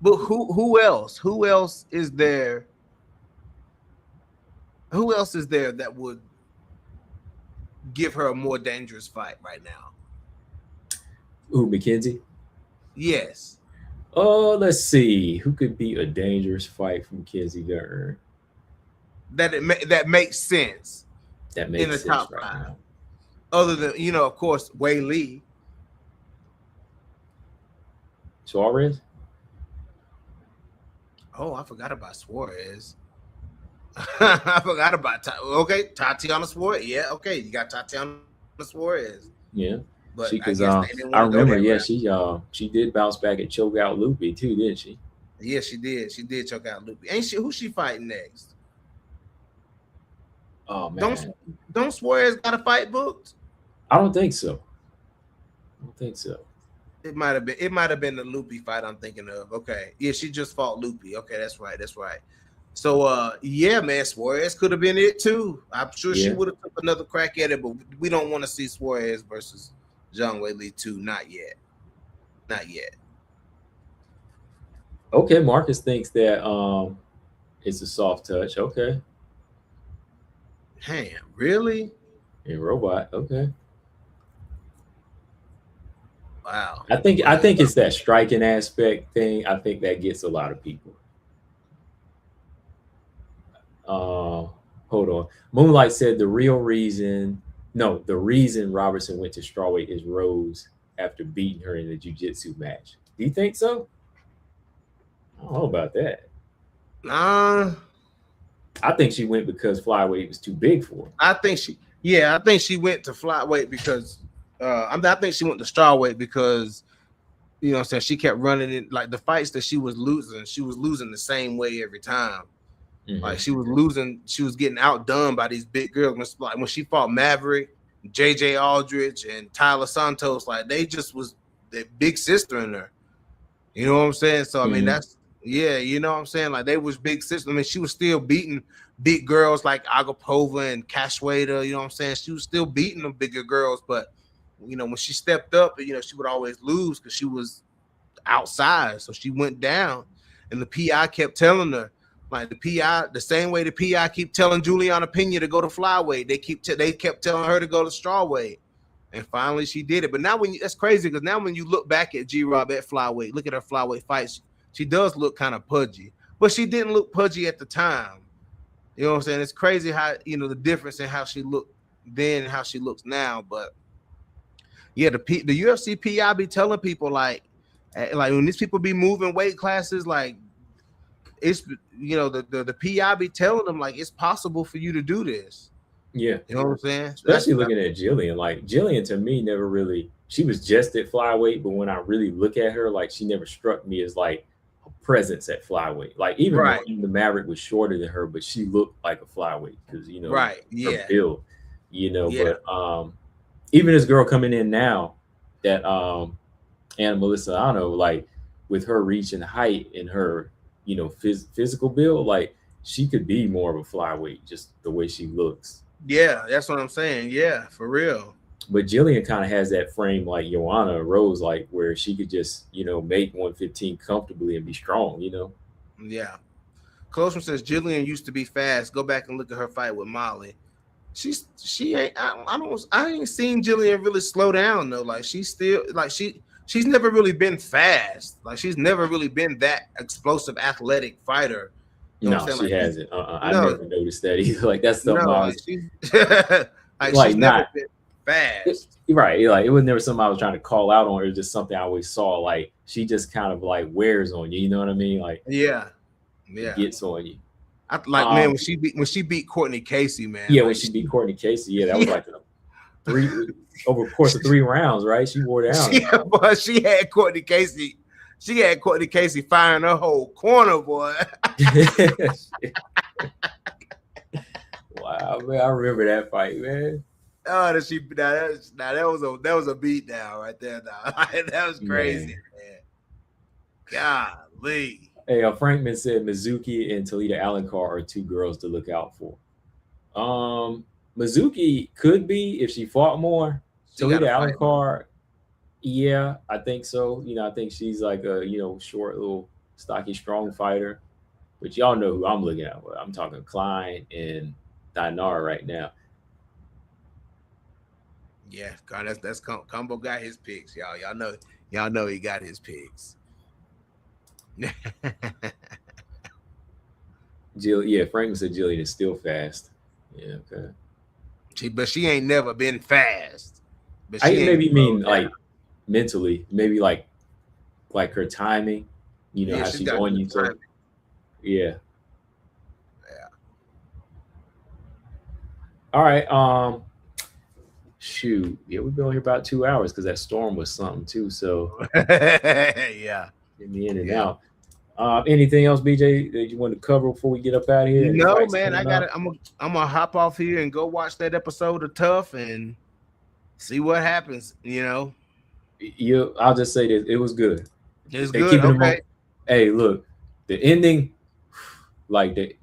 But who else? Who else is there? Who else is there that would give her a more dangerous fight right now? Who, McKenzie? Yes. Oh, let's see. Who could be a dangerous fight from Mackenzie DERN? That makes sense. That makes in the sense top right 5. now. Other than, of course, Wei Lee. Suarez? Oh, I forgot about Suarez. I forgot about Tatiana Suarez. Yeah, okay, you got Tatiana Suarez. Yeah, but I remember. Yeah, she did bounce back and choke out Loopy too, didn't she? Yeah, she did. She did choke out Loopy. Ain't she? Who's she fighting next? Oh man, don't Suarez got a fight booked? I don't think so. It might have been the Loopy fight I'm thinking of. Okay, yeah, she just fought Loopy. Okay, that's right. So, yeah, man, Suarez could have been it too. I'm sure she would have took another crack at it, but we don't want to see Suarez versus Zhang Weili too. Not yet. Okay, Marcus thinks that it's a soft touch. Okay. Damn, really? In Robot. Okay. Wow. I think it's that striking aspect thing. I think that gets a lot of people. Hold on. Moonlight said the reason Robertson went to strawweight is Rose after beating her in the jiu-jitsu match. Do you think so? I don't know about that. I think she went because flyweight was too big for her. I think she went to flyweight because I think she went to strawweight because what I'm saying, she kept running in like the fights that she was losing the same way every time. Mm-hmm. Like she was getting outdone by these big girls. Like when she fought Maverick, JJ Aldrich, and Tyler Santos, like they just was the big sister in her. You know what I'm saying? So I mean you know what I'm saying? Like they was big sister. I mean, she was still beating big girls like Agapova and Cashwader, you know what I'm saying? She was still beating them bigger girls, but when she stepped up, she would always lose because she was outside. So she went down, and the PI kept telling her, like the same way the PI keep telling Juliana Pena to go to flyweight, they kept telling her to go to strawweight, and finally she did it. But now that's crazy because now when you look back at G-Rob at flyweight, look at her flyweight fights, she does look kind of pudgy, but she didn't look pudgy at the time. You know what I'm saying? It's crazy how the difference in how she looked then and how she looks now. But yeah, the UFC PI be telling people like when these people be moving weight classes, like it's the PI be telling them like it's possible for you to do this. Yeah. You know what I'm saying? Especially looking at Jillian. Like Jillian to me never really, she was just at flyweight, but when I really look at her, like she never struck me as like a presence at flyweight. Like even right, the Maverick was shorter than her, but she looked like a flyweight because right, her yeah, build, yeah, but even this girl coming in now that and Melissa, I don't know, like with her reach and height and her, physical build, like she could be more of a flyweight, just the way she looks. yeah. That's what I'm saying. Yeah, for real. But Jillian kind of has that frame like Joanna Rose, like where she could just, make 115 comfortably and be strong, Yeah. Closer says Jillian used to be fast. Go back and look at her fight with Molly. She ain't. I ain't seen Jillian really slow down though. Like she's still like she's never really been fast. Like she's never really been that explosive athletic fighter. You know No, what I'm she saying? hasn't. I No, never noticed that either. Like that's something I like was she's never not been fast. right. Like it was never something I was trying to call out on. It was just something I always saw. Like she just kind of like wears on you. You know what I mean? Like Yeah. gets on you. I like man when she beat Courtney Casey, man. Yeah, like, when she beat Courtney Casey, yeah, that was like over the course of 3 rounds, right? She wore down. Yeah, but she had Courtney Casey. She had Courtney Casey firing her whole corner, boy. Wow, man, I remember that fight, man. Oh, that was a beat down right there. Now that was crazy, man. Golly. Hey, Frankman said Mizuki and Talita Alencar are 2 girls to look out for. Mizuki could be if she fought more. Talita Alencar, yeah, I think so. I think she's like a short, little, stocky, strong fighter. But y'all know who I'm looking at. I'm talking Klein and Dinar right now. Yeah, God, that's Combo got his picks, y'all. Y'all know he got his picks. Franklin said Jillian is still fast. Yeah, okay. But she ain't never been fast. But I maybe mean like mentally, maybe like her timing. How she's on you. So, yeah. All right. Shoot. Yeah, we've been on here about 2 hours because that storm was something too. So yeah. Get me in and out. Anything else, BJ, that you want to cover before we get up out of here? No, man. I got it. I'm gonna hop off here and go watch that episode of Tough and see what happens. I'll just say this: it was good. It's good. Okay. Hey, look, the ending, like the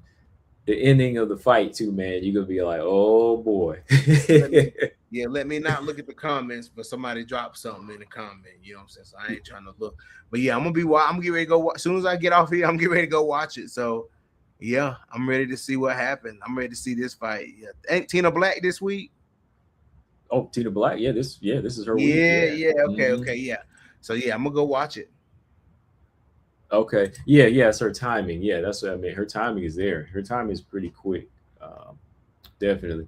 ending of the fight too, man. You're gonna be like, oh boy. Let me not look at the comments, but somebody dropped something in the comment. You know what I'm saying? So I ain't trying to look. But yeah, I'm getting ready to go watch. As soon as I get off here, I'm getting ready to go watch it. So yeah, I'm ready to see what happened. I'm ready to see this fight. Yeah. Ain't Tina Black this week? Oh, Tina Black. Yeah, this is her week. Yeah. Okay. Yeah. So yeah, I'm gonna go watch it. Okay. Yeah, it's her timing. Yeah, that's what I mean. Her timing is there. Her timing is pretty quick. Definitely.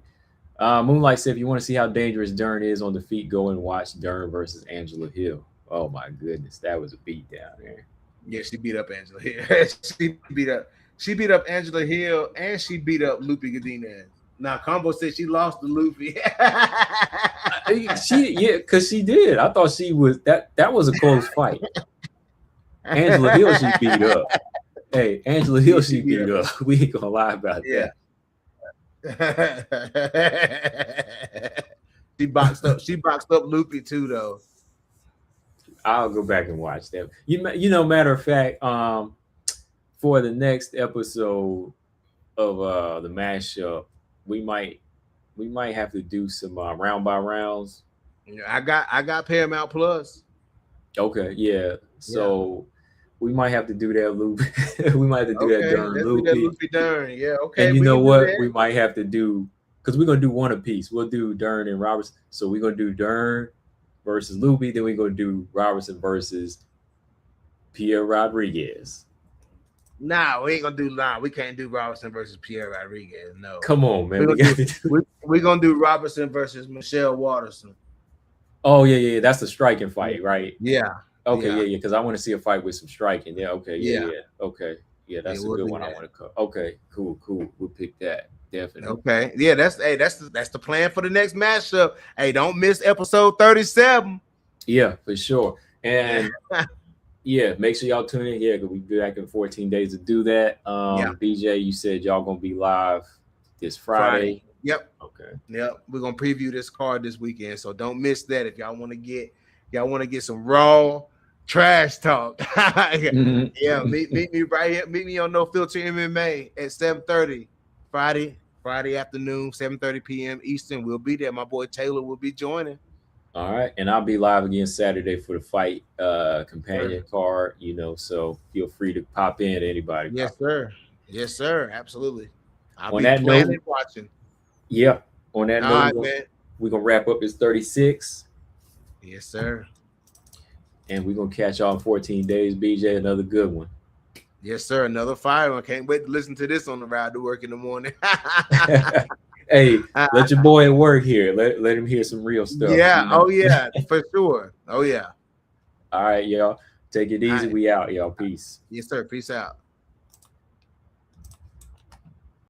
Moonlight said, if you want to see how dangerous DERN is on the feet, go and watch DERN versus Angela Hill. Oh my goodness, that was a beat down there. Yeah, she beat up Angela Hill. she beat up Angela Hill and she beat up Lupe Godinez. Now Combo said she lost to Lupe. Because she did. I thought she was that was a close fight. Angela Hill she beat up. Hey, Angela Hill she beat up. We ain't gonna lie about that. She boxed up Lupe too, though. I'll go back and watch that. Matter of fact, for the next episode of the mashup, we might have to do some round by rounds. I got Paramount Plus. Okay, yeah. So we might have to do that loop. We might have to do that DERN loop. DERN. Yeah, okay. And you know what? We might have to do, because we're gonna do one apiece. We'll do DERN and Robertson. So we're gonna do DERN versus Lupe, then we're gonna do Robertson versus Pierre Rodriguez. Nah, we ain't gonna do. Nah, we can't do Robertson versus Pierre Rodriguez. No. Come on, man. We're gonna do Robertson versus Michelle Watterson. Oh yeah. That's the striking fight, right? Yeah. Okay, yeah. Because I want to see a fight with some striking. Yeah. Okay. Yeah. Okay. Yeah, Yeah, that's a we'll good do one. I that. want to cover. Okay, cool. We'll pick that definitely. Okay. Yeah, that's the plan for the next matchup. Hey, don't miss episode 37. Yeah, for sure. And yeah, make sure y'all tune in. Yeah, because we be back in 14 days to do that. Yeah. BJ, you said y'all gonna be live this Friday. Yep. Okay. Yep. We're gonna preview this card this weekend. So don't miss that if y'all want to get some raw trash talk. Yeah, meet me right here. Meet me on No Filter MMA at 7:30 Friday afternoon, 7:30 p.m. Eastern. We'll be there. My boy Taylor will be joining. All right, and I'll be live again Saturday for the fight companion card. So feel free to pop in. Anybody? Yes, sir. Yes, sir. Absolutely. I'll On be that planning note, watching. yeah. On that All note, right, man. we're gonna wrap up this 36. Yes, sir. And we're gonna catch y'all in 14 days. BJ, another good one. Yes, sir. Another fire one. Can't wait to listen to this on the ride to work in the morning. Hey, let your boy work here. Let him hear some real stuff. Yeah. Oh, yeah. For sure. Oh, yeah. All right, y'all. Take it easy. Right. We out, y'all. Peace. Yes, sir. Peace out.